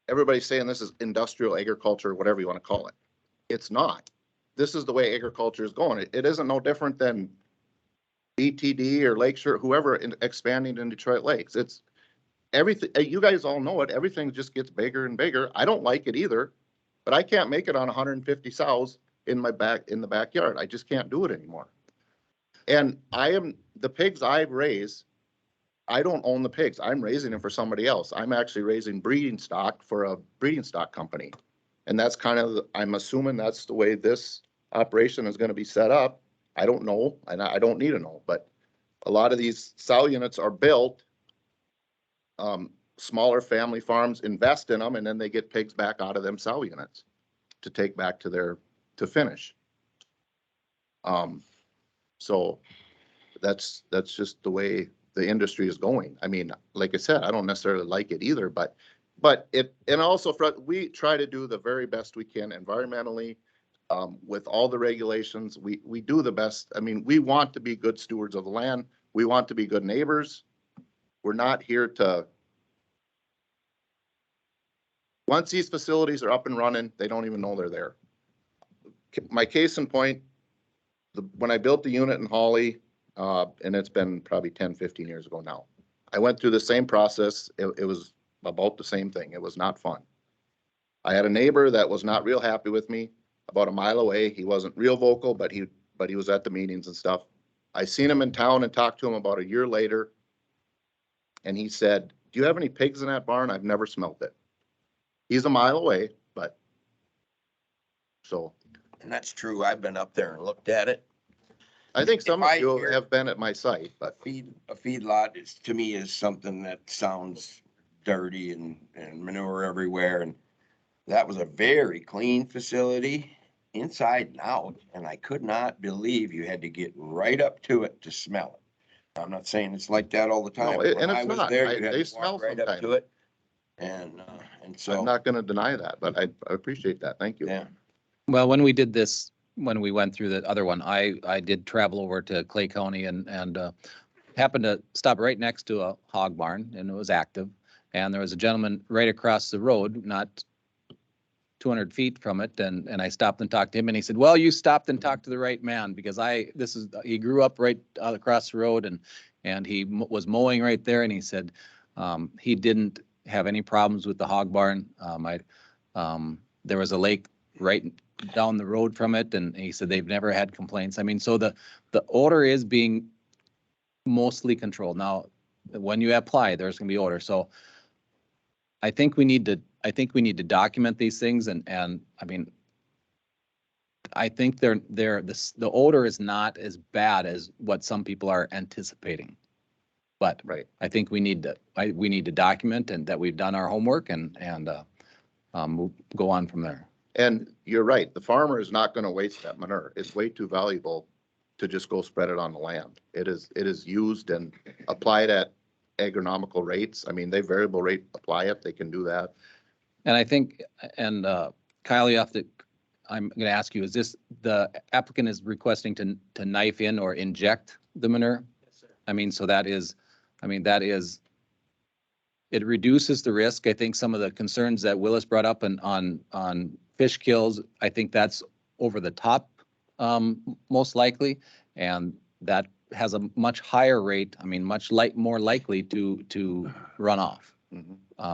everybody's saying this is industrial agriculture, whatever you want to call it. It's not. This is the way agriculture is going. It isn't no different than BTD or Lakeshore, whoever expanding in Detroit Lakes. It's everything. You guys all know it. Everything just gets bigger and bigger. I don't like it either, but I can't make it on 150 sows in the backyard. I just can't do it anymore. And the pigs I raise, I don't own the pigs. I'm raising them for somebody else. I'm actually raising breeding stock for a breeding stock company. And that's I'm assuming that's the way this operation is going to be set up. I don't know, and I don't need to know, but a lot of these sow units are built. Smaller family farms invest in them, and then they get pigs back out of them sow units to take back to finish. So that's just the way the industry is going. I mean, like I said, I don't necessarily like it either, but and also we try to do the very best we can environmentally, with all the regulations. We do the best. I mean, we want to be good stewards of the land. We want to be good neighbors. We're not here to, once these facilities are up and running, they don't even know they're there. My case in point, when I built the unit in Hawley, and it's been probably 10, 15 years ago now, I went through the same process. It was about the same thing. It was not fun. I had a neighbor that was not real happy with me about a mile away. He wasn't real vocal, but he was at the meetings and stuff. I seen him in town and talked to him about a year later. And he said, "Do you have any pigs in that barn? I've never smelt it." He's a mile away, but so. And that's true. I've been up there and looked at it. I think some If of I you hear- have been at my site, but A feed lot is, to me, is something that sounds dirty and manure everywhere. And that was a very clean facility. inside and out, and I could not believe you had to get right up to it to smell it. I'm not saying it's like that all the time. No, but and when it's I was not. there, I- you had they to smell walk right up sometimes. to it. And I'm so, not gonna deny that, but I appreciate that. Thank you. yeah. Well, when we did this, when we went through the other one, I did travel over to Clay County and happened to stop right next to a hog barn and it was active. And there was a gentleman right across the road, not 200 feet from it. And I stopped and talked to him and he said, well, you stopped and talked to the right man because he grew up right across the road and he was mowing right there. And he said he didn't have any problems with the hog barn. There was a lake right down the road from it. And he said they've never had complaints. I mean, so the odor is being mostly controlled. Now, when you apply, there's gonna be odor. So I think we need to document these things and I mean, I think the odor is not as bad as what some people are anticipating. But Right. I think we need to document and that we've done our homework and we'll go on from there. And you're right, the farmer is not gonna waste that manure. It's way too valuable to just go spread it on the land. It is used and applied at agronomical rates. I mean, they variable rate apply it, they can do that. And I think, and Kyle, I'm going to ask you, is this, the applicant is requesting to knife in or inject the manure? Yes, sir. I mean, so it reduces the risk. I think some of the concerns that Willis brought up on fish kills, I think that's over the top, most likely. And that has a much higher rate, I mean, more likely to run off.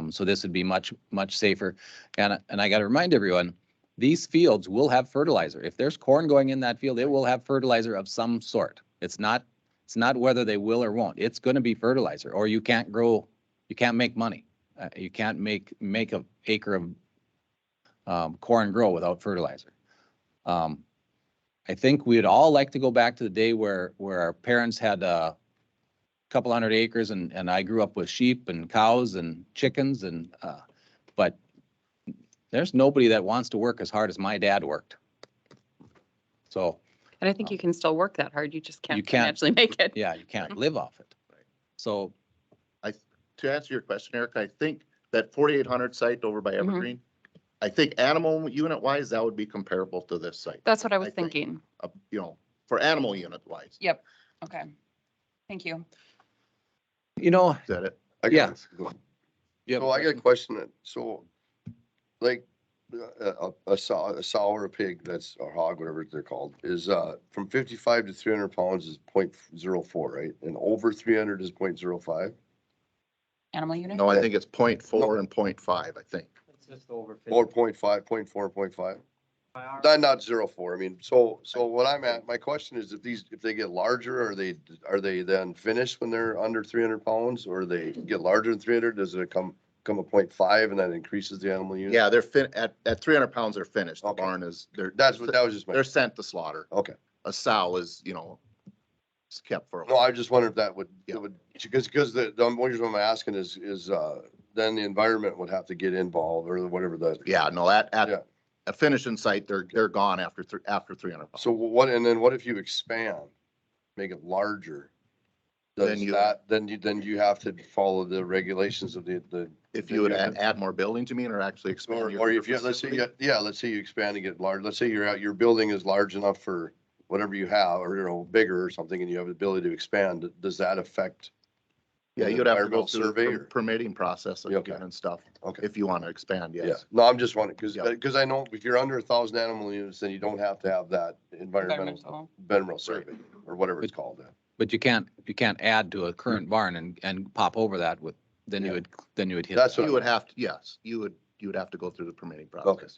So this would be much safer. And I got to remind everyone, these fields will have fertilizer. If there's corn going in that field, it will have fertilizer of some sort. It's not whether they will or won't. It's going to be fertilizer, or you can't make money. You can't make an acre of corn grow without fertilizer. I think we'd all like to go back to the day where our parents had a couple hundred acres and I grew up with sheep and cows and chickens but there's nobody that wants to work as hard as my dad worked. So. And I think you can still work that hard. You just You can't can't. financially make it. Yeah, you can't live off it. So. To answer your question, Eric, I think that 4,800 site over by Evergreen, I think animal unit wise, that would be comparable to this site. That's what I was I think. thinking. For animal unit wise. Yep. Okay. Thank you. You know, Is that it? yeah. So I got a question. So like a sow or a pig, that's a hog, whatever they're called, is from 55 to 300 pounds is 0.04, right? And over 300 is 0.05. Animal unit? No, I think it's 0.4 and 0.5, I think. It's just over 50. Or 0.5, 0.4, 0.5. Not 0.4. I mean, so what I'm at, my question is if they get larger, are they then finished when they're under 300 pounds, or they get larger than 300? Does it come a 0.5 and that increases the animal unit? Yeah, they're at 300 pounds, they're finished. The Okay. barn is, That was just my. they're sent to slaughter. Okay. A sow is, it's kept for a No, while. I just wondered if that would, Yeah. it would, because the only reason I'm asking is then the environment would have to get involved or whatever the. Yeah, no, at Yeah. a finishing site, they're gone after 300 pounds. So what if you expand, make it larger? Then Then you have to follow the regulations of the. If you would add more buildings, you mean, or actually expand? Or if you, let's say you expand and get large, let's say your building is large enough for whatever you have, or, bigger or something, and you have the ability to expand, does that affect? Yeah, the you'd have to go environmental through survey the or? permitting process Okay. again and stuff, Okay. if you want to expand, Yeah, yes. no, I'm just wondering, Yeah. because I know if you're under 1,000 animal units, then you don't have to have that environmental survey, or whatever it's called then. But you can't add to a current barn and pop over that then you would hit. That's that. what You would have to, yes, you would have to go through the permitting process.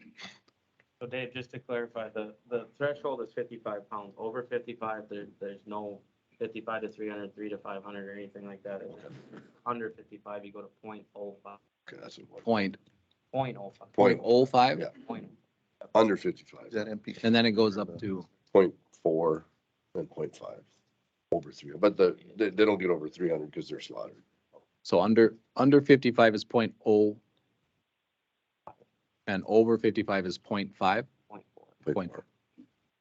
So Dave, just to clarify, the threshold is 55 pounds. Over 55, there's no 55 to 300, 3 to 500 or anything like that. Under 55, you go to 0.05. Okay, that's what. Point 0.05. 0.05? Yeah. Point. Under 55. Is that MP? And then it goes up to 0.4 and 0.5 over 300, but they don't get over 300 because they're slaughtered. so under 55 is 0.0 and over 55 is 0.5. 0.4.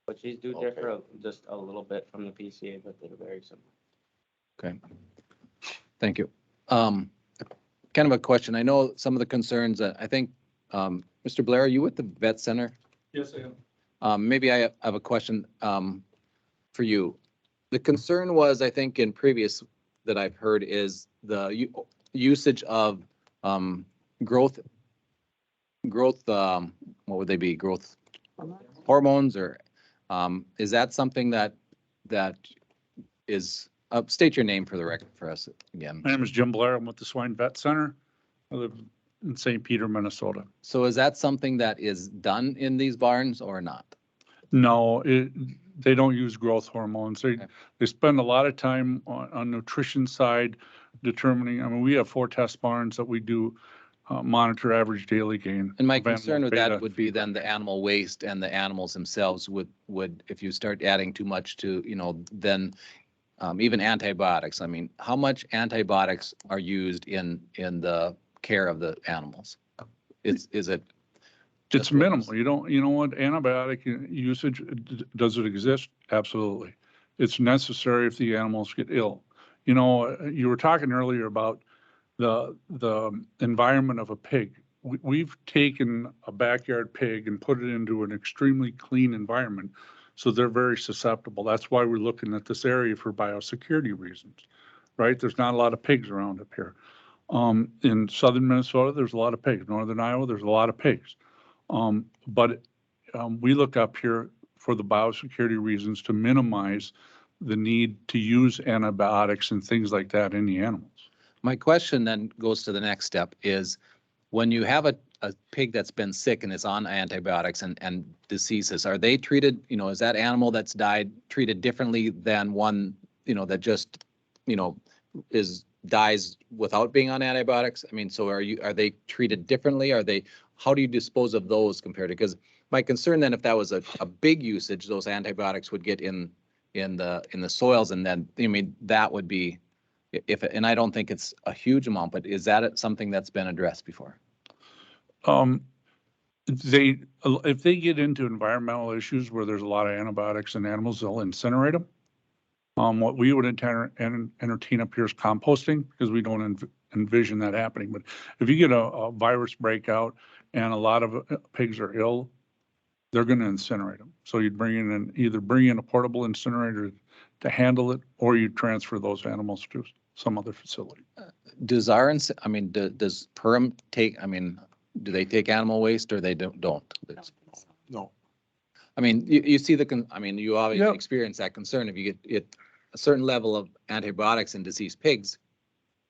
But these do Okay. differ just a little bit from the PCA, but they're very similar. Okay. Thank you. Kind of a question. I know some of the concerns that I think, Mr. Blair, are you with the vet center? Yes, I am. Maybe I have a question, for you. The concern was, I think in previous that I've heard is the usage of, growth, what would they be? Growth hormones or, is that something that is, state your name for the record for us again. My name is Jim Blair. I'm with the Swine Vet Center. I live in St. Peter, Minnesota. So is that something that is done in these barns or not? No, they don't use growth hormones. They spend a lot of time on nutrition side determining, I mean, we have 4 test barns that we do monitor average daily gain. And my of animal concern with beta that would be feedback. then the animal waste and the animals themselves would, if you start adding too much to, then even antibiotics. I mean, how much antibiotics are used in the care of the animals? Is it? It's minimal. You know what, antibiotic usage, does it exist? Absolutely. It's necessary if the animals get ill. You were talking earlier about the environment of a pig. We've taken a backyard pig and put it into an extremely clean environment, so they're very susceptible. That's why we're looking at this area for biosecurity reasons, right? There's not a lot of pigs around up here. In southern Minnesota, there's a lot of pigs. Northern Iowa, there's a lot of pigs. But we look up here for the biosecurity reasons to minimize the need to use antibiotics and things like that in the animals. My question then goes to the next step is when you have a pig that's been sick and is on antibiotics and deceases, are they treated, is that animal that's died treated differently than one, that just, dies without being on antibiotics? I mean, so are they treated differently? How do you dispose of those compared to, because my concern then, if that was a big usage, those antibiotics would get in the soils, and then, that would be, and I don't think it's a huge amount, but is that something that's been addressed before? If they get into environmental issues where there's a lot of antibiotics in animals, they'll incinerate them. What we would entertain up here is composting, because we don't envision that happening. But if you get a virus breakout and a lot of pigs are ill, they're going to incinerate them. So you'd either bring in a portable incinerator to handle it, or you transfer those animals to some other facility. Does does Perm take, do they take animal waste or they don't? No. You see you obviously Yep. experience that concern. If you get a certain level of antibiotics in deceased pigs,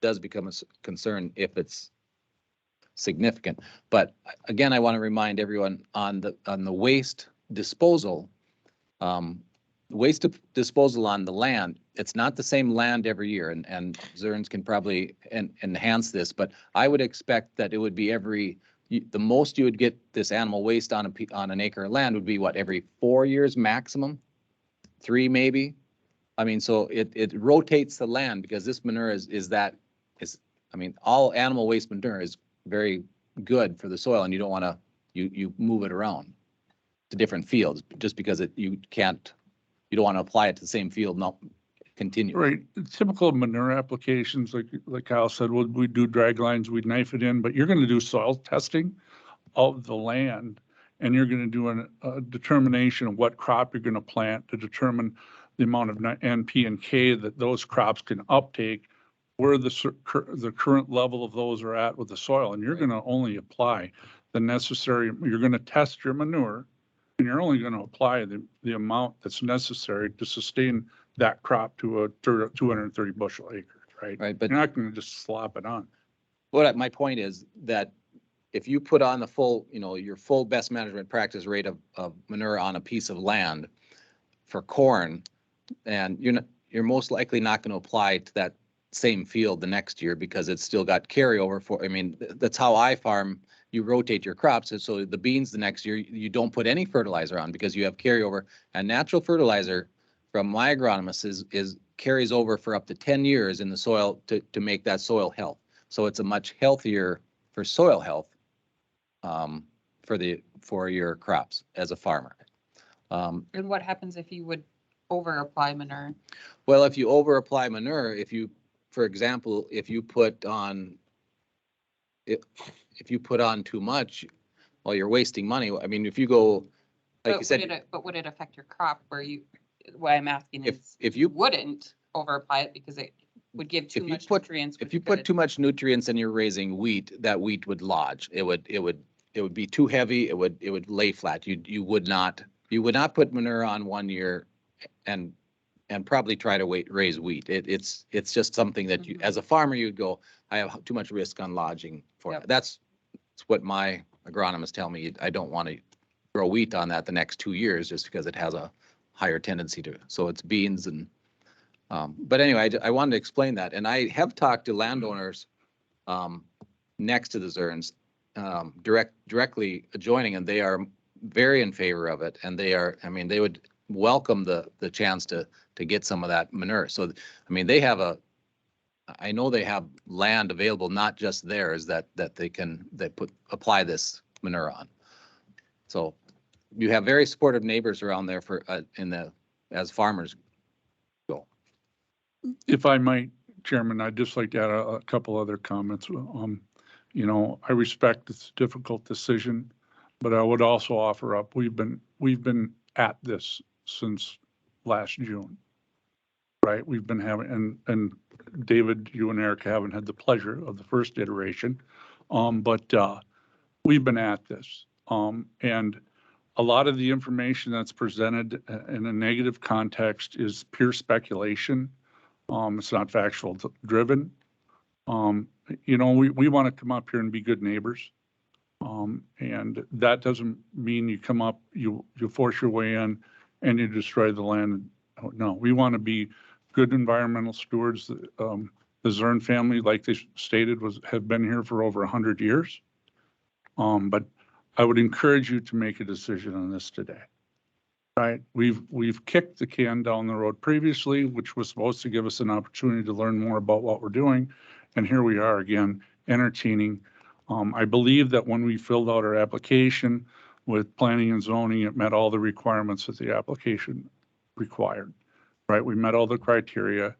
does become a concern if it's significant. But again, I want to remind everyone on the waste disposal, disposal on the land, it's not the same land every year, and Zerns can probably enhance this, but I would expect that it would be the most you would get this animal waste on an acre of land would be what, every 4 years maximum? 3 maybe? So it rotates the land, because this manure all animal waste manure is very good for the soil, and you don't want to, you move it around to different fields just because you don't want to apply it to the same field, not continue. Right. Typical manure applications, like Kyle said, we do drag lines, we'd knife it in, but you're going to do soil testing of the land, and you're going to do a determination of what crop you're going to plant to determine the amount of N, P, and K that those crops can uptake, where the current level of those are at with the soil. And you're going to only apply the necessary, you're going to test your manure, and you're only going to apply the amount that's necessary to sustain that crop to a 230 bushel acre, right? Right, but you're not going to just slop it on. My point is that if you put on the full, your full best management practice rate of manure on a piece of land for corn, and you're most likely not going to apply to that same field the next year because it's still got carryover that's how I farm. You rotate your crops. And so the beans the next year, you don't put any fertilizer on because you have carryover, and natural fertilizer from my agronomist carries over for up to 10 years in the soil to make that soil health. So it's a much healthier for soil health for your crops as a farmer. And what happens if you would over apply manure? Well, if you over apply manure, for example, if you put on too much, well, you're wasting money. I mean, if you go, like you said, But would it affect your crop why I'm asking is, if you wouldn't over apply it because it would give too much nutrients. if you put too much nutrients and you're raising wheat, that wheat would lodge. It would be too heavy. It would lay flat. You would not put manure on 1 year and probably try to raise wheat. It's just something that you, as a farmer, you'd go, I have too much risk on lodging for it. That's what my agronomists tell me. I don't want to grow wheat on that the next 2 years just because it has a higher tendency to. So it's beans and, but anyway, I wanted to explain that. And I have talked to landowners next to the Zerns, directly adjoining, and they are very in favor of it. And they would welcome the chance to get some of that manure. So, I mean, I know they have land available, not just theirs, that they apply this manure on. So you have very supportive neighbors around there as farmers go. If I might, Chairman, I'd just like to add a couple other comments. I respect it's a difficult decision, but I would also offer up, we've been at this since last June, right? We've been having, and David, you and Eric haven't had the pleasure of the first iteration, but we've been at this. And a lot of the information that's presented in a negative context is pure speculation. It's not factual driven. We want to come up here and be good neighbors. And that doesn't mean you come up, you force your way in and you destroy the land. No, we want to be good environmental stewards. The Zern family, like they stated, have been here for over 100 years. But I would encourage you to make a decision on this today. Right, we've kicked the can down the road previously, which was supposed to give us an opportunity to learn more about what we're doing. And here we are again, entertaining. I believe that when we filled out our application with planning and zoning, it met all the requirements that the application required, right? We met all the criteria,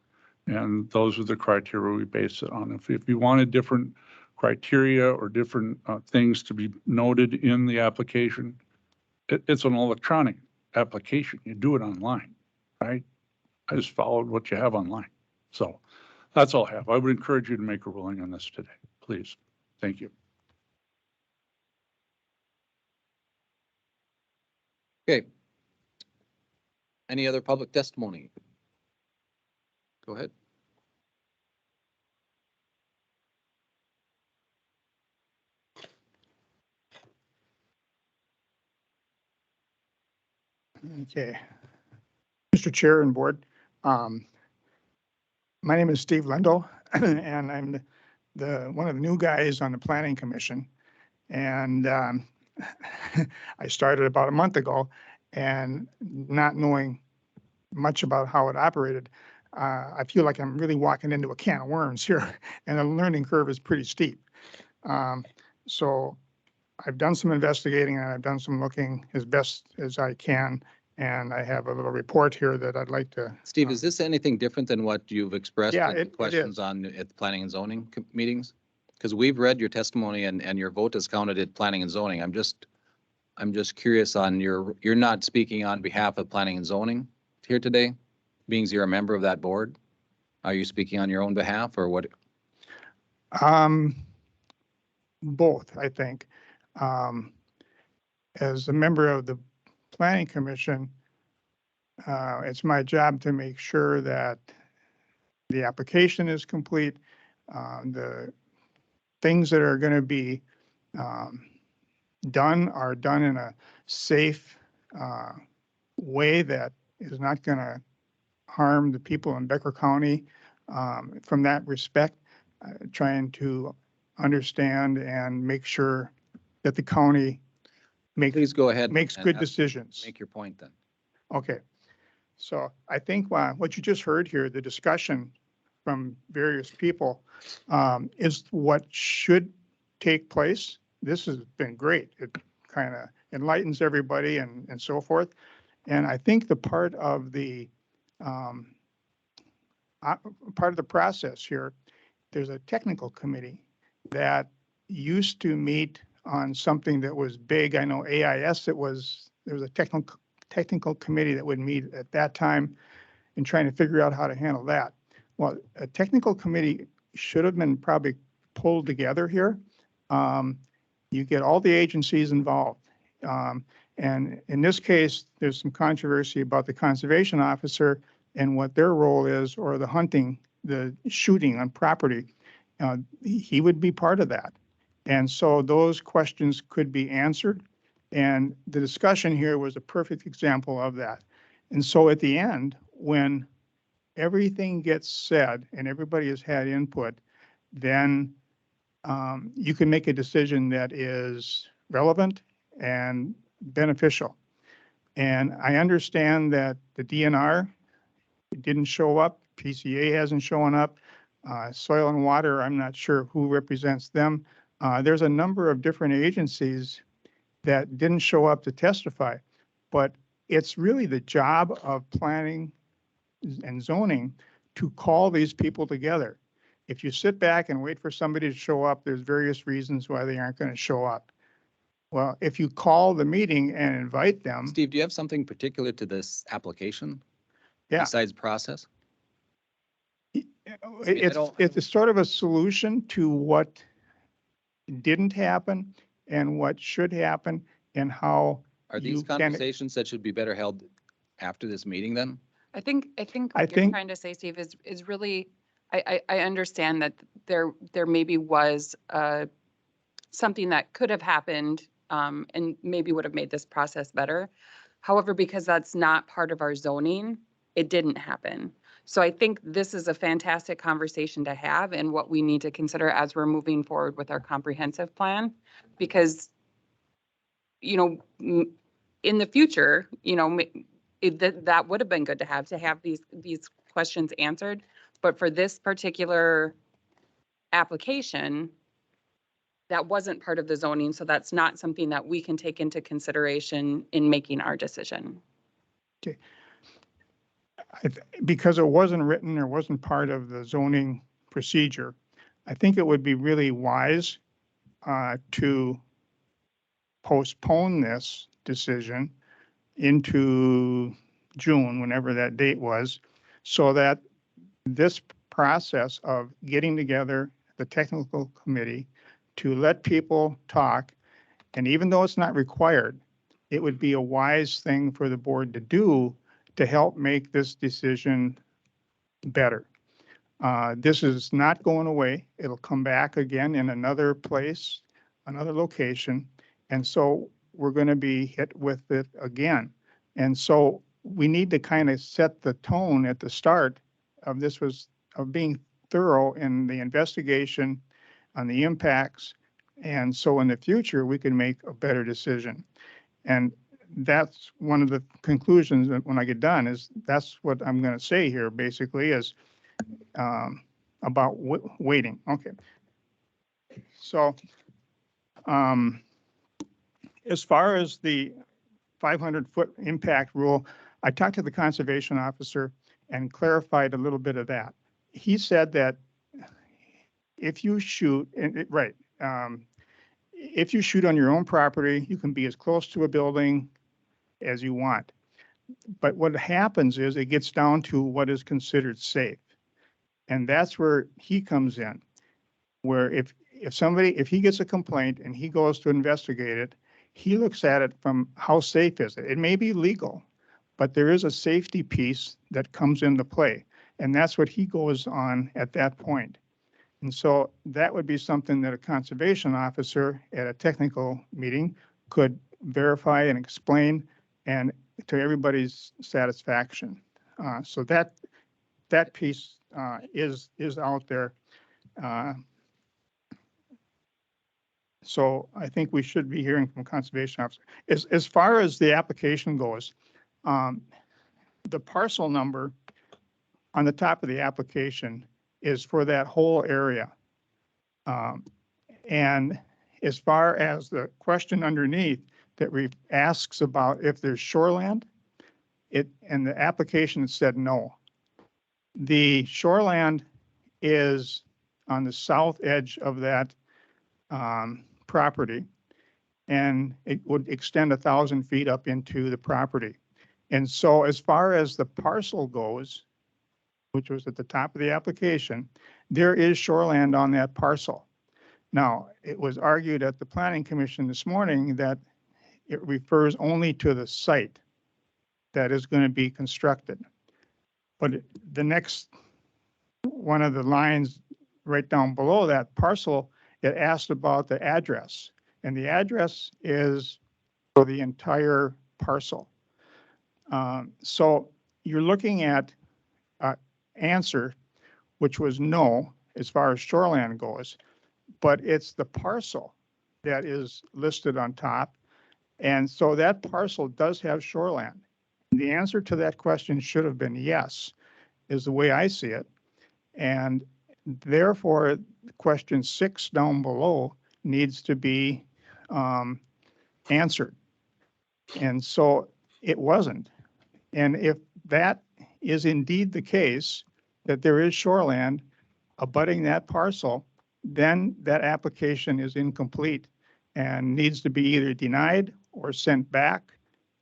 and those are the criteria we base it on. If you wanted different criteria or different things to be noted in the application, it's an electronic application. You do it online, right? I just followed what you have online. So that's all I have. I would encourage you to make a ruling on this today, please. Thank you. Okay. Any other public testimony? Go ahead. Okay. Mr. Chair and Board, my name is Steve Lendl, and I'm one of the new guys on the Planning Commission. And I started about a month ago, and not knowing much about how it operated, I feel like I'm really walking into a can of worms here, and the learning curve is pretty steep. So I've done some investigating and I've done some looking as best as I can. And I have a little report here that I'd like to. Steve, is this anything different than what you've expressed Yeah, in it questions is. on at planning and zoning meetings? Because we've read your testimony and your vote is counted at planning and zoning. I'm just curious on you're not speaking on behalf of planning and zoning here today, being you're a member of that board. Are you speaking on your own behalf or what? Both, I think. As a member of the Planning Commission, it's my job to make sure that the application is complete, the things that are going to be done are done in a safe way that is not going to harm the people in Becker County. From that respect, trying to understand and make sure that the county Please go ahead. makes good decisions. Make your point then. Okay. So I think what you just heard here, the discussion from various people, is what should take place. This has been great. It kind of enlightens everybody and so forth. And I think the um, part of the process here, there's a technical committee that used to meet on something that was big. I know AIS, there was a technical committee that would meet at that time and trying to figure out how to handle that. Well, a technical committee should have been probably pulled together here. You get all the agencies involved. And in this case, there's some controversy about the conservation officer and what their role is, or the hunting, the shooting on property. He would be part of that. And so those questions could be answered. And the discussion here was a perfect example of that. And so at the end, when everything gets said and everybody has had input, then you can make a decision that is relevant and beneficial. And I understand that the DNR didn't show up, PCA hasn't shown up, Soil and Water, I'm not sure who represents them. There's a number of different agencies that didn't show up to testify, but it's really the job of planning and zoning to call these people together. If you sit back and wait for somebody to show up, there's various reasons why they aren't going to show up. Well, if you call the meeting and invite them. Steve, do you have something particular to this application? Yeah. Besides process? It's a sort of a solution to what didn't happen and what should happen and how. Are these conversations that should be better held after this meeting then? I think what you're trying to say, Steve, is really, I understand that there maybe was something that could have happened and maybe would have made this process better. However, because that's not part of our zoning, it didn't happen. So I think this is a fantastic conversation to have and what we need to consider as we're moving forward with our comprehensive plan. Because, you know, in the future, you know, that would have been good to have these questions answered. But for this particular application, that wasn't part of the zoning, so that's not something that we can take into consideration in making our decision. Okay. Because it wasn't written or wasn't part of the zoning procedure, I think it would be really wise to postpone this decision into June, whenever that date was, so that this process of getting together the technical committee to let people talk, and even though it's not required, it would be a wise thing for the board to do to help make this decision better. This is not going away. It'll come back again in another place, another location. And so we're going to be hit with it again. And so we need to kind of set the tone at the start of this of being thorough in the investigation on the impacts. And so in the future, we can make a better decision. And that's one of the conclusions that when I get done is that's what I'm going to say here basically is about waiting. Okay. So as far as the 500-foot impact rule, I talked to the conservation officer and clarified a little bit of that. He said that if you shoot, if you shoot on your own property, you can be as close to a building as you want. But what happens is it gets down to what is considered safe. And that's where he comes in, where if he gets a complaint and he goes to investigate it, he looks at it from how safe is it? It may be legal, but there is a safety piece that comes into play. And that's what he goes on at that point. And so that would be something that a conservation officer at a technical meeting could verify and explain and to everybody's satisfaction. So that piece is out there. So I think we should be hearing from conservation officer. As far as the application goes, the parcel number on the top of the application is for that whole area. And as far as the question underneath that asks about if there's shoreland, and the application said no. The shoreland is on the south edge of that property, and it would extend 1,000 feet up into the property. And so as far as the parcel goes, which was at the top of the application, there is shoreland on that parcel. Now, it was argued at the Planning Commission this morning that it refers only to the site that is going to be constructed. But the next one of the lines right down below that parcel, it asked about the address. And the address is for the entire parcel. So you're looking at answer, which was no, as far as shoreland goes, but it's the parcel that is listed on top. And so that parcel does have shoreland. The answer to that question should have been yes, is the way I see it. And therefore, question 6 down below needs to be answered. And so it wasn't. And if that is indeed the case, that there is shoreland abutting that parcel, then that application is incomplete and needs to be either denied or sent back.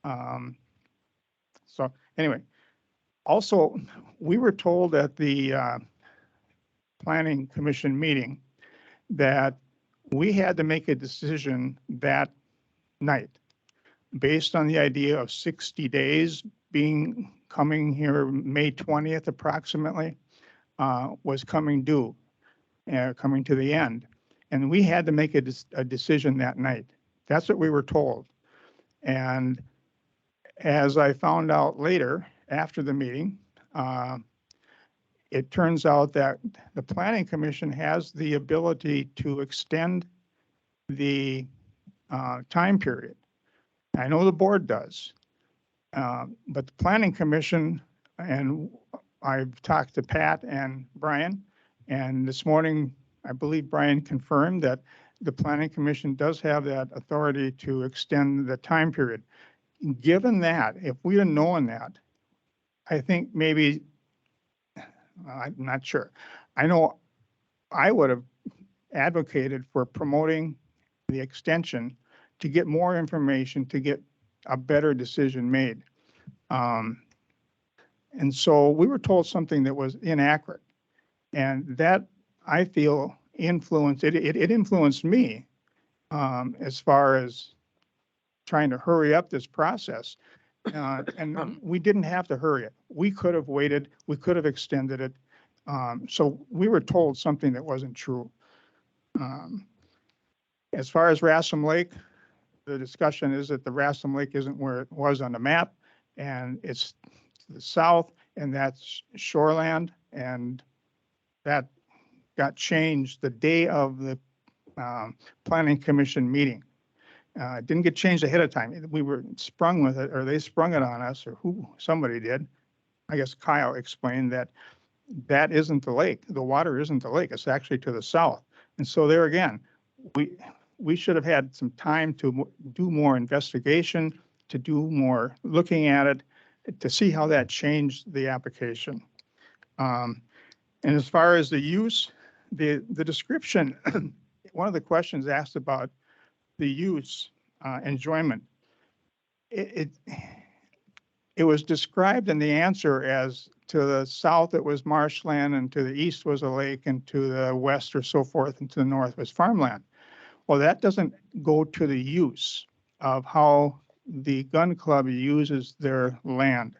So anyway, also, we were told at the Planning Commission meeting that we had to make a decision that night based on the idea of 60 days coming here May 20th approximately, was coming due, coming to the end. And we had to make a decision that night. That's what we were told. And as I found out later after the meeting, it turns out that the Planning Commission has the ability to extend the time period. I know the board does, but the Planning Commission, and I've talked to Pat and Brian, and this morning, I believe Brian confirmed that the Planning Commission does have that authority to extend the time period. Given that, if we had known that, I think maybe, I'm not sure. I know I would have advocated for promoting the extension to get more information, to get a better decision made. And so we were told something that was inaccurate. And that, I feel, influenced, it influenced me as far as trying to hurry up this process. And we didn't have to hurry it. We could have waited. We could have extended it. So we were told something that wasn't true. As far as Rassam Lake, the discussion is that the Rassam Lake isn't where it was on the map, and it's to the south, and that's shoreland, and that got changed the day of the Planning Commission meeting. It didn't get changed ahead of time. We were sprung with it, or they sprung it on us, or somebody did. I guess Kyle explained that that isn't the lake. The water isn't the lake. It's actually to the south. And so there again, we should have had some time to do more investigation, to do more looking at it, to see how that changed the application. And as far as the use, the description, one of the questions asked about the use, enjoyment. It was described in the answer as to the south it was marshland, and to the east was a lake, and to the west or so forth, and to the north was farmland. Well, that doesn't go to the use of how the gun club uses their land.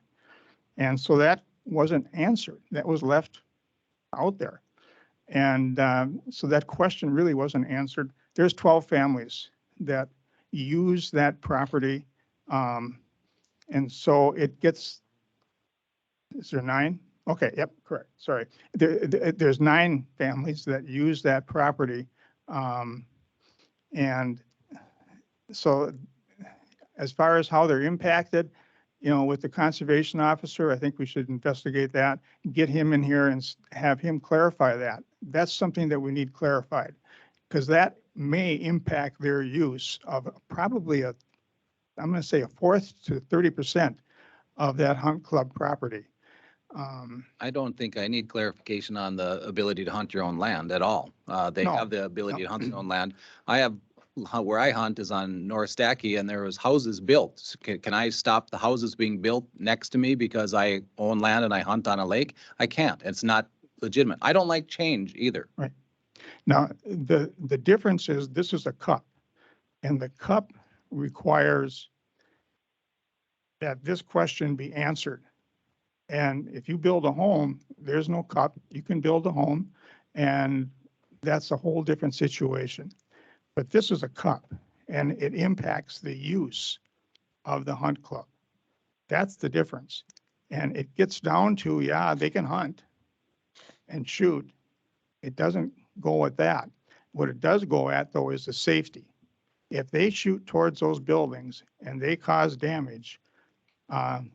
And so that wasn't answered. That was left out there. And so that question really wasn't answered. There's 12 families that use that property. And so it gets, is there 9? Okay, yep, correct, sorry. There's 9 families that use that property. And so as far as how they're impacted, you know, with the conservation officer, I think we should investigate that, get him in here and have him clarify that. That's something that we need clarified, because that may impact their use of probably I'm going to say 1/4 to 30% of that hunt club property. I don't think I need clarification on the ability to hunt your own land at all. They No, have the ability no. to hunt their own land. I have, where I hunt is on North Stacky and there was houses built. Can I stop the houses being built next to me because I own land and I hunt on a lake? I can't. It's not legitimate. I don't like change either. Right. Now, the difference is this is a cup, and the cup requires that this question be answered. And if you build a home, there's no cup. You can build a home, and that's a whole different situation. But this is a cup, and it impacts the use of the hunt club. That's the difference. And it gets down to, yeah, they can hunt and shoot. It doesn't go at that. What it does go at, though, is the safety. If they shoot towards those buildings and they cause damage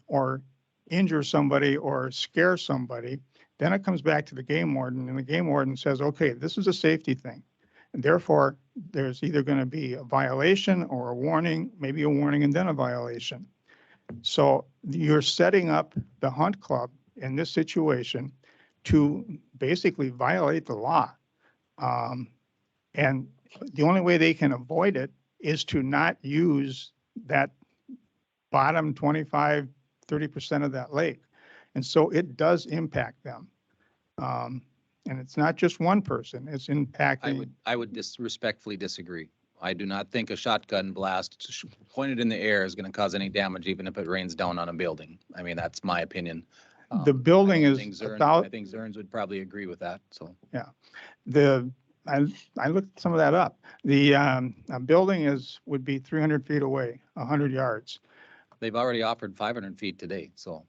or injure somebody or scare somebody, then it comes back to the game warden, and the game warden says, okay, this is a safety thing. And therefore, there's either going to be a violation or a warning, maybe a warning and then a violation. So you're setting up the hunt club in this situation to basically violate the law. And the only way they can avoid it is to not use that bottom 25, 30% of that lake. And so it does impact them. And it's not just one person, it's impacting. I would respectfully disagree. I do not think a shotgun blast pointed in the air is going to cause any damage, even if it rains down on a building. I mean, that's my opinion. The building is I think Zerns would probably agree with that, so. Yeah. I looked some of that up. The building would be 300 feet away, 100 yards. They've already offered 500 feet today, so.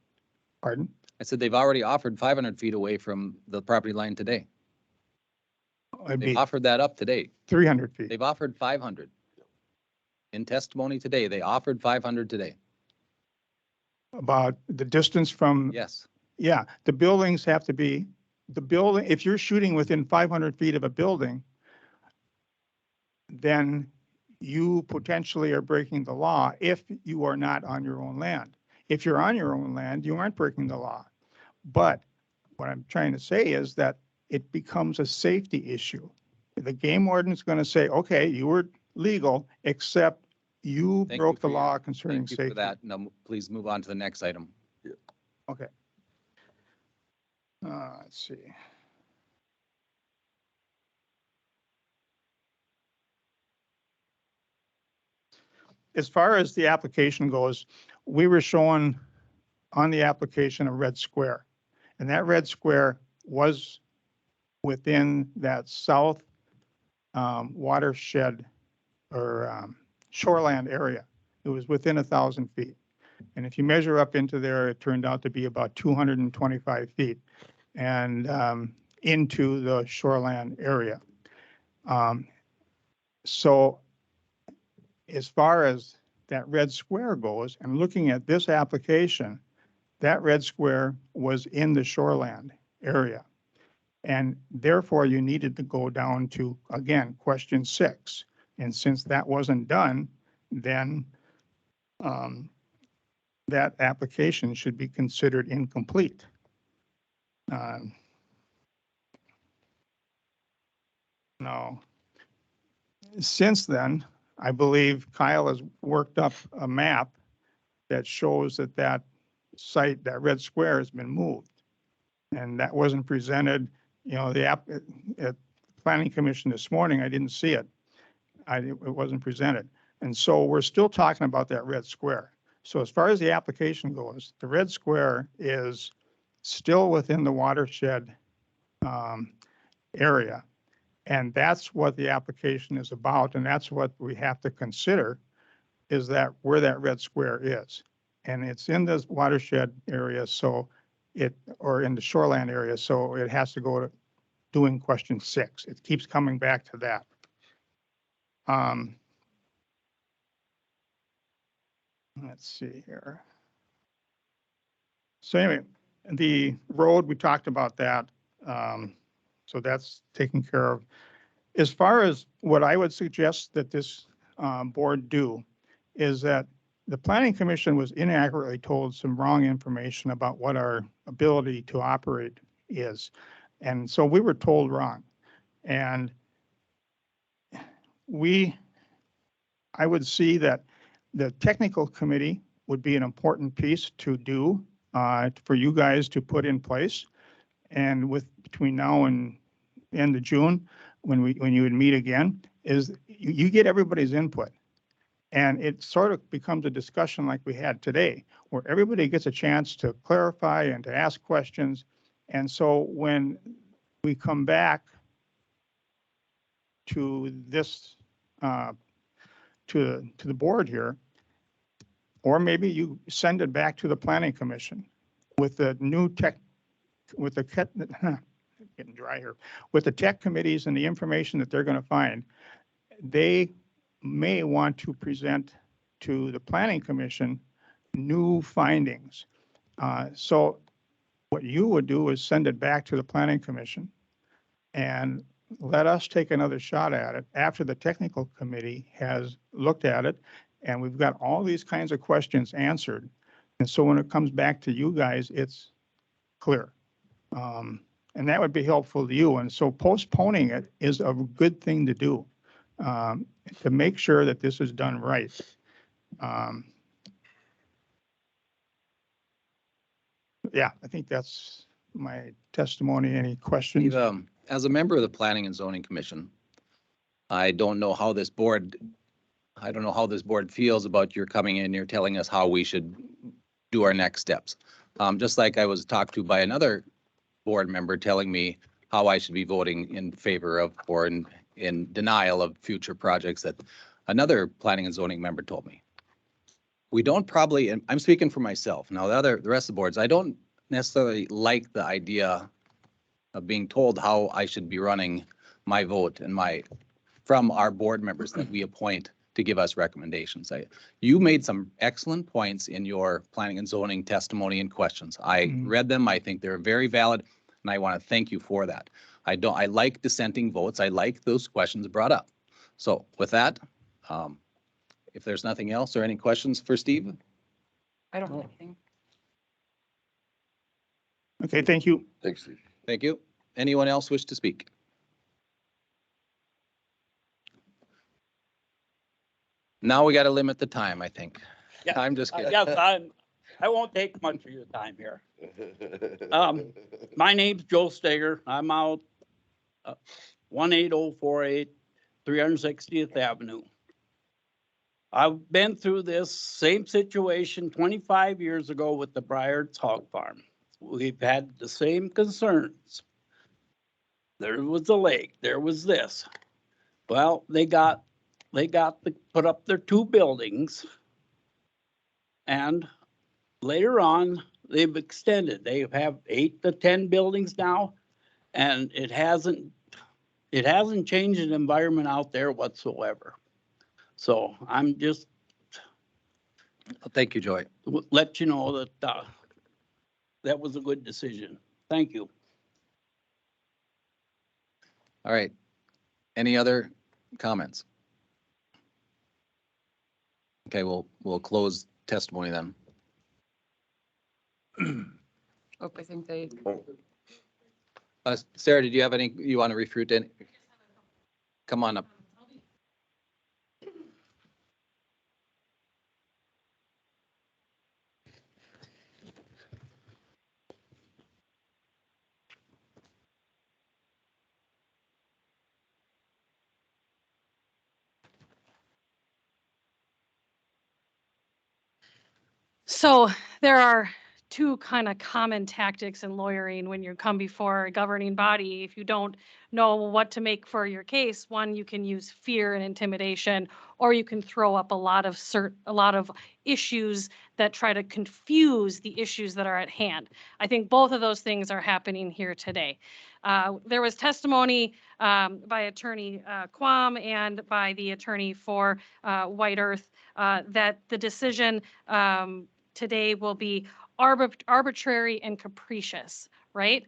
Pardon? I said they've already offered 500 feet away from the property line today. It'd They've be offered that up today. 300 feet. They've offered 500. In testimony today, they offered 500 today. About the distance from. Yes. Yeah, the buildings have to be, if you're shooting within 500 feet of a building, then you potentially are breaking the law if you are not on your own land. If you're on your own land, you aren't breaking the law. But what I'm trying to say is that it becomes a safety issue. The game warden is going to say, okay, you were legal, except you Thank broke you the for law concerning Thank you for safety. that. Now, please move on to the next item. Okay. Let's see. As far as the application goes, we were showing on the application a red square. And that red square was within that south watershed or shoreland area. It was within 1,000 feet. And if you measure up into there, it turned out to be about 225 feet and into the shoreland area. So as far as that red square goes, and looking at this application, that red square was in the shoreland area. And therefore you needed to go down to, again, question 6. And since that wasn't done, then that application should be considered incomplete. Now, since then, I believe Kyle has worked up a map that shows that that site, that red square, has been moved. And that wasn't presented, at Planning Commission this morning, I didn't see it. It wasn't presented. And so we're still talking about that red square. So as far as the application goes, the red square is still within the watershed area. And that's what the application is about. And that's what we have to consider, is that where that red square is. And it's in this watershed area, or in the shoreland area. So it has to go to doing question 6. It keeps coming back to that. Let's see here. So anyway, the road, we talked about that. So that's taken care of. As far as what I would suggest that this board do is that the planning commission was inaccurately told some wrong information about what our ability to operate is. And so we were told wrong. And I would see that the technical committee would be an important piece to do for you guys to put in place. And between now and end of June, when you would meet again, is you get everybody's input. And it sort of becomes a discussion like we had today, where everybody gets a chance to clarify and to ask questions. And so when we come back to this, to the board here, or maybe you send it back to the planning commission with the new tech, with the getting dry here, with the tech committees and the information that they're going to find, they may want to present to the planning commission new findings. So what you would do is send it back to the planning commission and let us take another shot at it after the technical committee has looked at it and we've got all these kinds of questions answered. And so when it comes back to you guys, it's clear. And that would be helpful to you. And so postponing it is a good thing to do, to make sure that this is done right. Yeah, I think that's my testimony. Any questions? Steve, as a member of the Planning and Zoning Commission, I don't know how this board feels about your coming in here telling us how we should do our next steps. Just like I was talked to by another board member telling me how I should be voting in favor of or in denial of future projects that another planning and zoning member told me. We don't probably, and I'm speaking for myself. Now, the rest of the boards, I don't necessarily like the idea of being told how I should be running my vote and from our board members that we appoint to give us recommendations. You made some excellent points in your planning and zoning testimony and questions. I read them. I think they're very valid, and I want to thank you for that. I like dissenting votes. I like those questions brought up. So with that, if there's nothing else or any questions for Steve? I don't have anything. Okay, thank you. Thanks, Steve. Thank you. Anyone else wish to speak? Now we got to limit the time, I think. Yeah, I'm just kidding. yes, I won't take much of your time here. My name's Joe Steger. I'm out 18048 360th Avenue. I've been through this same situation 25 years ago with the Briards Hog Farm. We've had the same concerns. There was a lake, there was this. Well, they put up their 2 buildings. And later on, they've extended. They have 8 to 10 buildings now, and it hasn't changed the environment out there whatsoever. So I'm just. Thank you, Joy. Let you know that that was a good decision. Thank you. All right. Any other comments? Okay, we'll close testimony then. Oh, I think they. Sarah, did you have any, you want to refute any? Come on up. So there are 2 kind of common tactics in lawyering when you come before a governing body. If you don't know what to make for your case, one, you can use fear and intimidation, or you can throw up a lot of issues that try to confuse the issues that are at hand. I think both of those things are happening here today. There was testimony by Attorney Quam and by the attorney for White Earth that the decision today will be arbitrary and capricious right?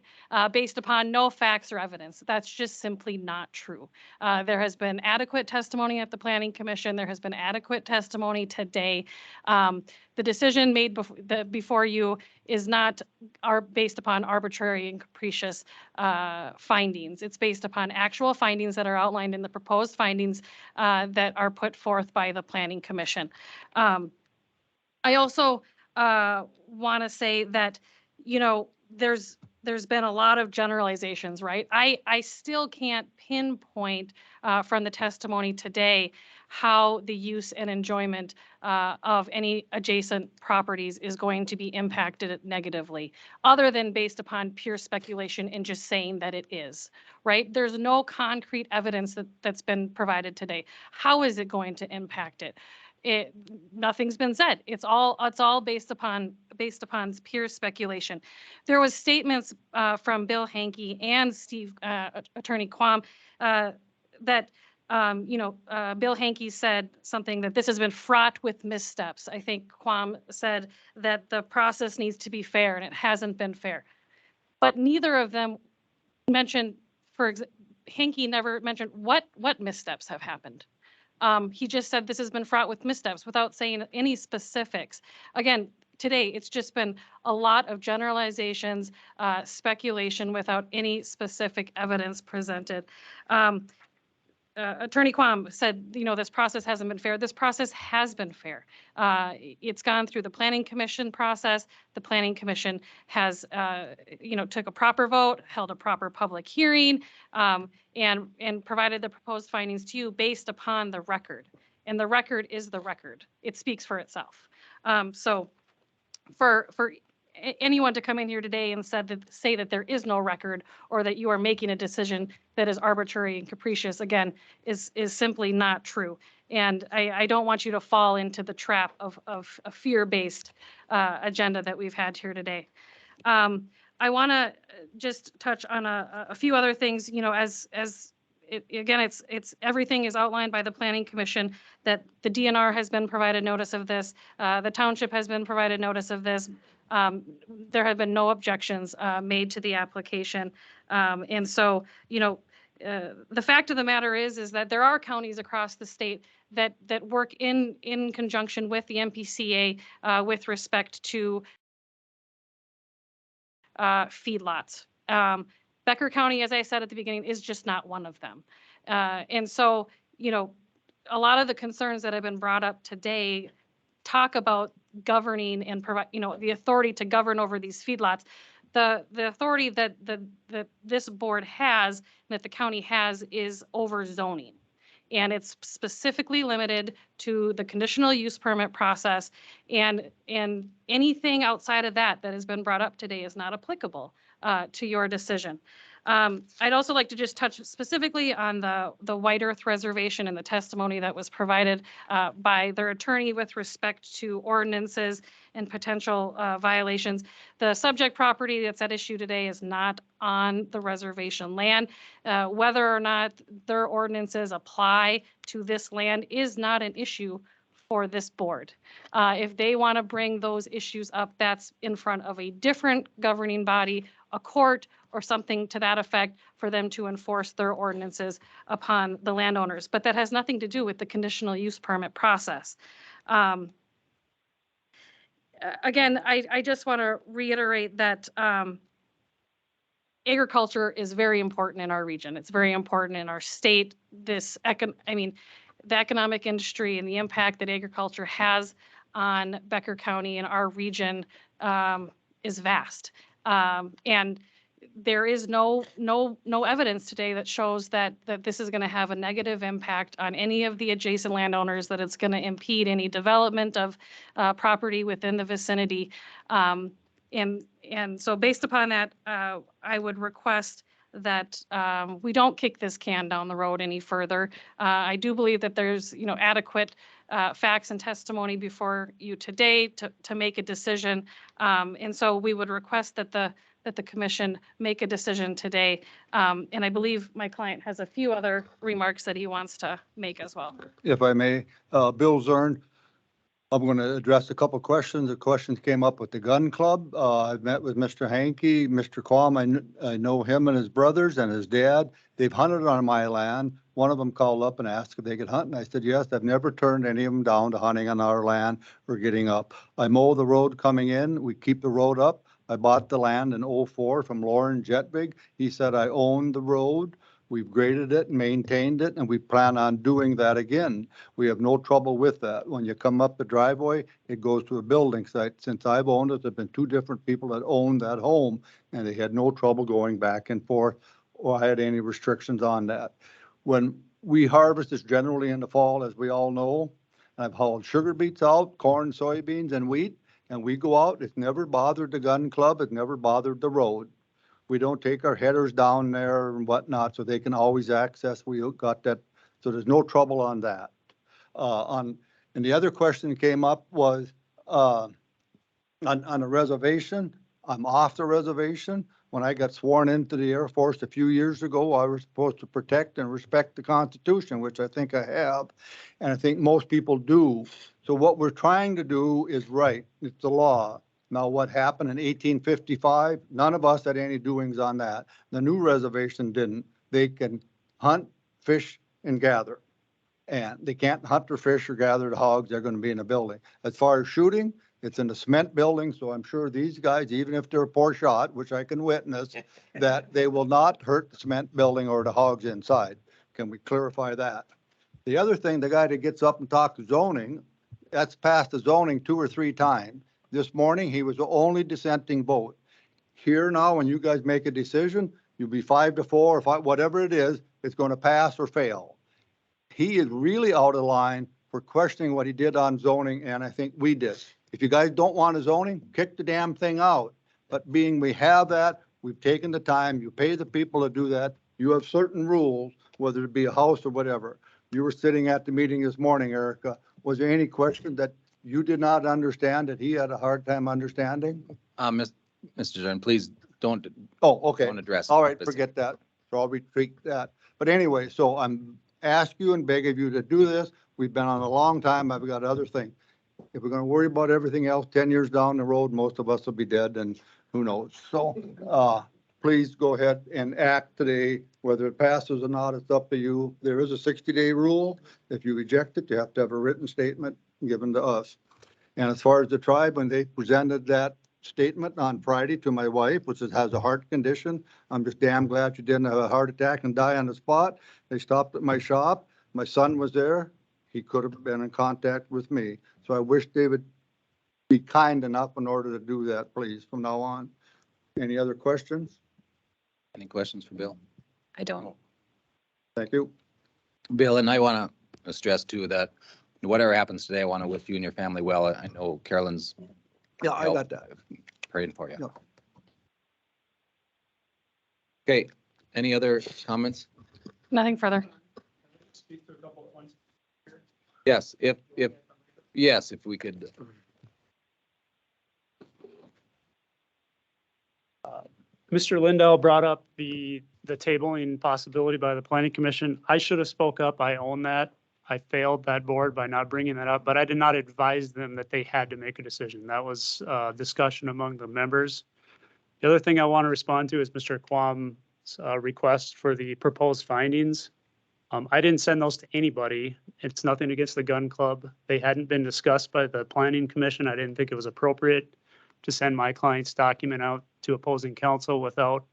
Based upon no facts or evidence. That's just simply not true. There has been adequate testimony at the Planning Commission. There has been adequate testimony today. The decision made before you is not based upon arbitrary and capricious findings. It's based upon actual findings that are outlined in the proposed findings that are put forth by the Planning Commission. I also want to say that, you know, there's been a lot of generalizations, right? I still can't pinpoint from the testimony today how the use and enjoyment of any adjacent properties is going to be impacted negatively, other than based upon pure speculation and just saying that it is, right? There's no concrete evidence that's been provided today. How is it going to impact it? Nothing's been said. It's all based upon pure speculation. There was statements from Bill Hankey and Attorney Quam that Bill Hankey said something that this has been fraught with missteps. I think Quam said that the process needs to be fair, and it hasn't been fair. But neither of them mentioned, Hankey never mentioned what missteps have happened. He just said this has been fraught with missteps without saying any specifics. Again, today it's just been a lot of generalizations, speculation without any specific evidence presented. Attorney Quam said, this process hasn't been fair. This process has been fair. It's gone through the Planning Commission process. The Planning Commission has, took a proper vote, held a proper public hearing, and provided the proposed findings to you based upon the record. And the record is the record. It speaks for itself. So for anyone to come in here today and say that there is no record or that you are making a decision that is arbitrary and capricious, again, is simply not true. And I don't want you to fall into the trap of a fear-based agenda that we've had here today. I want to just touch on a few other things. It's everything is outlined by the Planning Commission, that the DNR has been provided notice of this. The township has been provided notice of this. There have been no objections made to the application. And so, the fact of the matter is that there are counties across the state that work in conjunction with the MPCA with respect to feedlots. Becker County, as I said at the beginning, is just not one of them. And so, a lot of the concerns that have been brought up today talk about governing and provide, the authority to govern over these feedlots. The authority that this board has, that the county has, is over zoning. And it's specifically limited to the conditional use permit process, and anything outside of that has been brought up today is not applicable to your decision. I'd also like to just touch specifically on the White Earth Reservation and the testimony that was provided by their attorney with respect to ordinances and potential violations. The subject property that's at issue today is not on the reservation land. Whether or not their ordinances apply to this land is not an issue for this board. If they want to bring those issues up, that's in front of a different governing body, a court, or something to that effect, for them to enforce their ordinances upon the landowners. But that has nothing to do with the conditional use permit process. Again, I just want to reiterate that agriculture is very important in our region. It's very important in our state. The economic industry and the impact that agriculture has on Becker County and our region is vast. And there is no evidence today that shows that this is going to have a negative impact on any of the adjacent landowners, that it's going to impede any development of property within the vicinity. And so based upon that, I would request that we don't kick this can down the road any further. I do believe that there's adequate facts and testimony before you today to make a decision. And so we would request that the commission make a decision today. And I believe my client has a few other remarks that he wants to make as well. If I may, Bill Zern, I'm going to address a couple questions. The questions came up with the gun club. I've met with Mr. Hankey, Mr. Quam. I know him and his brothers and his dad. They've hunted on my land. One of them called up and asked if they could hunt. And I said, yes, I've never turned any of them down to hunting on our land or getting up. I mow the road coming in. We keep the road up. I bought the land in '04 from Lauren Jetvig. He said I own the road. We've graded it and maintained it, and we plan on doing that again. We have no trouble with that. When you come up the driveway, it goes to a building site. Since I've owned it, there've been two different people that owned that home, and they had no trouble going back and forth or had any restrictions on that. When we harvest, it's generally in the fall, as we all know. I've hauled sugar beets out, corn, soybeans, and wheat, and we go out. It's never bothered the gun club. It's never bothered the road. We don't take our headers down there and whatnot, so they can always access. We got that, so there's no trouble on that. And the other question that came up was on a reservation. I'm off the reservation. When I got sworn into the Air Force a few years ago, I was supposed to protect and respect the Constitution, which I think I have, and I think most people do. So what we're trying to do is right. It's the law. Now, what happened in 1855, none of us had any doings on that. The new reservation didn't. They can hunt, fish, and gather. And they can't hunt or fish or gather the hogs. They're going to be in a building. As far as shooting, it's in the cement building. So I'm sure these guys, even if they're a poor shot, which I can witness, that they will not hurt the cement building or the hogs inside. Can we clarify that? The other thing, the guy that gets up and talks zoning, that's passed the zoning 2 or 3 times. This morning, he was the only dissenting vote. Here now, when you guys make a decision, you'll be 5 to 4 or 5, whatever it is, it's going to pass or fail. He is really out of line for questioning what he did on zoning, and I think we did. If you guys don't want a zoning, kick the damn thing out. But being we have that, we've taken the time, you pay the people to do that. You have certain rules, whether it be a house or whatever. You were sitting at the meeting this morning, Erica. Was there any question that you did not understand, that he had a hard time understanding? Mr. Zern, please don't. Oh, okay. Don't address. All right, forget that. So I'll retreat that. But anyway, so I'm ask you and beg of you to do this. We've been on a long time. I've got other things. If we're gonna worry about everything else, 10 years down the road, most of us will be dead and who knows? So, please go ahead and act today. Whether it passes or not, it's up to you. There is a 60-day rule. If you reject it, you have to have a written statement given to us. And as far as the tribe, when they presented that statement on Friday to my wife, which has a heart condition, I'm just damn glad you didn't have a heart attack and die on the spot. They stopped at my shop. My son was there. He could have been in contact with me. So I wish they would be kind enough in order to do that, please, from now on. Any other questions? Any questions for Bill? I don't. Thank you. Bill, and I want to stress too that whatever happens today, I want to wish you and your family well. I know Carolyn's Yeah, I got that. praying for you. Yeah. Okay, any other comments? Nothing further. Speak to a couple of points. Yes, if we could. Mr. Lindell brought up the tabling possibility by the planning commission. I should have spoke up. I own that. I failed that board by not bringing that up, but I did not advise them that they had to make a decision. That was discussion among the members. The other thing I want to respond to is Mr. Quam's request for the proposed findings. I didn't send those to anybody. It's nothing against the gun club. They hadn't been discussed by the planning commission. I didn't think it was appropriate to send my client's document out to opposing counsel without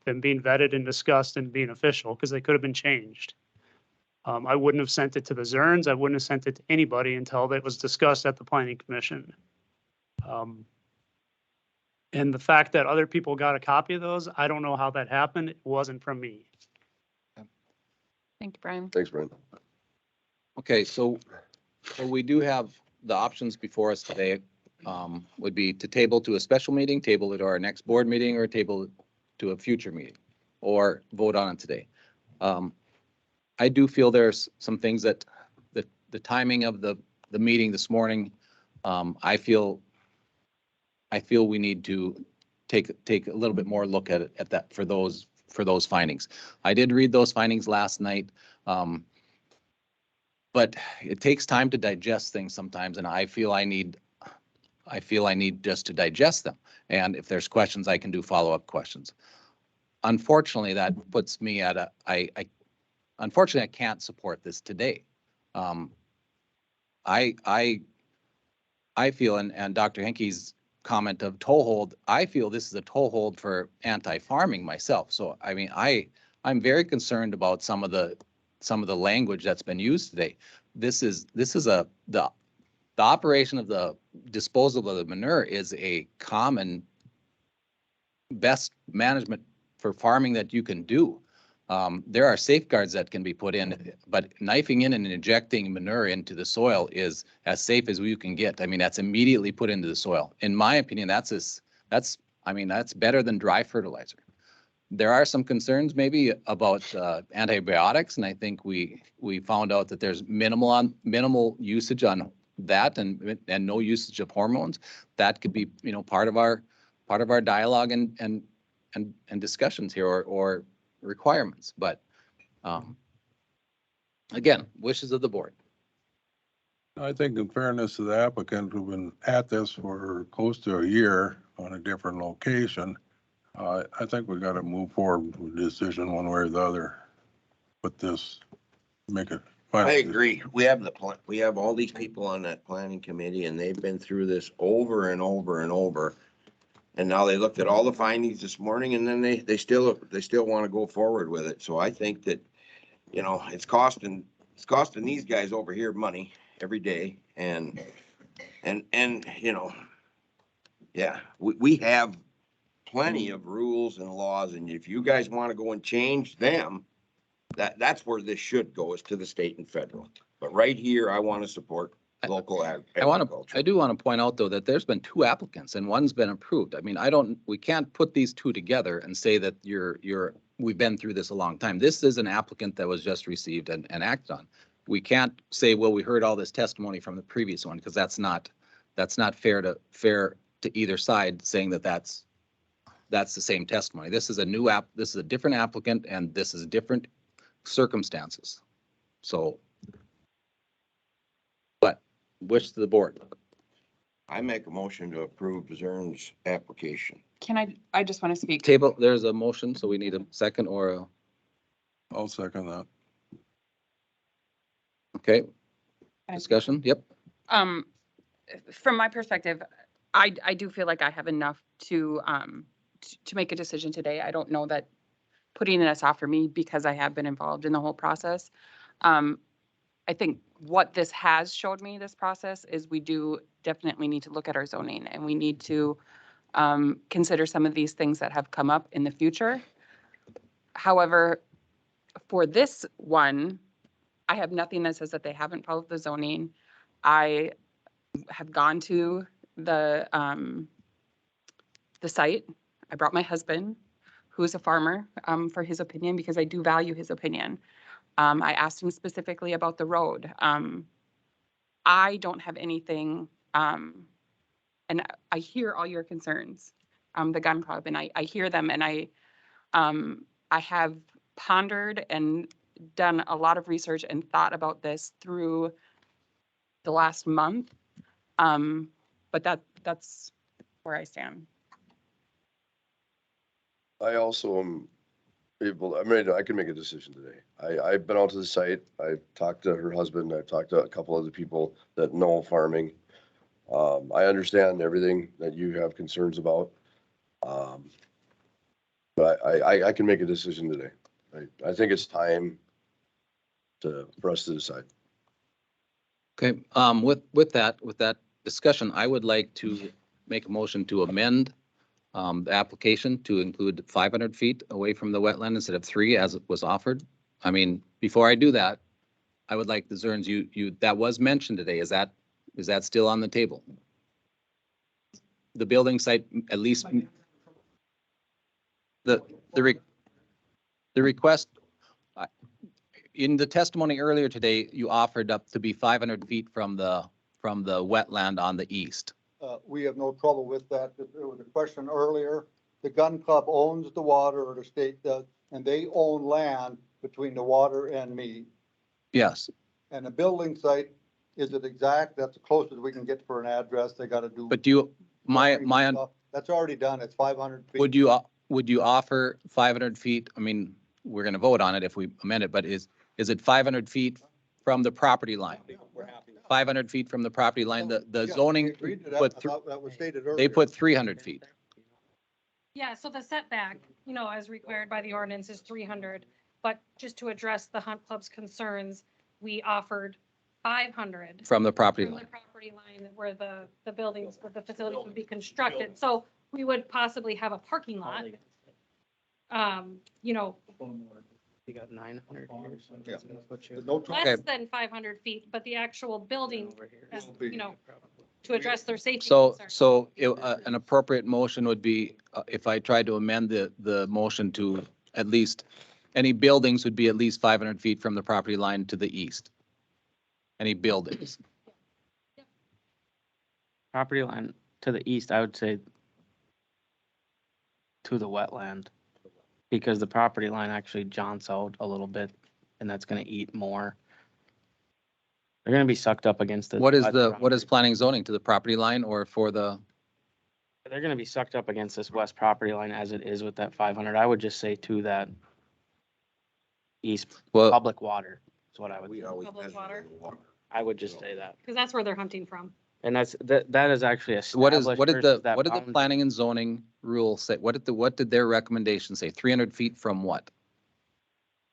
them being vetted and discussed and being official, because they could have been changed. I wouldn't have sent it to the Zerns. I wouldn't have sent it to anybody until it was discussed at the planning commission. And the fact that other people got a copy of those, I don't know how that happened. It wasn't from me. Thank you, Brian. Thanks, Brian. Okay, so we do have the options before us today, would be to table to a special meeting, table it to our next board meeting, or table it to a future meeting, or vote on it today. I do feel there's some things that the timing of the meeting this morning, I feel we need to take a little bit more look at that for those findings. I did read those findings last night. but it takes time to digest things sometimes, and I feel I need just to digest them. And if there's questions, I can do follow-up questions. Unfortunately, that puts me at unfortunately, I can't support this today. I feel, and Dr. Henke's comment of toehold, I feel this is a toehold for anti-farming myself. So, I mean, I'm very concerned about some of the language that's been used today. This is the operation of the disposal of the manure is a common best management for farming that you can do. There are safeguards that can be put in, but knifing in and injecting manure into the soil is as safe as you can get. I mean, that's immediately put into the soil. In my opinion, that's better than dry fertilizer. There are some concerns maybe about antibiotics, and I think we found out that there's minimal usage on that and no usage of hormones. That could be, you know, part of our dialogue and discussions here or requirements. But again, wishes of the board. I think in fairness to the applicant who've been at this for close to a year on a different location, I think we got to move forward with a decision one way or the other. With this, make it. I agree. We have all these people on that planning committee and they've been through this over and over and over. And now they looked at all the findings this morning and then they still want to go forward with it. So I think that, you know, it's costing these guys over here money every day and, you know, yeah, we have plenty of rules and laws, and if you guys want to go and change them, that's where this should go, is to the state and federal. But right here, I want to support local agriculture. I do want to point out though that there's been 2 applicants and one's been approved. I mean, we can't put these 2 together and say that we've been through this a long time. This is an applicant that was just received and acted on. We can't say, well, we heard all this testimony from the previous one, because that's not fair to either side, saying that that's the same testimony. This is a different applicant, and this is different circumstances. So, but wish to the board. I make a motion to approve Zern's application. I just want to speak. Table, there's a motion, so we need a second or I'll second that. okay. Discussion, yep. From my perspective, I do feel like I have enough to make a decision today. I don't know that putting this off for me, because I have been involved in the whole process. I think what this has showed me, this process, is we do definitely need to look at our zoning, and we need to consider some of these things that have come up in the future. However, for this one, I have nothing that says that they haven't followed the zoning. I have gone to the site. I brought my husband, who's a farmer, for his opinion, because I do value his opinion. I asked him specifically about the road. I don't have anything, and I hear all your concerns, the gun club, and I hear them, and I have pondered and done a lot of research and thought about this through the last month. But that's where I stand. I also am I can make a decision today. I've been out to the site. I've talked to her husband. I've talked to a couple other people that know farming. I understand everything that you have concerns about. But I can make a decision today. I think it's time for us to decide. Okay, with that discussion, I would like to make a motion to amend the application to include 500 feet away from the wetland instead of 3 as it was offered. I mean, before I do that, I would like the Zerns, that was mentioned today. Is that still on the table? The building site, at least the request in the testimony earlier today, you offered up to be 500 feet from the wetland on the east. We have no trouble with that. There was a question earlier. The gun club owns the water, or the state does, and they own land between the water and me. Yes. And the building site, is it exact? That's the closest we can get for an address. They gotta do. But do you, my, wiring my, and stuff. That's already done. It's 500 feet. would you offer 500 feet? I mean, we're going to vote on it if we amend it, but is it 500 feet from the property line? 500 feet from the property line, the Yeah, zoning, we agreed to that. put I thought that was stated earlier. they put 300 feet. Yeah, so the setback, as required by the ordinance is 300, but just to address the Hunt Club's concerns, we offered 500 From the property from the line. property line where the buildings, where the facilities would be constructed. So we would possibly have a parking lot. You got 900 here. So Yeah. that's gonna put you- Less than 500 feet, but the actual building, as, to address their safety So, concerns. an appropriate motion would be, if I tried to amend the motion to at least, any buildings would be at least 500 feet from the property line to the east. Any buildings. Property line to the east, I would say to the wetland. Because the property line actually jaunts out a little bit and that's gonna eat more. They're gonna be sucked up against the. What is west what is property. planning zoning, to the property line or for the, They're gonna be sucked up against this west property line as it is with that 500. I would just say to that east well, public water is what I would, We always Public measure water. the water. I would just say that. Because that's where they're hunting from. And that is actually what is, established. what did versus the, that what did the boundary. planning and zoning rule say? What did their recommendation say? 300 feet from what?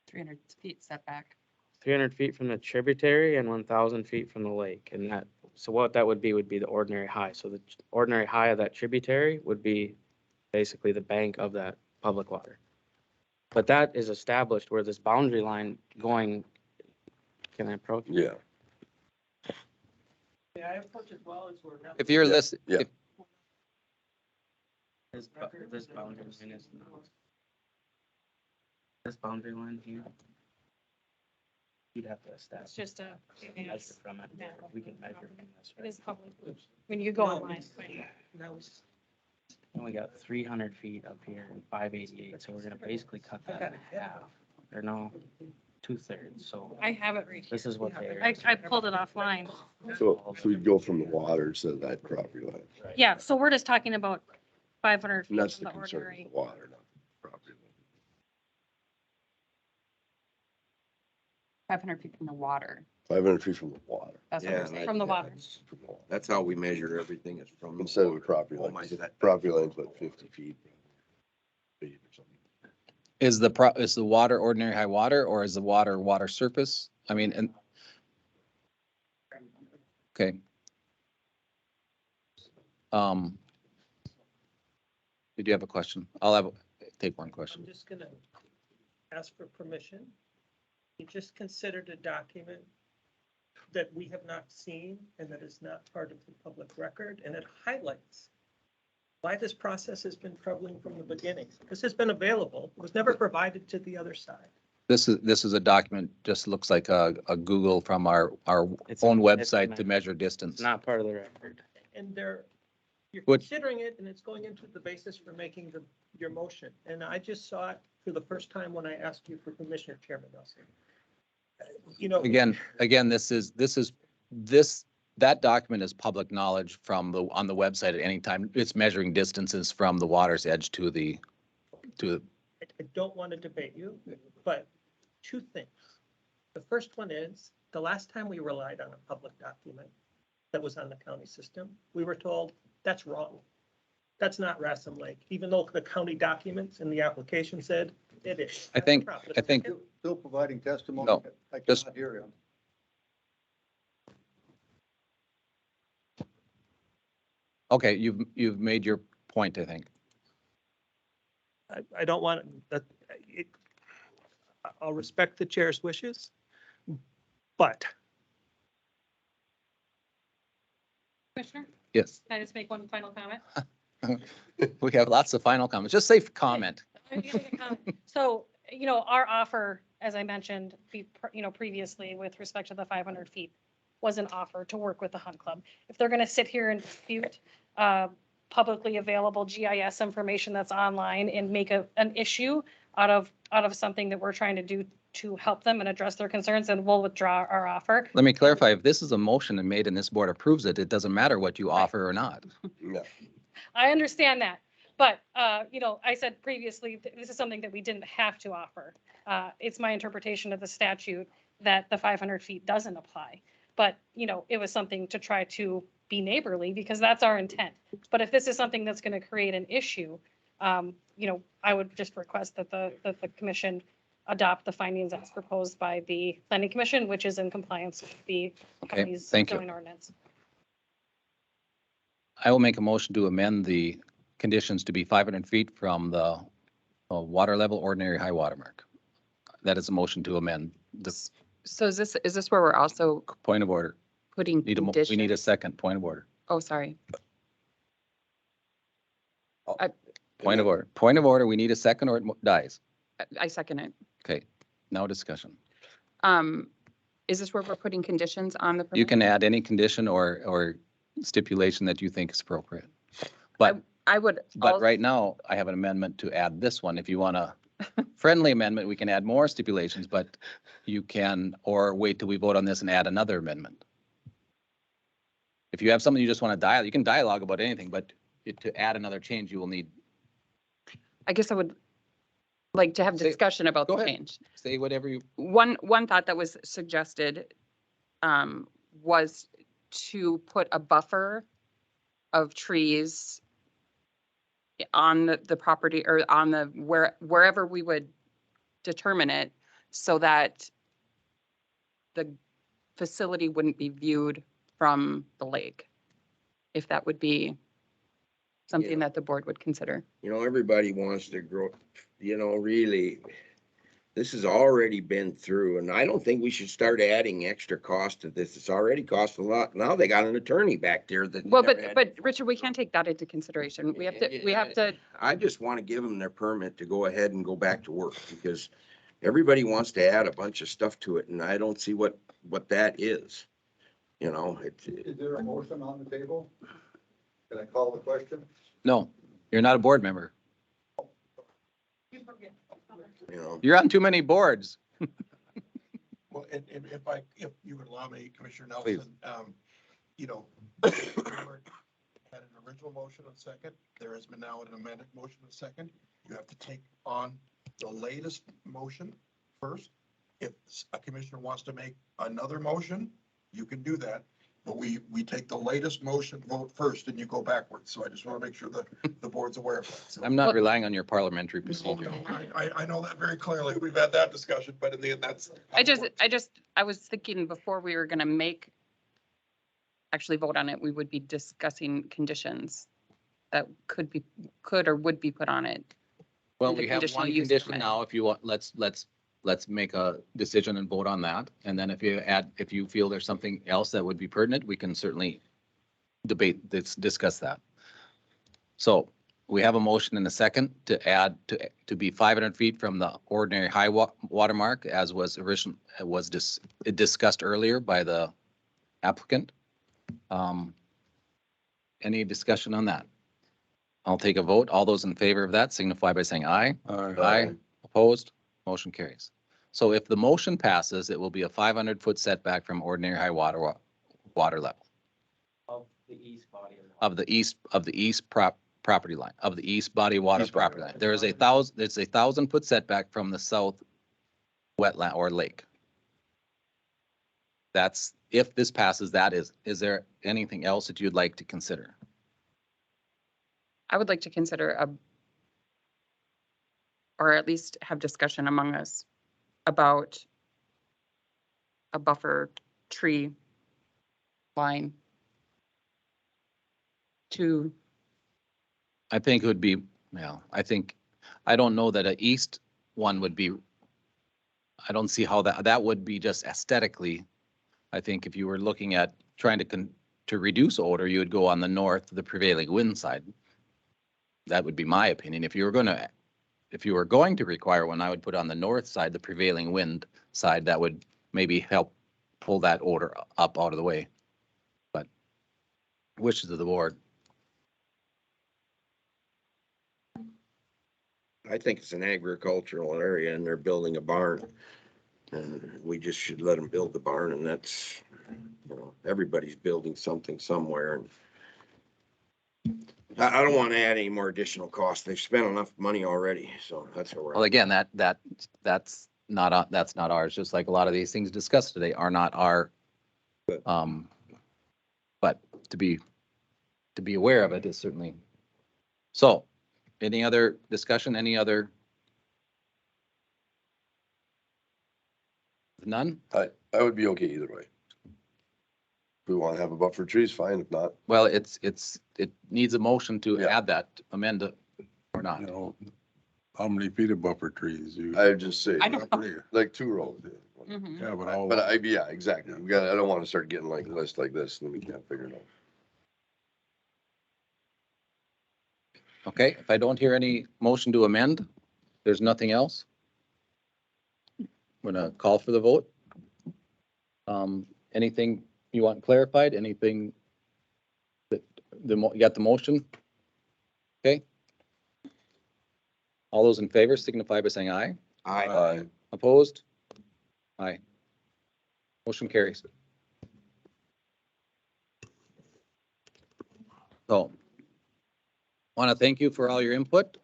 300 feet setback. 300 feet from the tributary and 1,000 feet from the lake. And that, so what that would be the ordinary high. So the ordinary high of that tributary would be basically the bank of that public water. But that is established where this boundary line going, can I approach? Yeah. Yeah, I approach it well as we're. If you're Yeah, listening, yeah. This boundary line is not. This boundary line here. You'd have to establish. It's just a, Measure from it. We can measure from this. it is public. When you go online. That was, And we got 300 feet up here and 588, so we're gonna basically cut that in half, or no, 2/3, so I have it right here. this is what they. I pulled it offline. So we'd go from the water to that property line. Yeah, so we're just talking about 500 And feet that's from the the concern, ordinary. the water, not the property line. 500 feet from the water. 500 feet from the water That's what Yeah, we're saying. From the yeah, water. that's- That's how we measure everything is from. the instead of the water. property Oh, line. my 'Cause the setback. Property line's about 50 feet. Feet or something. is the water ordinary high water or is the water surface? I mean, and. Okay. Did you have a question? Take one question. I'm just gonna ask for permission. You just considered a document that we have not seen and that is not part of the public record, and it highlights why this process has been troubling from the beginning. This has been available, it was never provided to the other side. This is a document, just looks like a Google from our It's a- own it's a website to map. measure It's distance. not part of the record. And you're What- considering it, and it's going into the basis for making your motion. And I just saw it for the first time when I asked you for permission, Chairman Nelson. Again, that document is public knowledge on the website at any time. It's measuring distances from the water's edge to I don't want to debate you, but two things. The first one is, the last time we relied on a public document that was on the county system, we were told, that's wrong. That's not Rassam Lake, even though the county documents in the application said it is. I think- That's the I think- problem. Still providing testimony. No, I just- cannot hear you. Okay, you've made your point, I think. I don't want, I'll respect the chair's wishes, but Commissioner, Yes. can I just make one final comment? We have lots of final comments. Just say comment. So, our offer, as I mentioned, previously with respect to the 500 feet, was an offer to work with the Hunt Club. If they're going to sit here and dispute publicly available GIS information that's online and make an issue out of something that we're trying to do to help them and address their concerns, and we'll withdraw our offer. Let me clarify, if this is a motion and made and this board approves it, it doesn't matter what you offer or not. Yeah. I understand that, but, I said previously, this is something that we didn't have to offer. It's my interpretation of the statute that the 500 feet doesn't apply. But, it was something to try to be neighborly because that's our intent. But if this is something that's going to create an issue, I would just request that the commission adopt the findings as proposed by the planning commission, which is in compliance with the Okay, county's thank you. zoning ordinance. I will make a motion to amend the conditions to be 500 feet from the water level ordinary high water mark. That is a motion to amend. The So is this where we're also point of order. putting We need a conditions? second point of order. Oh, sorry. Point of order. Point of order. We need a second or it dies. I second it. Okay, now discussion. Is this where we're putting conditions on the? You permit? can add any condition or stipulation that you think is appropriate. But, I would. but right now I have an amendment to add this one. If you want a friendly amendment, we can add more stipulations, but you can, or wait till we vote on this and add another amendment. If you have something you just want to dialogue, you can dialogue about anything, but to add another change, you will need. I guess I would like to have discussion about Go the ahead. change. Say whatever you. One thought that was suggested was to put a buffer of trees on the property or on the wherever we would determine it, so that the facility wouldn't be viewed from the lake. If that would be something that the board would consider. Everybody wants to grow, really, this has already been through, and I don't think we should start adding extra cost to this. It's already cost a lot. Now they got an attorney back there that. Well, never had- but Richard, we can't take that into consideration. We have to. I just want to give them their permit to go ahead and go back to work, because everybody wants to add a bunch of stuff to it, and I don't see what that is. Is there a motion on the table? Can I call the question? No, you're not a board member. You know, You're on too many boards. Well, and if you would allow me, Commissioner Please. Nelson, had an original motion and second. There has been now an amended motion and second. You have to take on the latest motion first. If a commissioner wants to make another motion, you can do that. But we take the latest motion vote first and you go backwards. So I just want to make sure that the board's aware of that. So I'm not relying on your parliamentary procedure. I know that very clearly. We've had that discussion, but in the end, that's. I was thinking before we were gonna actually vote on it, we would be discussing conditions that could or would be put on it. Well, the we have conditional one use condition permit. now. If you want, let's make a decision and vote on that. And then if you feel there's something else that would be pertinent, we can certainly discuss that. So we have a motion and a second to add to be 500 feet from the ordinary high water mark, as was discussed earlier by the applicant. Any discussion on that? I'll take a vote. All those in favor of that signify by saying aye. Aye. Opposed? Motion carries. So if the motion passes, it will be a 500-foot setback from ordinary high water level Of the east body. of the east property line, of the east body of water property line. There is it's a 1,000-foot setback from the south wetland or lake. That's, if this passes, is there anything else that you'd like to consider? I would like to consider or at least have discussion among us about a buffer tree line to. I think it would be, I don't know that an east one would be, I don't see how that would be just aesthetically. I think if you were looking at trying to reduce odor, you would go on the north, the prevailing wind side. That would be my opinion. If you were going to require one, I would put on the north side, the prevailing wind side. That would maybe help pull that odor up out of the way. But wishes of the board. I think it's an agricultural area and they're building a barn. And we just should let them build the barn, and that's, you know, everybody's building something somewhere, and I don't want to add any more additional costs. They've spent enough money already, so that's where we're Well, at. again, that's not ours, just like a lot of these things discussed today are not our, but to be aware of it is certainly. So, any other discussion, any other? None? I would be okay either way. If we want to have a buffer trees, fine. If not, Well, it needs a motion to Yeah. add that, amend it or not. You know, how many feet of buffer trees you? I would just say I don't know. like 2 rows. Mhm. Yeah, but all. But yeah, exactly. We got, I don't want to start getting like a list like this and then we can't figure it out. Okay, if I don't hear any motion to amend, there's nothing else. I'm gonna call for the vote. Anything you want clarified, anything that you got the motion? Okay. All those in favor signify by saying aye. Aye. Opposed? Aye. Motion carries. So, want to thank you for all your input.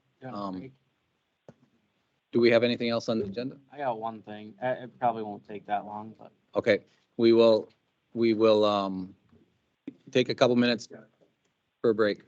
Do we have anything else on the agenda? I got one thing. It probably won't take that long, but Okay, we will take a couple minutes for a break.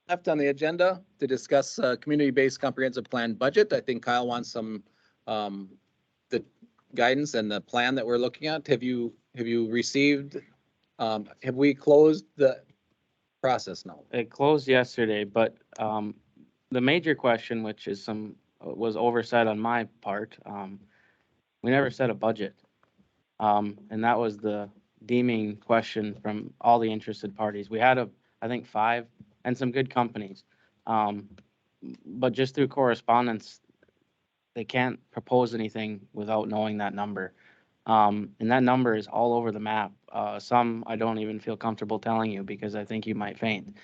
left on the agenda to discuss community-based comprehensive plan budget. I think Kyle wants some the guidance and the plan that we're looking at. Have you received, have we closed the process now? It closed yesterday, but the major question, which is was oversight on my part, we never set a budget. And that was the deeming question from all the interested parties. We had I think 5 and some good companies. But just through correspondence, they can't propose anything without knowing that number. And that number is all over the map. Some I don't even feel comfortable telling you because I think you might faint.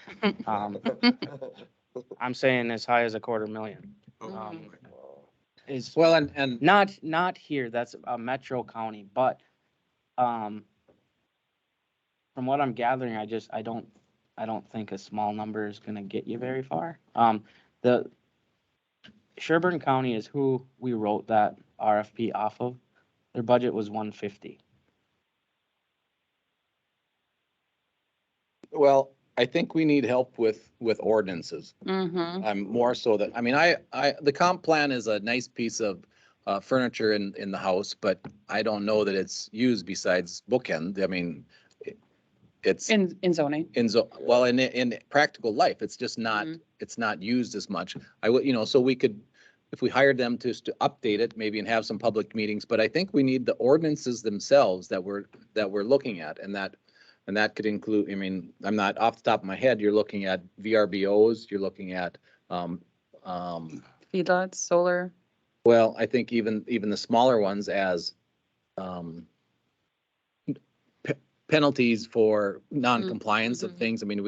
I'm saying as high as $250,000. Is Well, and not here. That's a metro county, but from what I'm gathering, I don't think a small number is going to get you very far. The Sherburne County is who we wrote that RFP off of. Their budget was 150. well, I think we need help with ordinances. Mm-hmm. I'm more so that, I mean, the comp plan is a nice piece of furniture in the house, but I don't know that it's used besides bookend. I mean, it's In zoning. well, in practical life, it's just not, it's not used as much. I would, so we could, if we hired them to update it maybe and have some public meetings, but I think we need the ordinances themselves that we're looking at, and that could include, I mean, I'm not off the top of my head, you're looking at VRBOs, you're looking at, Feedlots, solar. well, I think even the smaller ones as, penalties for non-compliance of things. I mean,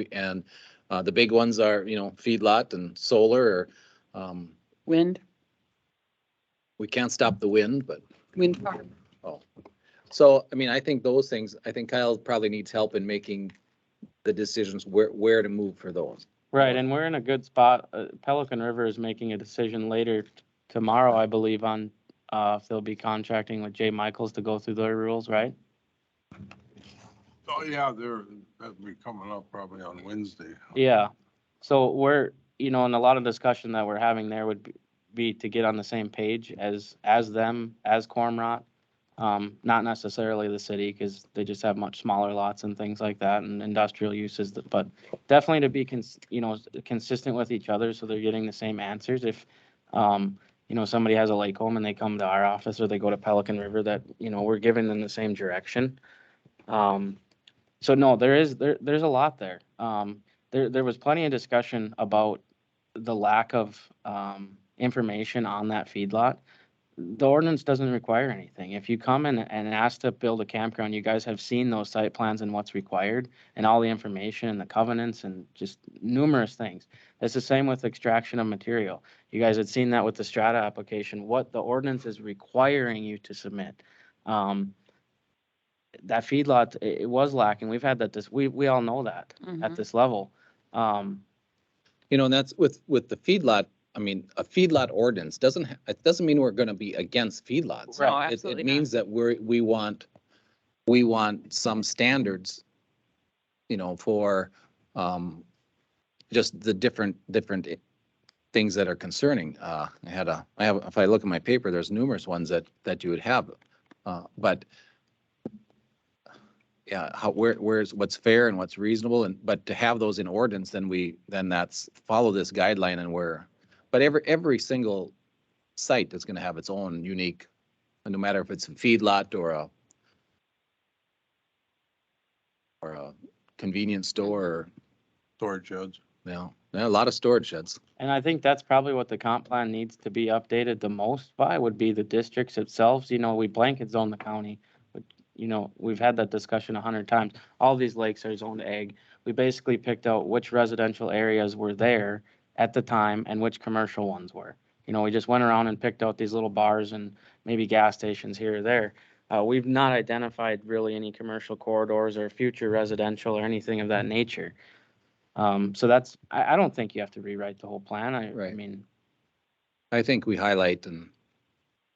the big ones are, feedlot and solar or, Wind. we can't stop the wind, but, Wind farm. oh. So, I mean, I think those things, I think Kyle probably needs help in making the decisions where to move for those. Right, and we're in a good spot. Pelican River is making a decision later tomorrow, I believe, on if they'll be contracting with Jay Michaels to go through their rules, right? Oh, yeah, that'll be coming up probably on Wednesday. Yeah. So we're, and a lot of discussion that we're having there would be to get on the same page as them, as Cormorant. Not necessarily the city, because they just have much smaller lots and things like that and industrial uses, but definitely to be consistent with each other so they're getting the same answers. If, somebody has a lake home and they come to our office or they go to Pelican River, that, we're giving them the same direction. So no, there's a lot there. There was plenty of discussion about the lack of information on that feedlot. The ordinance doesn't require anything. If you come and ask to build a campground, you guys have seen those site plans and what's required and all the information and the covenants and just numerous things. It's the same with extraction of material. You guys had seen that with the strata application, what the ordinance is requiring you to submit. That feedlot, it was lacking. We've had that we all know that at this level. And that's with the feedlot. I mean, a feedlot ordinance doesn't mean we're going to be against feedlots. No, absolutely It means that we want some standards, for just the different things that are concerning. If I look at my paper, there's numerous ones that you would have, but yeah, where's what's fair and what's reasonable, but to have those in ordinance, then that's follow this guideline but every single site is going to have its own unique, no matter if it's a feedlot or a convenience store or Storage sheds. a lot of storage sheds. And I think that's probably what the comp plan needs to be updated the most by would be the districts itself. We blanket zone the county, but we've had that discussion 100 times. All these lakes are zoned ag. We basically picked out which residential areas were there at the time and which commercial ones were. We just went around and picked out these little bars and maybe gas stations here or there. We've not identified really any commercial corridors or future residential or anything of that nature. So that's, I don't think you have to rewrite the whole plan. I mean, I think we highlight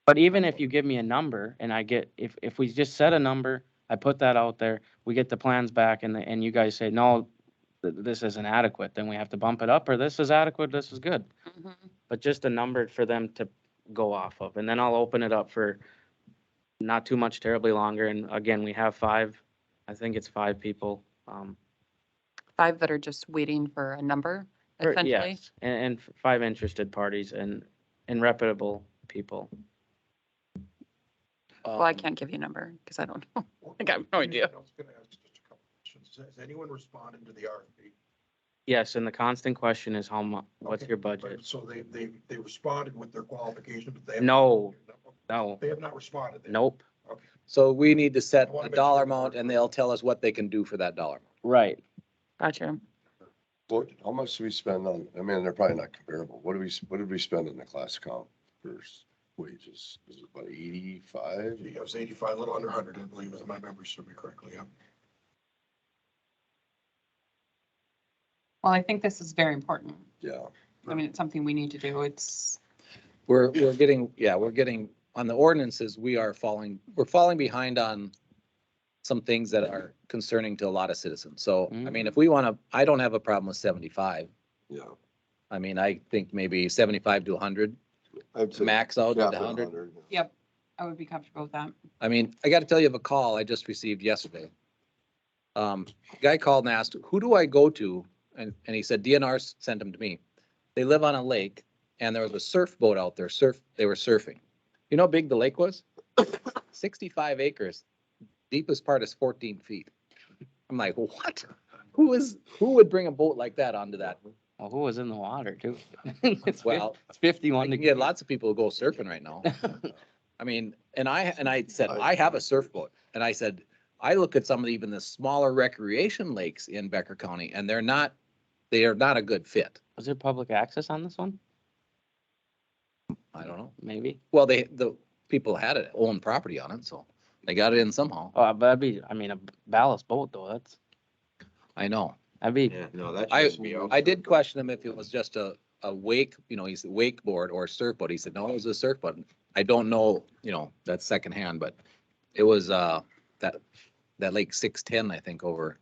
but even if you give me a number and if we just set a number, I put that out there, we get the plans back and you guys say, no, this isn't adequate, then we have to bump it up, or this is adequate, this is good. Mhm. But just a number for them to go off of, and then I'll open it up for not too much terribly longer. And again, we have I think it's 5 people. 5 that are just waiting for a number, essentially. Yes, and 5 interested parties and reputable people. Well, I can't give you a number because I don't know. I have no idea. I was gonna ask just a couple questions. Has anyone responded to the RFP? Yes, and the constant question is how much, what's Okay, your but- budget? So they responded with their qualifications, but they. haven't- No, no, They have not responded. then? nope, Okay. So we need to set I wanna a make dollar sure- amount and they'll tell us what they can do for that dollar amount. right. Gotcha. What, how much do we spend on, I mean, they're probably not comparable. What did we spend on the class account for wages? Is it about 85? It was 85, a little under 100, I believe, if my memory serves me correctly, yeah. Well, I think this is very important. Yeah. I mean, it's something we need to do. It's, We're getting, on the ordinances, we're falling behind on some things that are concerning to a lot of citizens. So, I mean, if we want to, I don't have a problem with 75. Yeah. I mean, I think maybe 75 to 100, I'd say max out cap at at 100. yep, I would be comfortable with that. I mean, I got to tell you of a call I just received yesterday. Guy called and asked, who do I go to? And he said DNR sent him to me. They live on a lake and there was a surf boat out there. They were surfing. You know how big the lake was? 65 acres. Deepest part is 14 feet. I'm like, what? Who would bring a boat like that onto that? Well, who was in the water too? It's Well, it's 51 You can degrees. get lots of people who go surfing right now. I mean, and I said, I have a surfboat. And I said, I look at some of even the smaller recreation lakes in Becker County and they are not a good fit. Was there public access on this one? I don't know. Maybe. Well, the people had it, own property on it, so they got it in somehow. Oh, but that'd be, I mean, a ballast boat though, I know. that'd be, Yeah, no, that I, shouldn't be out. I did question him if it was just a wake, he said wakeboard or surfboard. He said, no, it was a surfboard. I don't know, that's secondhand, but it was, that Lake 610, I think, over.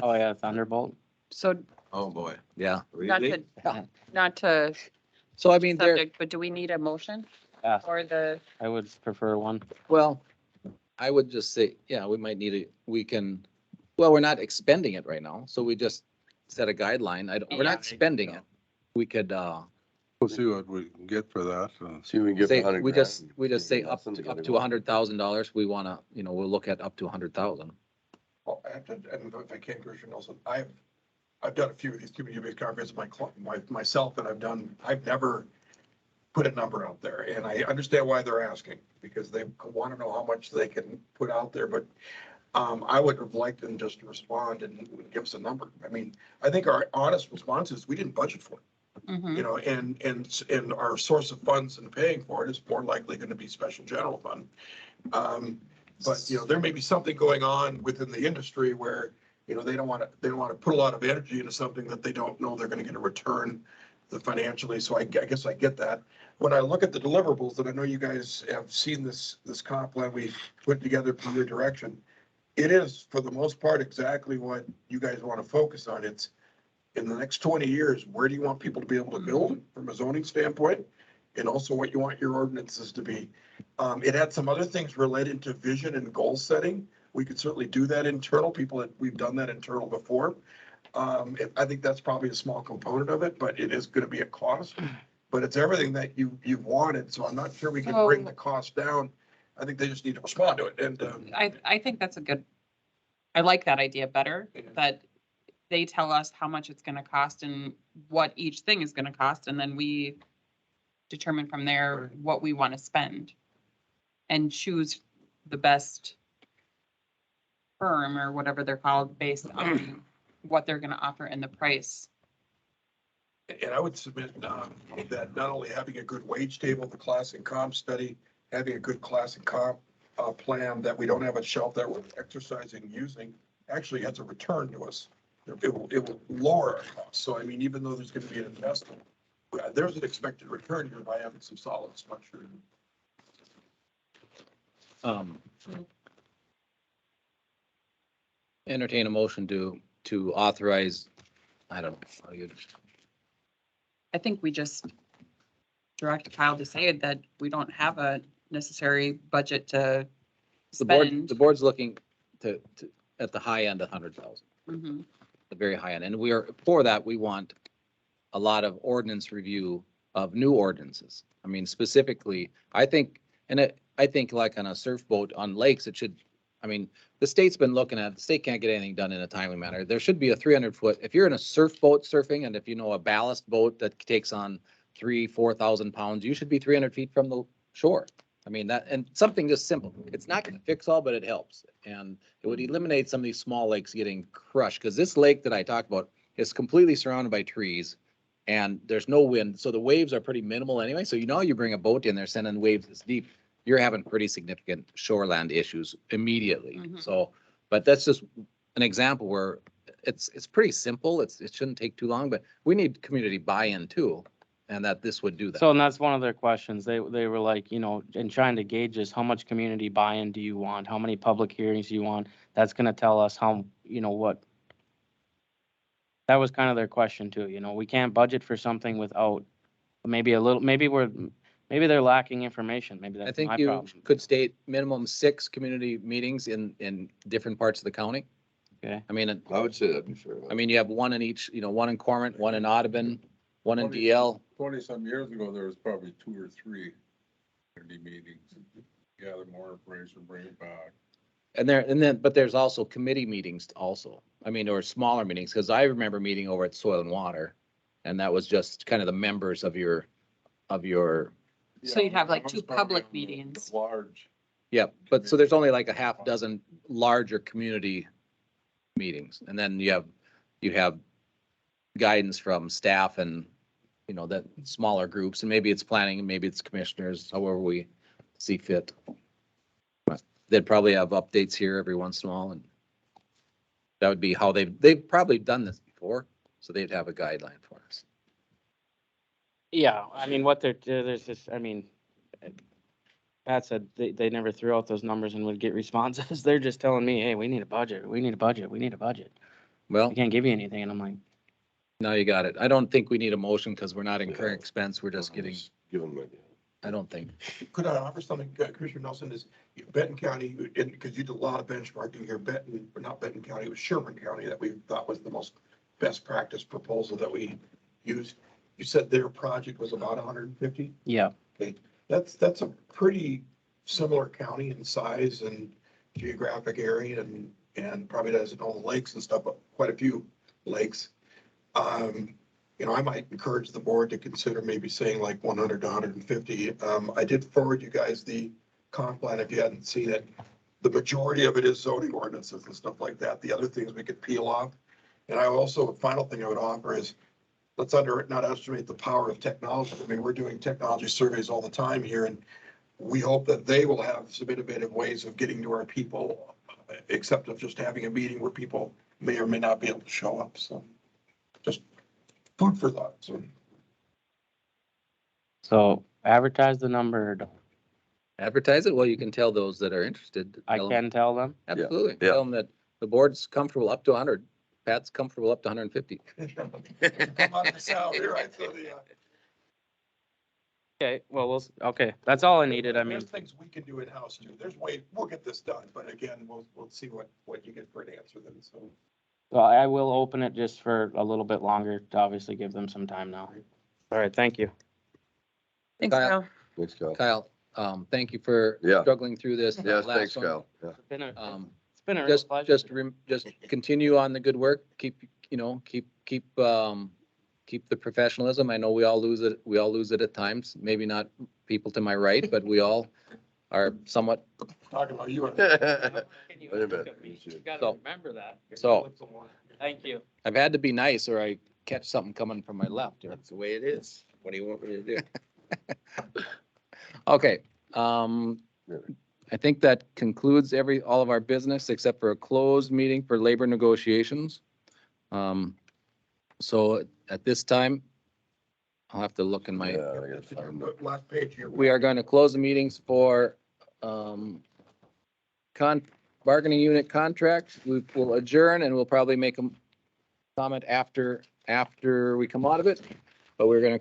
oh yeah, Thunderbolt. So Oh, boy. Yeah. not Really? to, not to So I mean, subject, but do we need a motion Yeah, for the, I would prefer one. well, I would just say, yeah, we might need we're not expending it right now, so we just set a guideline. We're not spending it. We could, We'll see what we can get for that. See, if we can get say, 100 we just say up Nothing to go. $100,000. We want to, we'll look at up to 100,000. Well, I have to, and if I can, Commissioner Nelson, I've done a few of these community-based conferences myself, and I've never put a number out there, and I understand why they're asking, because they want to know how much they can put out there, but I would have liked them just to respond and give us a number. I mean, I think our honest response is we didn't budget for it, mhm. and our source of funds and paying for it is more likely going to be special general fund. But, there may be something going on within the industry where, they don't want to put a lot of energy into something that they don't know they're going to get a return financially. So I guess I get that. When I look at the deliverables, and I know you guys have seen this comp plan we put together from your direction, it is for the most part exactly what you guys want to focus on. It's in the next 20 years, where do you want people to be able to build from a zoning standpoint? And also what you want your ordinances to be. It had some other things related to vision and goal setting. We could certainly do that internal. We've done that internal before. I think that's probably a small component of it, but it is going to be a cost. But it's everything that you've wanted, so I'm not sure we can bring the cost down. I think they just need to respond to it, and I think that's I like that idea better, that they tell us how much it's gonna cost and what each thing is gonna cost, and then we determine from there what we want to spend and choose the best firm or whatever they're called based on what they're gonna offer and the price. And I would submit that not only having a good wage table, the class and comp study, having a good class and comp plan that we don't have a shelf that we're exercising using, actually has a return to us. It will lower our costs. So I mean, even though there's going to be an investment, there's an expected return here by having some solid structure. Entertain a motion to to authorize, I don't know. how you'd- I think we just direct Kyle to say that we don't have a necessary budget to The board, spend. the board's looking to, at the high end, 100,000, Mhm. the very high end. And we are, for that, we want a lot of ordinance review of new ordinances. I mean, specifically, I think, I think like on a surf boat on lakes, it should, I mean, the state's been looking at, the state can't get anything done in a timely manner. There should be a 300-foot, if you're in a surf boat surfing, and if you know a ballast boat that takes on 4,000 pounds, you should be 300 feet from the shore. I mean, that, and something just simple. It's not gonna fix all, but it helps. And it would eliminate some of these small lakes getting crushed, because this lake that I talked about is completely surrounded by trees and there's no wind, so the waves are pretty minimal anyway. So you bring a boat in there sending waves this deep, you're having pretty significant shoreland issues immediately. Mhm. So, but that's just an example where it's pretty simple. It shouldn't take too long, but we need community buy-in too, and that this would do that. So, and that's one of their questions. They were like, in trying to gauge this, how much community buy-in do you want? How many public hearings do you want? That's gonna tell us how, what. That was kind of their question too, we can't budget for something without maybe maybe they're lacking information. Maybe I that's think my you problem. could state minimum 6 community meetings in different parts of the county. Okay. I mean, I would say that'd be fair. I mean, you have one in each, one in Cormorant, one in Audubon, one in DL. 20-some years ago, there was probably 2 or 3 community meetings. Gather more information, bring it back. But there's also committee meetings also. I mean, or smaller meetings, because I remember meeting over at Soil and Water. And that was just kind of the members of your, So you'd have like I was 2 probably public on the meetings. Large. yeah, but so there's only like a half dozen larger community meetings. And then you have guidance from staff and, that smaller groups, and maybe it's planning, and maybe it's commissioners, however we see fit. But they'd probably have updates here every once in a while, and that would be how they've probably done this before, so they'd have a guideline for us. Yeah, I mean, there's this, Pat said they never threw out those numbers and would get responses. They're just telling me, hey, we need a budget, we need a budget, we need a budget. Well, I can't give you anything. And I'm like, now you got it. I don't think we need a motion because we're not incurring expense. We're just getting, Give them an I don't think. Could I offer something, Commissioner Nelson, is Benton County, and because you did a lot of benchmarking here, or not Benton County, it was Sherburne County that we thought was the most best practice proposal that we used. You said their project was about 150? yeah, Okay, that's a pretty similar county in size and geographic area and probably doesn't all the lakes and stuff, but quite a few lakes. I might encourage the board to consider maybe saying like 100 to 150. I did forward you guys the comp plan if you hadn't seen it. The majority of it is zoning ordinances and stuff like that. The other things we could peel off. And I also, the final thing I would offer is let's not estimate the power of technology. I mean, we're doing technology surveys all the time here, and we hope that they will have some innovative ways of getting to our people, except of just having a meeting where people may or may not be able to show up. So just food for thought. so advertise the number. Or don't. Advertise it? Well, you can tell those that are interested. I can tell them. Absolutely. Yeah. Tell them that the board's comfortable up to 100. Pat's comfortable up to 150. Come on the salary, right? So Okay, well, okay, that's all I needed. I mean, there's things we can do in-house too. We'll get this done, but again, we'll see what you get for an answer then, so. well, I will open it just for a little bit longer to obviously give them some time now. All right, thank you. Thanks, Kyle. Kyle. Thanks, Kyle. Kyle, thank you for Yeah. struggling through this. Yes, last thanks, one. Kyle. Yeah. It's been a real Just, pleasure. just continue on the good work. Keep the professionalism. I know we all lose it. We all lose it at times. Maybe not people to my right, but we all are somewhat. Talking about you. Wait a minute. You gotta So- remember that. So Thank you. I've had to be nice or I catch something coming from my left. That's the way it is. What do you want me to do? Okay, I think that concludes all of our business except for a closed meeting for labor negotiations. So at this time, I'll have to look in my, Yeah, I gotta find it. Last page here. we are going to close the meetings for bargaining unit contracts. We will adjourn and we'll probably make comment after we come out of it. But we're gonna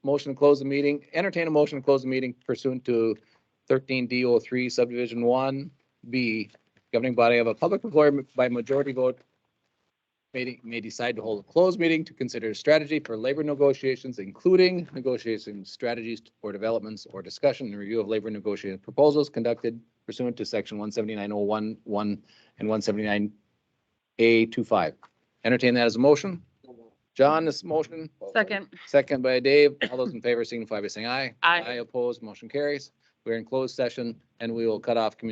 motion to close the meeting, entertain a motion to close the meeting pursuant to 13D03 subdivision 1B. Governing body of a public employer by majority vote may decide to hold a closed meeting to consider strategy for labor negotiations, including negotiation strategies or developments or discussion and review of labor negotiating proposals conducted pursuant to section 179.011 and 179A25. Entertain that as a motion. John, this motion, second by Dave. All those in favor signify by saying aye. Aye. Opposed, motion carries. We're in closed session and we will cut off communication